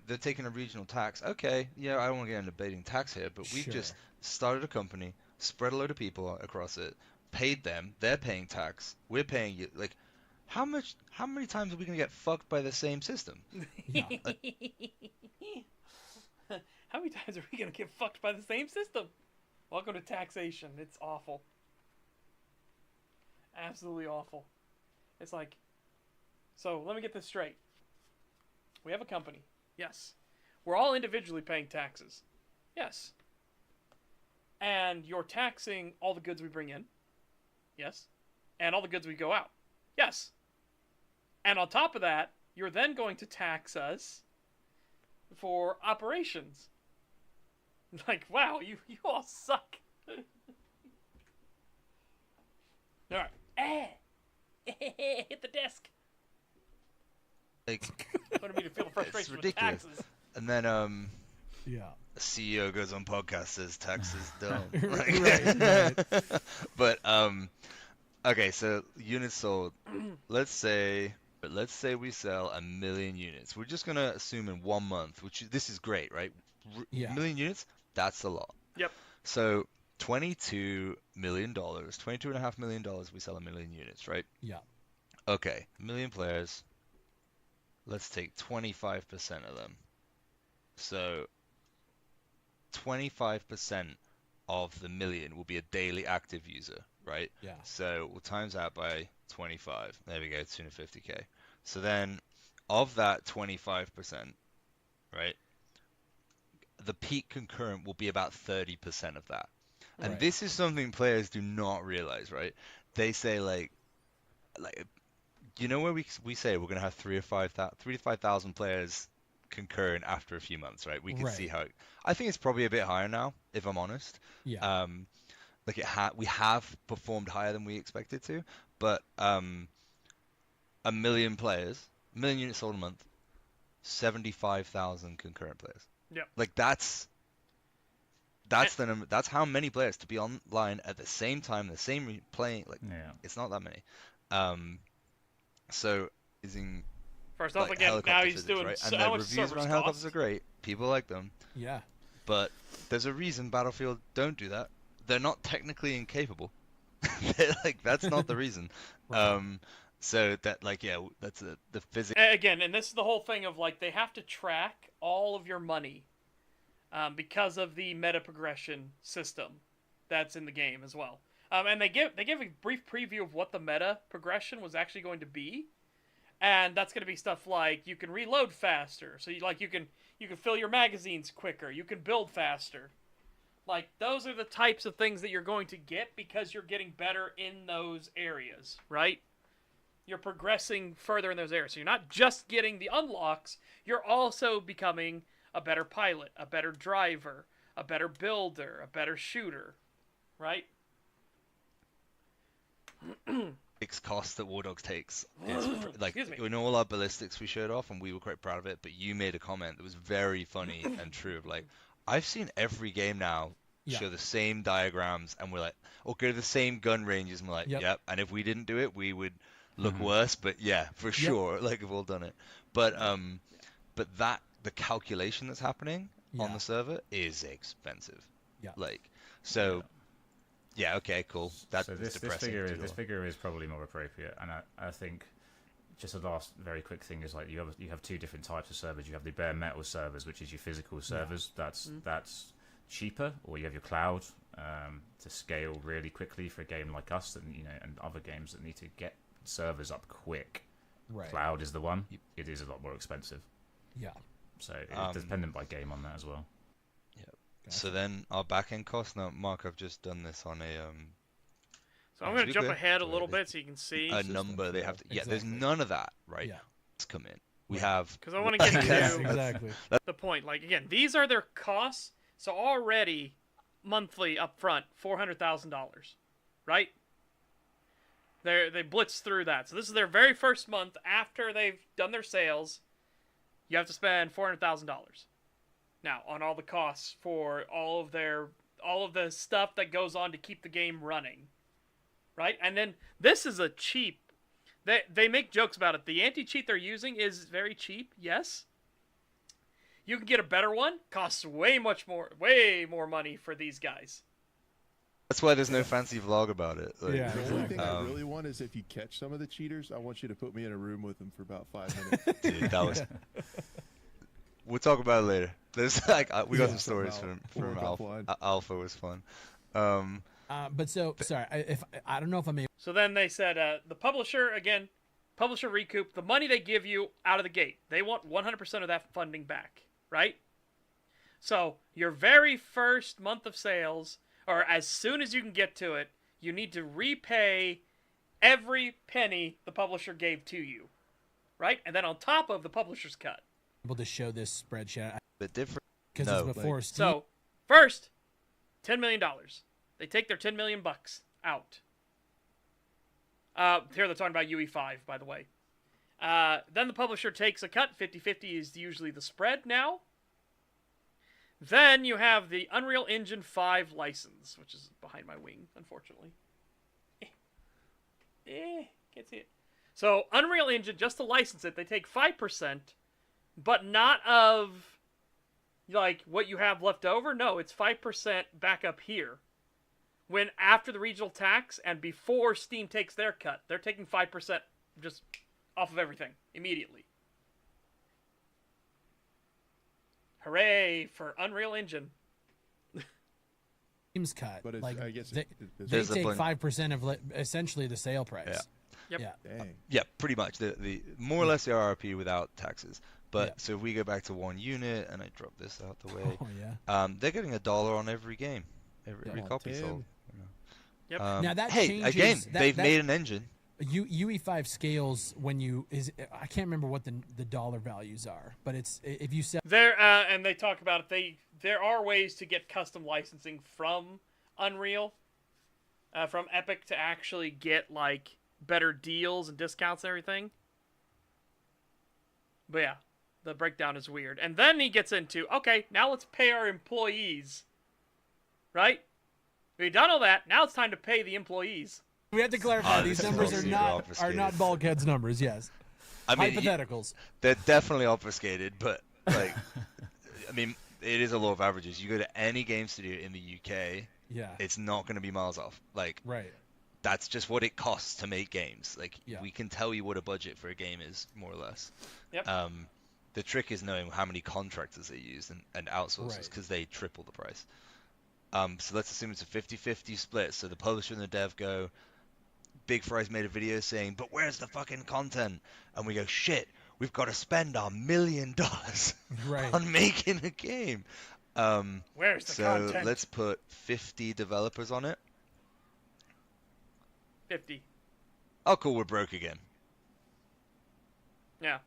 they're taking a regional tax. Okay, I don't want to get into debating tax here, but we've just started a company, spread a load of people across it, paid them. They're paying tax. We're paying you. Like, how many times are we gonna get fucked by the same system? How many times are we gonna get fucked by the same system? Welcome to taxation. It's awful. Absolutely awful. It's like, so let me get this straight. We have a company. Yes. We're all individually paying taxes. Yes. And you're taxing all the goods we bring in. Yes. And all the goods we go out. Yes. And on top of that, you're then going to tax us for operations. Like, wow, you all suck. All right. Hit the desk. Like, wanted me to feel the frustration it's ridiculous. With taxes. And then a CEO goes on podcast, says taxes dumb. Right. But okay, so units sold. Let's say we sell 1 million units. We're just gonna assume in 1 month, this is great, right? Million units, that's a lot. Yep. So $22 million, $22.5 million, we sell 1 million units, right? Yeah. Okay, 1 million players. Let's take 25% of them. So 25% of the million will be a daily active user, right? Yeah. So we'll times that by 25. There we go, 250k. So then of that 25%, right, the peak concurrent will be about 30% of that. And this is something players do not realize, right? They say like where we say we're going to have 3 to 5,000 players concurrent after a few months, right? We can see how I think it's probably a bit higher now, if I'm honest. Yeah. We have performed higher than we expected to, but 1 million players, 1 million units sold a month, 75,000 concurrent players. Yep. Like that's the number. That's how many players to be online at the same time, the same playing. Like, it's not that many. So using first off, again, now he's physics, doing right? so And the much reviews around helicopters are great. People like them. Yeah. But there's a reason Battlefield don't do that. They're not technically incapable. That's not the reason. So that that's the physics. Again, and this is the whole thing of like they have to track all of your money because of the meta progression system that's in the game as well. And they give a brief preview of what the meta progression was actually going to be, and that's going to be stuff like you can reload faster, so you can fill your magazines quicker, you can build faster. Like those are the types of things that you're going to get because you're getting better in those areas, right? You're progressing further in those areas. So you're not just getting the unlocks, you're also becoming a better pilot, a better driver, a better builder, a better shooter, right? cost that War Dogs takes is like in all our ballistics we showed off and we were quite proud of it, but you made a comment that was very funny and true of like, I've seen every game now show the same diagrams and we're like, or go to the same gun ranges and we're like, yep, and if we didn't do it we would look worse, but yeah, for sure, like we've all done it. But that the calculation that's happening on the server is expensive. Like, so yeah, okay, cool. That's so this figure is probably more appropriate, and I think just the last very quick thing is like you have two different types of servers. You have the bare metal servers, which is your physical servers. That's cheaper, or you have your cloud to scale really quickly for a game like us, and and other games that need to get servers up quick. Right. Cloud is the one. It is a lot more expensive. Yeah. So it's dependent by game on that as well. Gotcha. So then our back-end cost. Now, Mark, I've just done this on a. So I'm going to jump ahead a little bit so you can see a number they have to. Yeah, there's none of that, right? Yeah. Let's come in. We have. Because I want to get into the point. Like again, these are their costs. So already, monthly upfront, $400,000, right? They blitz through that. So this is their very first month after they've done their sales. You have to spend $400,000. Now, on all the costs for all of the stuff that goes on to keep the game running, right? And then this is a cheap. They make jokes about it. The anti-cheat they're using is very cheap. Yes. You can get a better one. Costs way more money for these guys. That's why there's no fancy vlog about it. Like, yeah. The only thing I really want is if you catch some of the cheaters, I want you to put me in a room with them for about 5 minutes. Dude, that was. We'll talk about it later. There's like we got some stories from Alpha. Alpha was fun. But so sorry, I don't know if I'm able. So then they said the publisher recoup the money they give you out of the gate. They want 100% of that funding back, right? So your very first month of sales, or as soon as you can get to it, you need to repay every penny the publisher gave to you, right? And then on top of the publisher's cut. Able to show this spreadsheet. Bit different because it's before Steve. So first, $10 million. They take their $10 million out. Here they're talking about UE5, by the way. Then the publisher takes a cut. 50-50 is usually the spread now. Then you have the Unreal Engine 5 license, which is behind my wing, unfortunately. Can't see it. So Unreal Engine, just to license it, they take 5%. But not of, like, what you have left over. No, it's 5% back up here. When after the regional tax and before Steam takes their cut, they're taking 5% just off of everything immediately. Hooray for Unreal Engine. Steam's cut. But like, I guess they take 5% of essentially the sale price. Yeah. Yep. Yeah. Dang. Yeah, pretty much. The more or less the RRP without taxes. But so if we go back to one unit and I drop this out the way, they're getting $1 on every game, every copy sold. Yep. Now that changes. Again, they've made an engine. UE5 scales when I can't remember what the dollar values are, but it's if you sell there and they talk about it. There are ways to get custom licensing from Unreal, from Epic to actually get like better deals and discounts and everything. But yeah. The breakdown is weird. And then he gets into, okay, now let's pay our employees. Right? We've done all that. Now it's time to pay the employees. We have to clarify these numbers are not Bulkhead's numbers, yes. I mean, hypotheticals. They're definitely obfuscated, but like I mean, it is a law of averages. You go to any game studio in the UK, it's not going to be miles off. Like that's just what it costs to make games. Like we can tell you what a budget for a game is, more or less. Yep. The trick is knowing how many contractors they use and outsourcers, because they triple the price. So let's assume it's a 50-50 split. So the publisher and the dev go, Big Fry's made a video saying, but where's the fucking content? And we go, shit, we've got to spend $1 million on making a game. Where's the content? So let's put 50 developers on it. 50. Oh, cool, we're broke again. Yeah.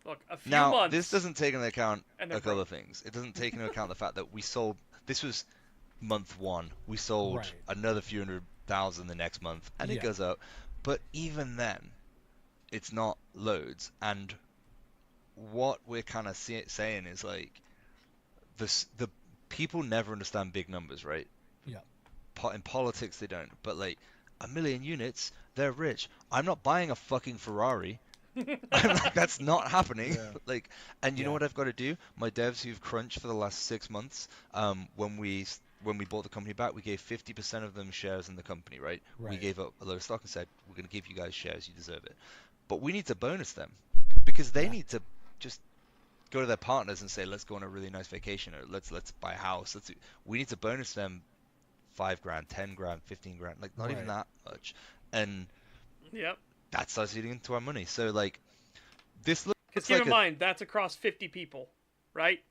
Look, a few now, months. This doesn't take into account a couple of things. It doesn't take into account the fact that we sold. This was month 1. We sold another few 100,000 the next month, and it goes up. But even then, it's not loads. And what we're kind of saying is like, the people never understand big numbers, right? Yeah. In politics, they don't. But like, 1 million units, they're rich. I'm not buying a fucking Ferrari. I'm like, that's not happening. Yeah. Like, and you know what I've got to do? My devs who've crunched for the last 6 months, when we bought the company back, we gave 50% of them shares in the company, right? We Right. gave up a load of stock and said, we're going to give you guys shares, you deserve it. But we need to bonus them because they need to just go to their partners and say, let's go on a really nice vacation, or let's buy a house. We need to bonus them $5,000, $10,000, $15,000, like not even that much. And Yep. that starts eating into our money. So like, this looks Because like keep in mind, that's across 50 people, right?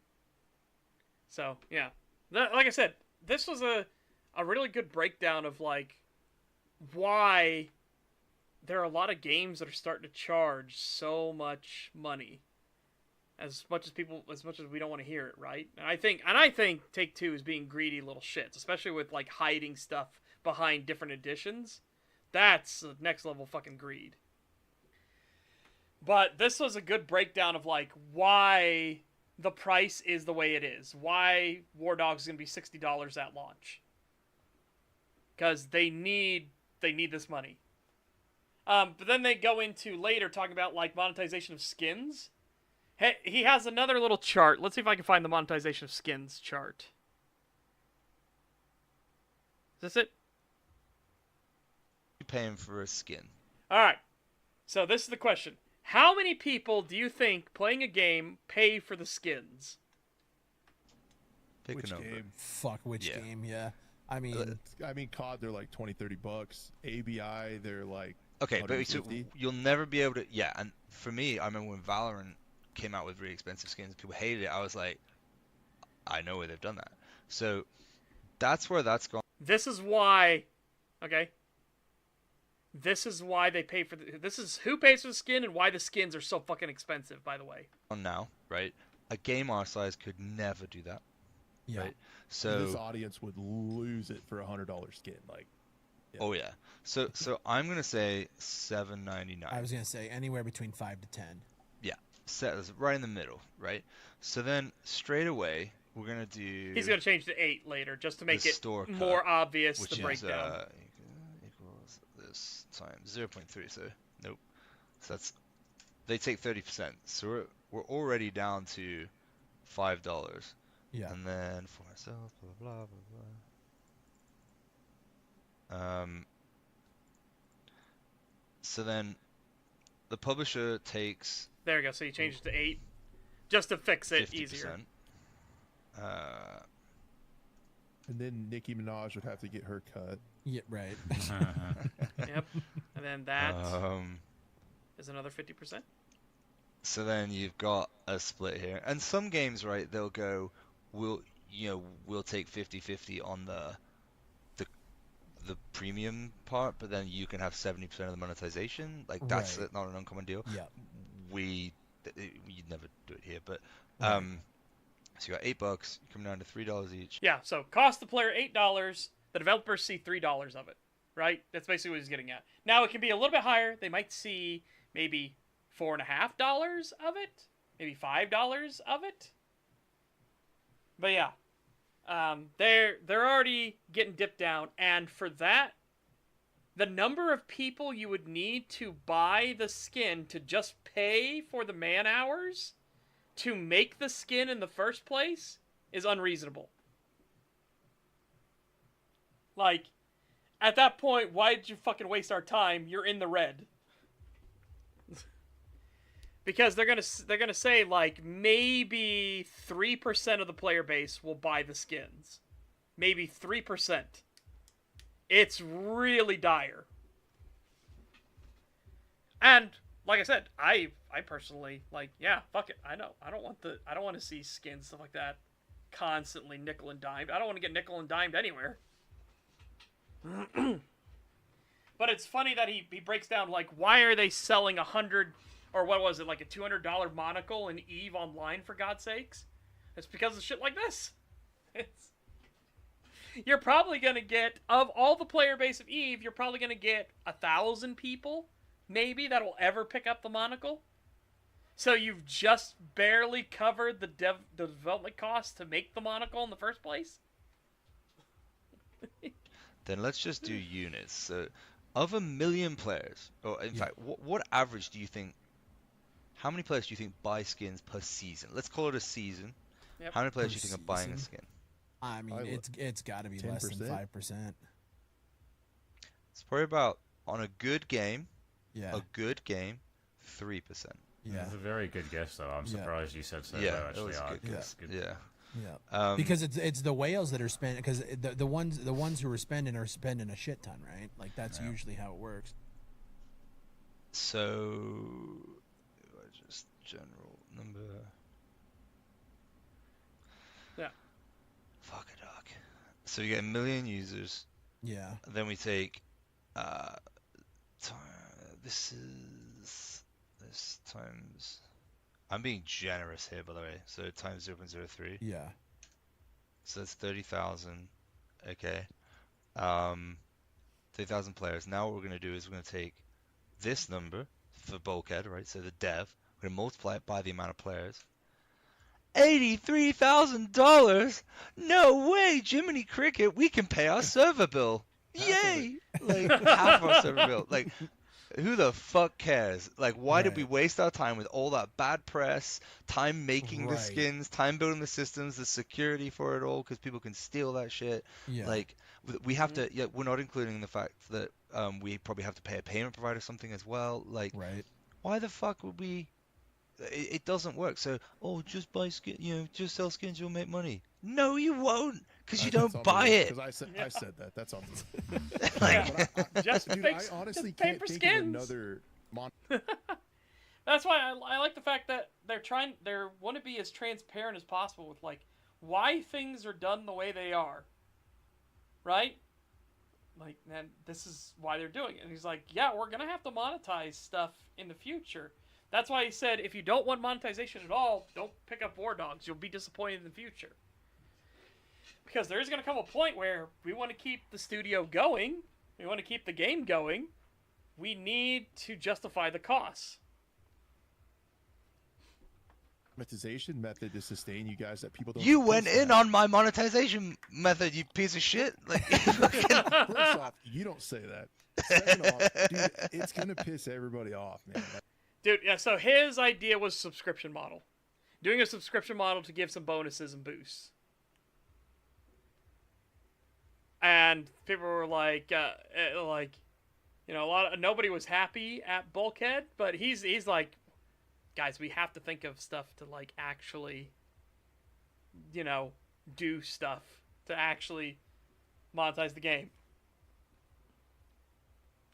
So, yeah. Like I said, this was a really good breakdown of, like, why there are a lot of games that are starting to charge so much money. As much as we don't want to hear it, right? And I think Take-Two is being greedy little shits, especially with, like, hiding stuff behind different editions. That's next level fucking greed. But this was a good breakdown of, like, why the price is the way it is. Why War Dogs is going to be $60 at launch. Because they need this money. But then they go into later talking about, like, monetization of skins. Hey, he has another little chart. Let's see if I can find the monetization of skins chart. Is this it? you're paying for a skin. Alright. So this is the question. How many people do you think playing a game pay for the skins? Pick Which a number. game? Fuck, which game? Yeah. I mean, COD, they're like $20-$30. ABI, they're like Okay, but so $150. you'll never be able to. Yeah, and for me, I remember when Valorant came out with really expensive skins, people hated it. I was like, I know where they've done that. So that's where that's gone. This is why. Okay. This is why they pay for this is who pays for the skin and why the skins are so fucking expensive, by the way. On now, right? A game our size could never do that. Yeah. Right? So this audience would lose it for $100 skin. Like, yeah. Oh yeah. So I'm gonna say $7.99. I was gonna say anywhere between 5 to 10. Yeah, set right in the middle, right? So then straight away we're gonna do. He's gonna change to 8 later just to make the it store more cut, obvious which the breakdown. Is, equals this times 0.3. So nope. So that's they take 30%. So we're already down to $5. Yeah. And then for myself, blah blah blah. So then the publisher takes. There we go. So you change it to 8, just to fix it 50%. easier. And then Nicki Minaj would have to get her cut. Yeah, right. Yep. And then that is another 50%. So then you've got a split here, and some games, right? They'll go, we'll take 50-50 on the premium part, but then you can have 70% of the monetization. Like that's Right. not an uncommon deal. Yeah. You'd never do it here, but Right. so you got $8, you come down to $3 each. Yeah, so cost the player $8, the developers see $3 of it, right? That's basically what he's getting at. Now it can be a little bit higher. They might see maybe $4.50 of it, maybe $5 of it. But yeah, they're already getting dipped down, and for that, the number of people you would need to buy the skin to just pay for the man hours to make the skin in the first place is unreasonable. Like, at that point, why did you fucking waste our time? You're in the red. Because they're gonna say, like, maybe 3% of the player base will buy the skins. Maybe 3%. It's really dire. And like I said, I personally, like, yeah, fuck it. I know. I don't want to see skins, stuff like that, constantly nickel and dimed. I don't want to get nickel and dimed anywhere. But it's funny that he breaks down, like, why are they selling 100, or what was it, like a $200 monocle in EVE Online, for God's sakes? It's because of shit like this. you're probably going to get, of all the player base of EVE, you're probably going to get 1,000 people, maybe, that will ever pick up the monocle. So you've just barely covered the development costs to make the monocle in the first place? Then let's just do units. So, of 1,000,000 players, or in fact, what average do you think, how many players do you think buy skins per season? Let's call it a season. Yep. How many players do you think are buying a skin? I mean, it's got to be 10%. less than 5%. It's probably about, on a good game, Yeah. a good game, 3%. Yeah. It's a very good guess, though. I'm surprised you said so. Yeah, low, it actually. was a good guess. Yeah. Yeah. Because it's the whales that are spending, because the ones who are spending a shit ton, right? Like that's usually how it works. So just general number. Yeah. Fuck it, dog. So you get 1,000,000 users. Yeah. Then we take this times. I'm being generous here, by the way. So times 0.03. Yeah. So that's 30,000. Okay. 30,000 players. Now what we're going to do is we're going to take this number for Bulkhead, right? So the dev. We're going to multiply it by the amount of players. $83,000? No way, Jiminy Cricket. We can pay our server bill. Yay! Like, half our server bill. Like, who the fuck cares? Like, why did we waste our time with all that bad press, time making the skins, time building the systems, the security for it all, because people can steal that shit. Yeah. Like, we have to, we're not including the fact that we probably have to pay a payment provider something as well. Like, why the fuck would we? It doesn't work. So, just buy skin, just sell skins, you'll make money. No, you won't, because you don't buy it. Because I said that. That's on me. Just dude, fix, I honestly just pay can't for think skins. of another That's why I like the fact that they want to be as transparent as possible with like why things are done the way they are. Right? Like, and this is why they're doing it. And he's like, yeah, we're gonna have to monetize stuff in the future. That's why he said, if you don't want monetization at all, don't pick up War Dogs. You'll be disappointed in the future. Because there is going to come a point where we want to keep the studio going. We want to keep the game going. We need to justify the costs. monetization method to sustain you guys that people don't. You went in on my monetization method, you piece of shit. Like, first off, you don't say that. Second off, dude, it's gonna piss everybody off, man. Dude, yeah, so his idea was subscription model. Doing a subscription model to give some bonuses and boosts. And people were like, nobody was happy at Bulkhead, but he's like, guys, we have to think of stuff to like actually, do stuff to actually monetize the game.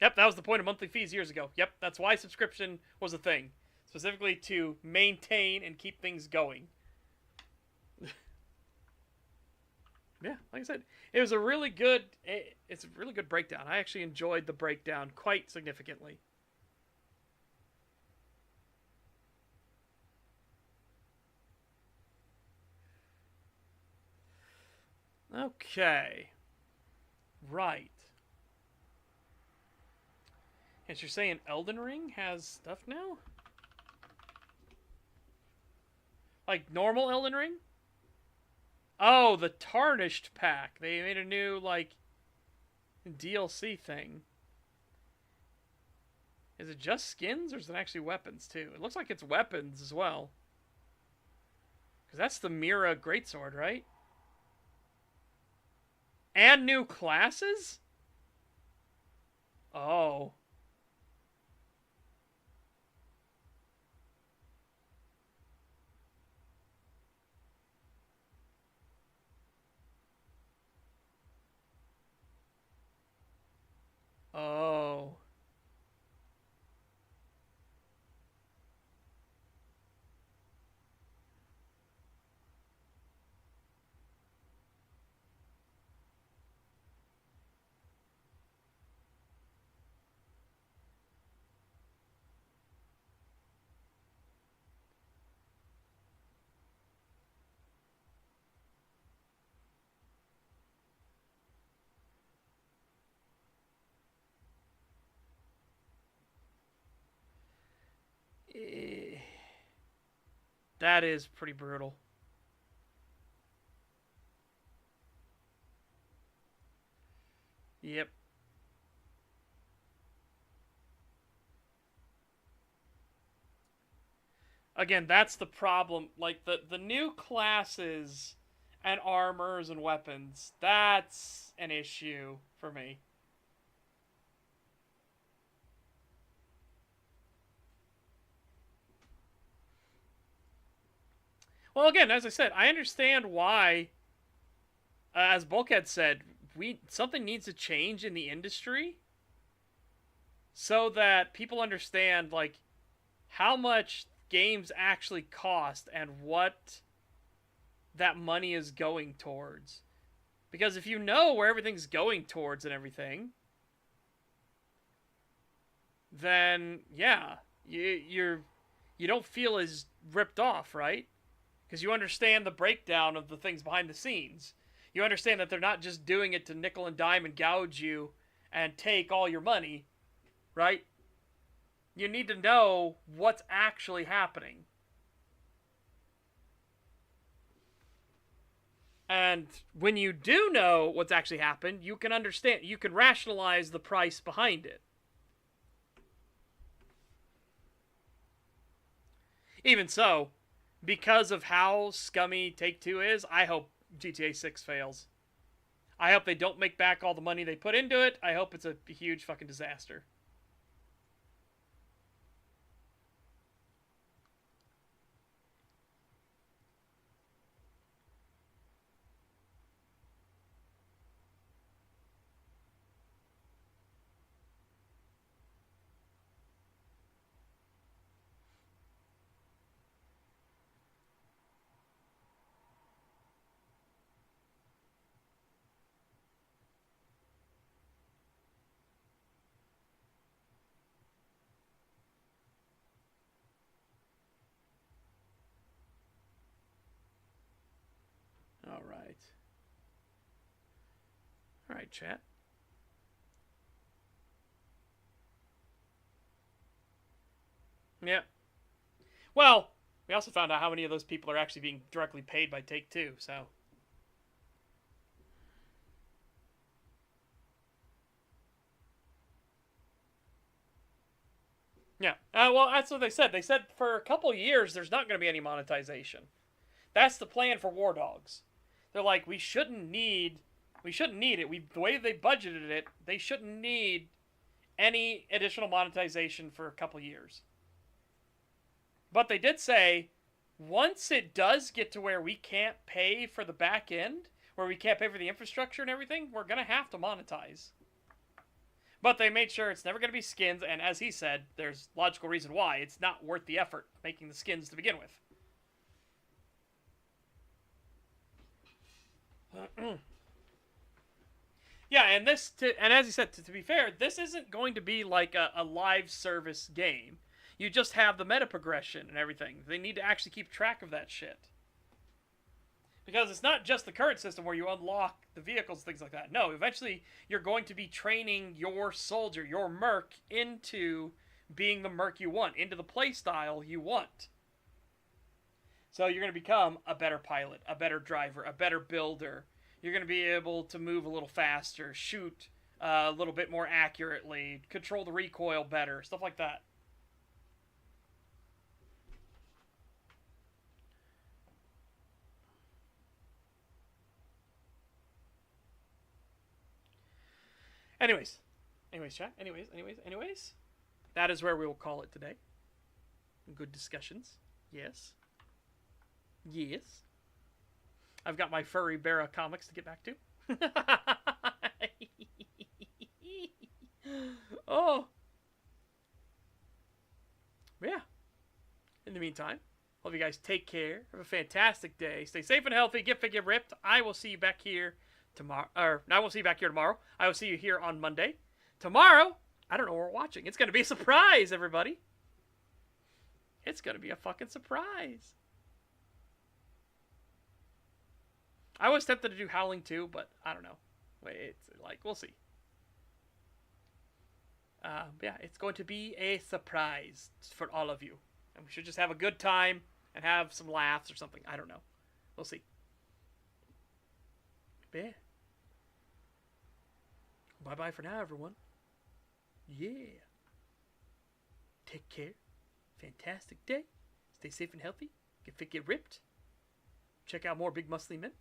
Yep, that was the point of monthly fees years ago. Yep, that's why subscription was a thing. Specifically to maintain and keep things going. Yeah, like I said, it's a really good breakdown. I actually enjoyed the breakdown quite significantly. Okay. Right. And you're saying Elden Ring has stuff now? Like normal Elden Ring? Oh, the Tarnished pack. They made a new, DLC thing. Is it just skins, or is it actually weapons, too? It looks like it's weapons as well. Because that's the Mira Greatsword, right? And new classes? Oh. Oh. That is pretty brutal. Yep. Again, that's the problem. Like, the new classes and armors and weapons, that's an issue for me. Well, again, as I said, I understand why, as Bulkhead said, something needs to change in the industry so that people understand, like, how much games actually cost and what that money is going towards. Because if you know where everything's going towards and everything, then yeah, you don't feel as ripped off, right? Because you understand the breakdown of the things behind the scenes. You understand that they're not just doing it to nickel and dime and gouge you and take all your money, right? You need to know what's actually happening. And when you do know what's actually happened, you can understand, you can rationalize the price behind it. Even so, because of how scummy Take-Two is, I hope GTA 6 fails. I hope they don't make back all the money they put into it. I hope it's a huge fucking disaster. All right, chat. Yeah. Well, we also found out how many of those people are actually being directly paid by Take-Two, so. Yeah. Well, that's what they said. They said for a couple years there's not going to be any monetization. That's the plan for War Dogs. They're like, we shouldn't need it. The way they budgeted it, they shouldn't need any additional monetization for a couple years. But they did say, once it does get to where we can't pay for the back end, where we can't pay for the infrastructure and everything, we're going to have to monetize. But they made sure it's never going to be skins, and as he said, there's logical reason why. It's not worth the effort making the skins to begin with. Yeah, and as he said, to be fair, this isn't going to be like a live service game. You just have the meta progression and everything. They need to actually keep track of that shit. Because it's not just the current system where you unlock the vehicles and things like that. No, eventually you're going to be training your soldier, your merc, into being the merc you want, into the playstyle you want. So you're going to become a better pilot, a better driver, a better builder. You're going to be able to move a little faster, shoot a little bit more accurately, control the recoil better, stuff like that. Anyways, chat. Anyways. That is where we will call it today. Good discussions. Yes. I've got my Furry Bear comics to get back to. Oh. Yeah. In the meantime, hope you guys take care. Have a fantastic day. Stay safe and healthy. Get fit, get ripped. I will see you back here tomorrow. I won't see you back here tomorrow. I will see you here on Monday. Tomorrow, I don't know what we're watching. It's going to be a surprise, everybody. It's going to be a fucking surprise. I was tempted to do Howling 2, but I don't know. It's like, we'll see. But yeah, it's going to be a surprise for all of you. And we should just have a good time and have some laughs or something. I don't know. We'll see. But yeah. Bye-bye for now, everyone. Yeah. Take care. Fantastic day. Stay safe and healthy. Get fit, get ripped. Check out more big muscly men.